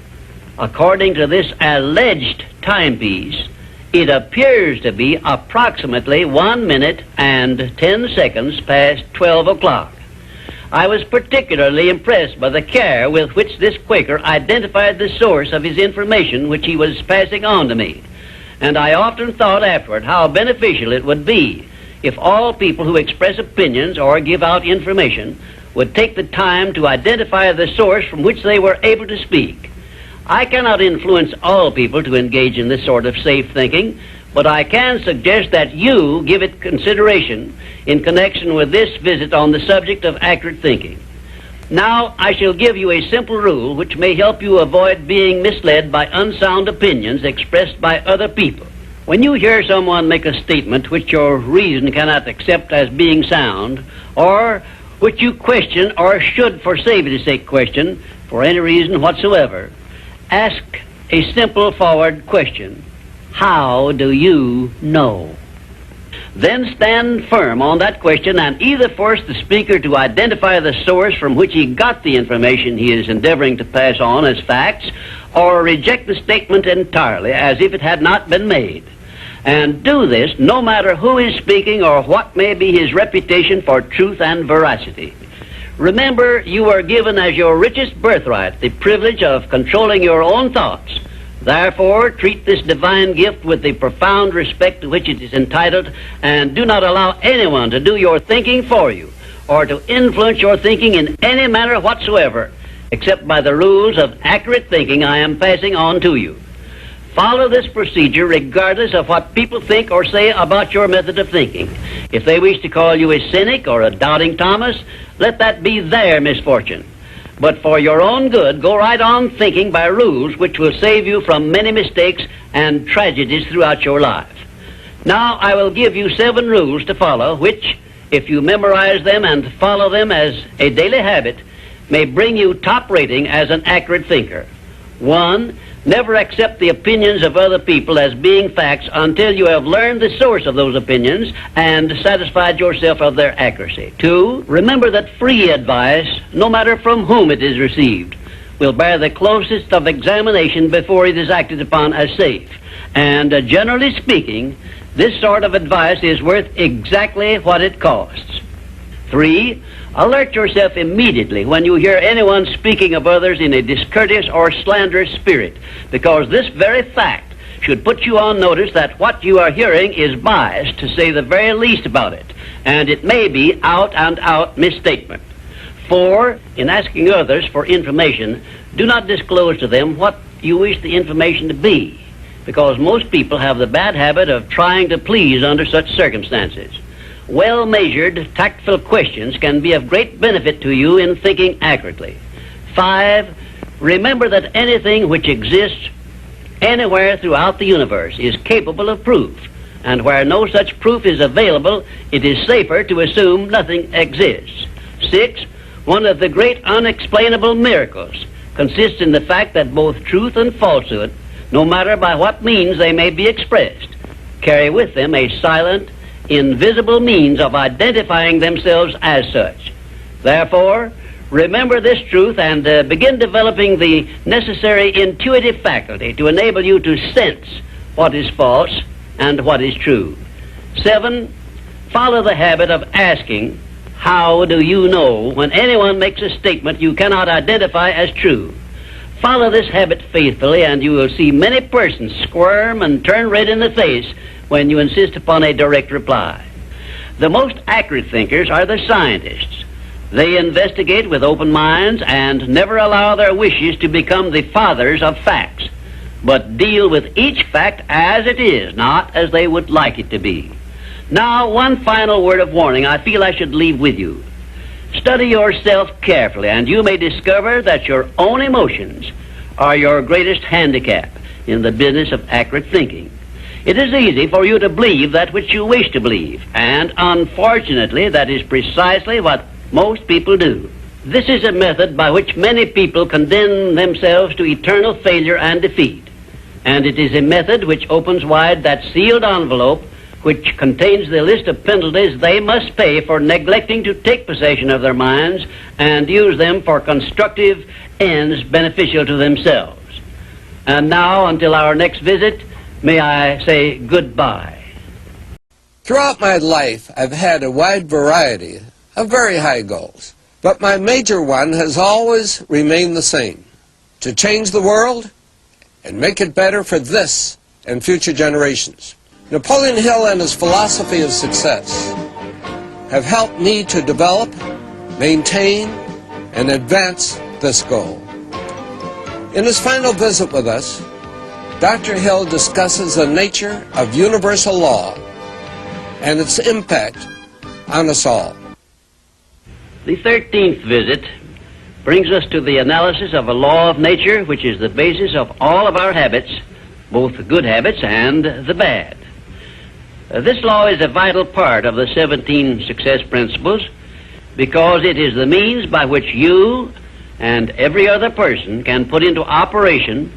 Speaker 1: according to this alleged timepiece, it appears to be approximately 1 minute and 10 seconds past 12 o'clock. I was particularly impressed by the care with which this Quaker identified the source of his information which he was passing on to me, and I often thought afterward how beneficial it would be if all people who express opinions or give out information would take the time to identify the source from which they were able to speak. I cannot influence all people to engage in this sort of safe thinking, but I can suggest that you give it consideration in connection with this visit on the subject of accurate thinking. Now, I shall give you a simple rule which may help you avoid being misled by unsound opinions expressed by other people. When you hear someone make a statement which your reason cannot accept as being sound, or which you question or should, for safety's sake, question for any reason whatsoever, ask a simple forward question. How do you know? Then stand firm on that question and either force the speaker to identify the source from which he got the information he is endeavoring to pass on as facts, or reject the statement entirely as if it had not been made. And do this no matter who is speaking or what may be his reputation for truth and veracity. Remember, you are given as your richest birthright the privilege of controlling your own thoughts, Therefore, treat this divine gift with the profound respect to which it is entitled, and do not allow anyone to do your thinking for you, or to influence your thinking in any manner whatsoever, except by the rules of accurate thinking I am passing on to you. Follow this procedure regardless of what people think or say about your method of thinking. If they wish to call you a cynic or a doubting Thomas, let that be their misfortune. But for your own good, go right on thinking by rules which will save you from many mistakes and tragedies throughout your life. Now I will give you 7 rules to follow, which, if you memorize them and follow them as a daily habit, may bring you top rating as an accurate thinker. 1. Never accept the opinions of other people as being facts until you have learned the source of those opinions and satisfied yourself of their accuracy. 2. Remember that free advice, no matter from whom it is received, will bear the closest of examination before it is acted upon as safe. And generally speaking, this sort of advice is worth exactly what it costs. 3. Alert yourself immediately when you hear anyone speaking of others in a discourteous or slanderous spirit, because this very fact should put you on notice that what you are hearing is biased, to say the very least about it, and it may be out-and-out misstatement. 4. In asking others for information, do not disclose to them what you wish the information to be, because most people have the bad habit of trying to please under such circumstances. Well-measured, tactful questions can be of great benefit to you in thinking accurately. 5. Remember that anything which exists anywhere throughout the universe is capable of proof, and where no such proof is available, it is safer to assume nothing exists. 6. One of the great unexplainable miracles consists in the fact that both truth and falsehood, no matter by what means they may be expressed, carry with them a silent, invisible means of identifying themselves as such. Therefore, remember this truth and begin developing the necessary intuitive faculty to enable you to sense what is false and what is true. 7. Follow the habit of asking, how do you know, when anyone makes a statement you cannot identify as true. Follow this habit faithfully, and you will see many persons squirm and turn red in the face when you insist upon a direct reply. The most accurate thinkers are the scientists. They investigate with open minds and never allow their wishes to become the fathers of facts, but deal with each fact as it is, not as they would like it to be. Now, one final word of warning I feel I should leave with you. Study yourself carefully, and you may discover that your own emotions are your greatest handicap in the business of accurate thinking. It is easy for you to believe that which you wish to believe, and unfortunately that is precisely what most people do. This is a method by which many people condemn themselves to eternal failure and defeat, and it is a method which opens wide that sealed envelope which contains the list of penalties they must pay for neglecting to take possession of their minds and use them for constructive ends beneficial to themselves. And now, until our next visit, may I say goodbye.
Speaker 3: Throughout my life, I've had a wide variety of very high goals, but my major one has always remained the same: to change the world and make it better for this and future generations. Napoleon Hill and his philosophy of success have helped me to develop, maintain, and advance this goal. In his final visit with us, Dr. Hill discusses the nature of universal law and its impact on us all.
Speaker 1: The 13th visit brings us to the analysis of a law of nature which is the basis of all of our habits, both the good habits and the bad. This law is a vital part of the 17 success principles because it is the means by which you and every other person can put into operation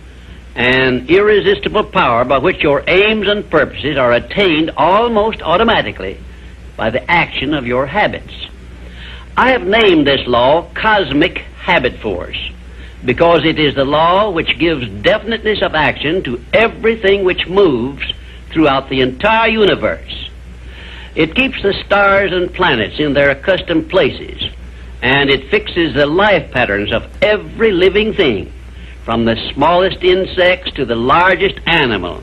Speaker 1: an irresistible power by which your aims and purposes are attained almost automatically by the action of your habits. I have named this law cosmic habit force because it is the law which gives definiteness of action to everything which moves throughout the entire universe. It keeps the stars and planets in their accustomed places, and it fixes the life patterns of every living thing, from the smallest insects to the largest animal,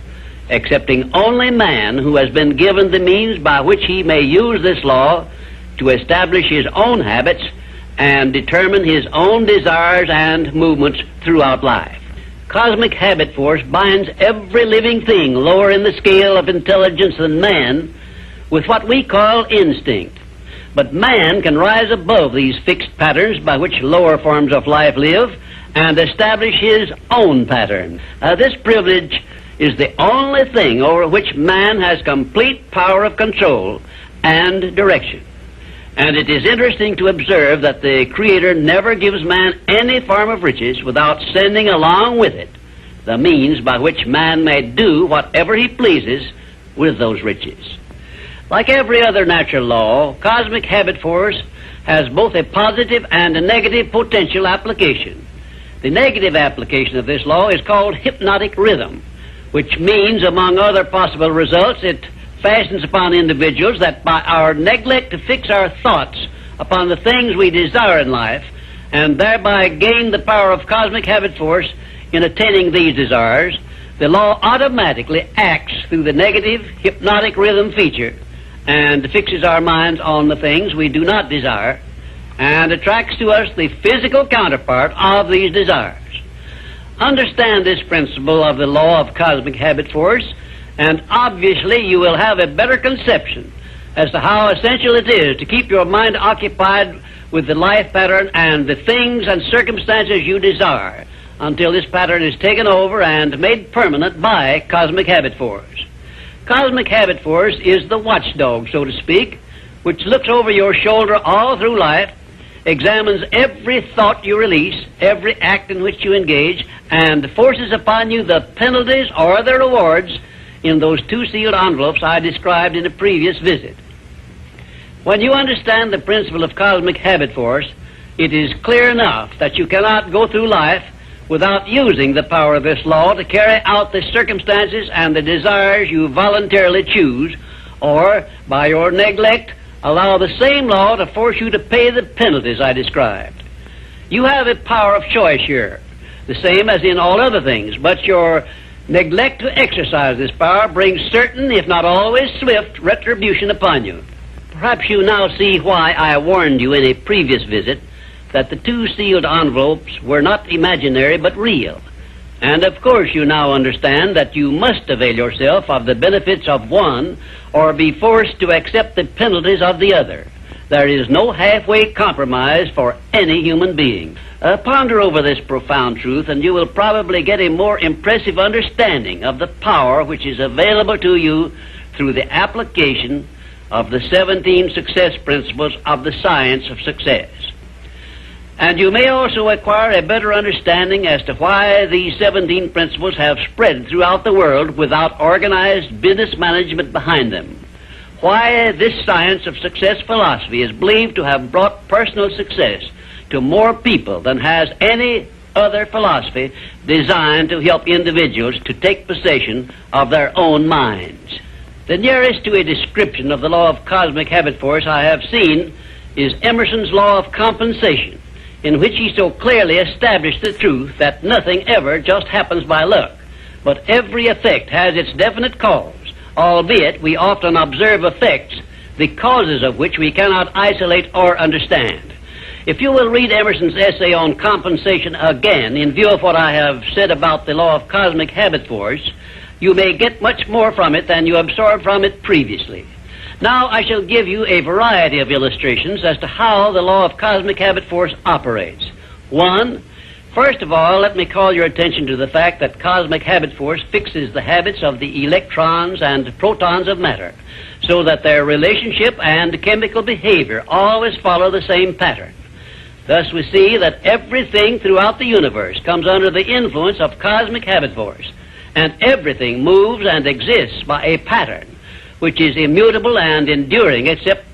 Speaker 1: excepting only man, who has been given the means by which he may use this law to establish his own habits and determine his own desires and movements throughout life. Cosmic habit force binds every living thing lower in the scale of intelligence than man with what we call instinct. But man can rise above these fixed patterns by which lower forms of life live and establish his own pattern. This privilege is the only thing over which man has complete power of control and direction. And it is interesting to observe that the Creator never gives man any form of riches without sending along with it the means by which man may do whatever he pleases with those riches. Like every other natural law, cosmic habit force has both a positive and a negative potential application. The negative application of this law is called hypnotic rhythm, which means, among other possible results, it fastens upon individuals that by our neglect to fix our thoughts upon the things we desire in life, and thereby gain the power of cosmic habit force in attaining these desires, the law automatically acts through the negative hypnotic rhythm feature and fixes our minds on the things we do not desire and attracts to us the physical counterpart of these desires. Understand this principle of the law of cosmic habit force, and obviously you will have a better conception as to how essential it is to keep your mind occupied with the life pattern and the things and circumstances you desire until this pattern is taken over and made permanent by cosmic habit force. Cosmic habit force is the watchdog, so to speak, which looks over your shoulder all through life, examines every thought you release, every act in which you engage, and forces upon you the penalties or the rewards in those two sealed envelopes I described in a previous visit. When you understand the principle of cosmic habit force, it is clear enough that you cannot go through life without using the power of this law to carry out the circumstances and the desires you voluntarily choose, or, by your neglect, allow the same law to force you to pay the penalties I described. You have a power of choice here, the same as in all other things, but your neglect to exercise this power brings certain, if not always swift, retribution upon you. Perhaps you now see why I warned you in a previous visit that the two sealed envelopes were not imaginary but real. And of course you now understand that you must avail yourself of the benefits of one or be forced to accept the penalties of the other. There is no halfway compromise for any human being. Ponder over this profound truth, and you will probably get a more impressive understanding of the power which is available to you through the application of the 17 success principles of the science of success. And you may also acquire a better understanding as to why these 17 principles have spread throughout the world without organized business management behind them. Why this science of success philosophy is believed to have brought personal success to more people than has any other philosophy designed to help individuals to take possession of their own minds. The nearest to a description of the law of cosmic habit force I have seen is Emerson's law of compensation, in which he so clearly established the truth that nothing ever just happens by luck, but every effect has its definite cause, albeit we often observe effects, the causes of which we cannot isolate or understand. If you will read Emerson's essay on compensation again, in view of what I have said about the law of cosmic habit force, you may get much more from it than you absorbed from it previously. Now I shall give you a variety of illustrations as to how the law of cosmic habit force operates. One, first of all, let me call your attention to the fact that cosmic habit force fixes the habits of the electrons and protons of matter, so that their relationship and chemical behavior always follow the same pattern. Thus we see that everything throughout the universe comes under the influence of cosmic habit force, and everything moves and exists by a pattern which is immutable and enduring, except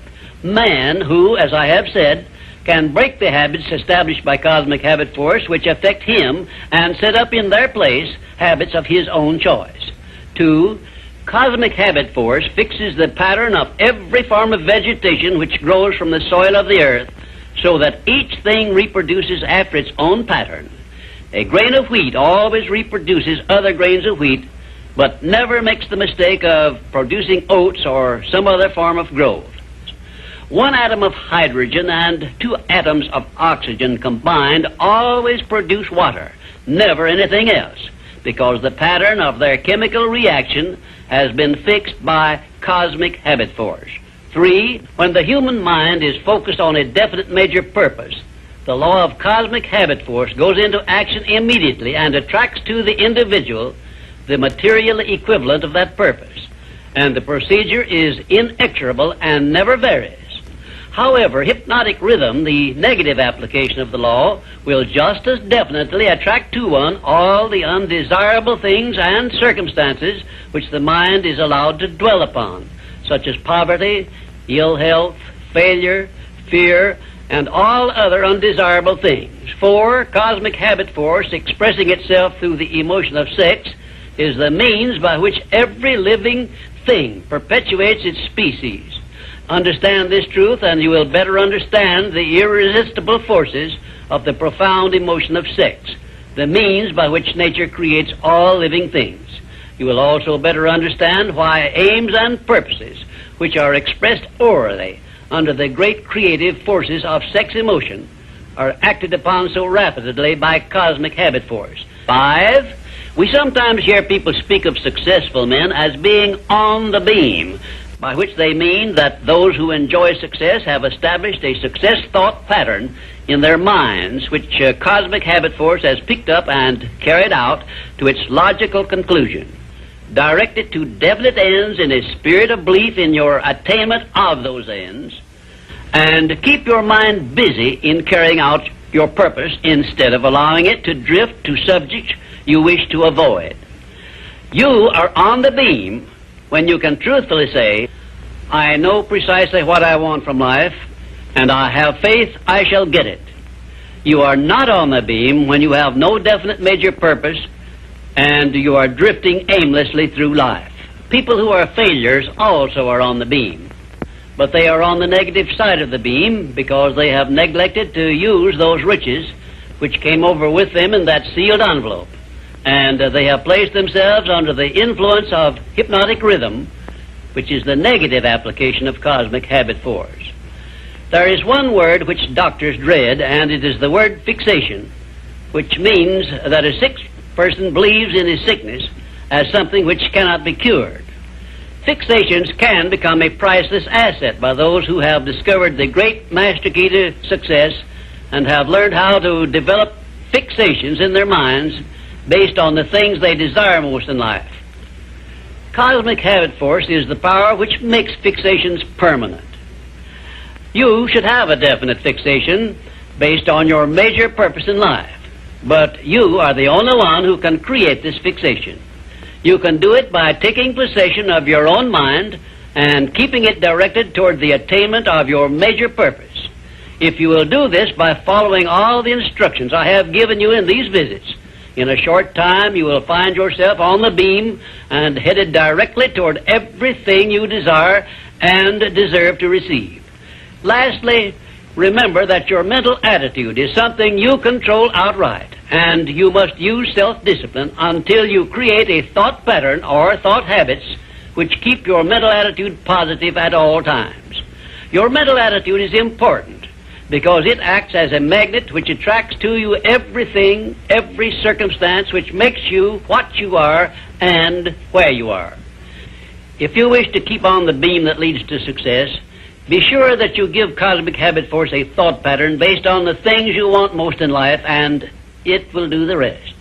Speaker 1: man, who, as I have said, can break the habits established by cosmic habit force which affect him and set up in their place habits of his own choice. Two, cosmic habit force fixes the pattern of every form of vegetation which grows from the soil of the earth, so that each thing reproduces after its own pattern. A grain of wheat always reproduces other grains of wheat, but never makes the mistake of producing oats or some other form of growth. One atom of hydrogen and 2 atoms of oxygen combined always produce water, never anything else, because the pattern of their chemical reaction has been fixed by cosmic habit force. 3, when the human mind is focused on a definite major purpose, the law of cosmic habit force goes into action immediately and attracts to the individual the material equivalent of that purpose, and the procedure is inexorable and never varies. However, hypnotic rhythm, the negative application of the law, will just as definitely attract to one all the undesirable things and circumstances which the mind is allowed to dwell upon, such as poverty, ill health, failure, fear, and all other undesirable things. For cosmic habit force, expressing itself through the emotion of sex, is the means by which every living thing perpetuates its species. Understand this truth, and you will better understand the irresistible forces of the profound emotion of sex, the means by which nature creates all living things. You will also better understand why aims and purposes, which are expressed orally under the great creative forces of sex emotion, are acted upon so rapidly by cosmic habit force. 5, we sometimes hear people speak of successful men as being on the beam, by which they mean that those who enjoy success have established a success thought pattern in their minds, which cosmic habit force has picked up and carried out to its logical conclusion. Direct it to definite ends in a spirit of belief in your attainment of those ends, and keep your mind busy in carrying out your purpose instead of allowing it to drift to subjects you wish to avoid. You are on the beam when you can truthfully say, I know precisely what I want from life, and I have faith I shall get it. You are not on the beam when you have no definite major purpose and you are drifting aimlessly through life. People who are failures also are on the beam, but they are on the negative side of the beam because they have neglected to use those riches which came over with them in that sealed envelope, and they have placed themselves under the influence of hypnotic rhythm, which is the negative application of cosmic habit force. There is one word which doctors dread, and it is the word fixation, which means that a sick person believes in his sickness as something which cannot be cured. Fixations can become a priceless asset by those who have discovered the great master key to success and have learned how to develop fixations in their minds based on the things they desire most in life. Cosmic habit force is the power which makes fixations permanent. You should have a definite fixation based on your major purpose in life, but you are the only one who can create this fixation. You can do it by taking possession of your own mind and keeping it directed toward the attainment of your major purpose. If you will do this by following all the instructions I have given you in these visits, in a short time you will find yourself on the beam and headed directly toward everything you desire and deserve to receive. Lastly, remember that your mental attitude is something you control outright, and you must use self-discipline until you create a thought pattern or thought habits which keep your mental attitude positive at all times. Your mental attitude is important because it acts as a magnet which attracts to you everything, every circumstance which makes you what you are and where you are. If you wish to keep on the beam that leads to success, be sure that you give cosmic habit force a thought pattern based on the things you want most in life, and it will do the rest.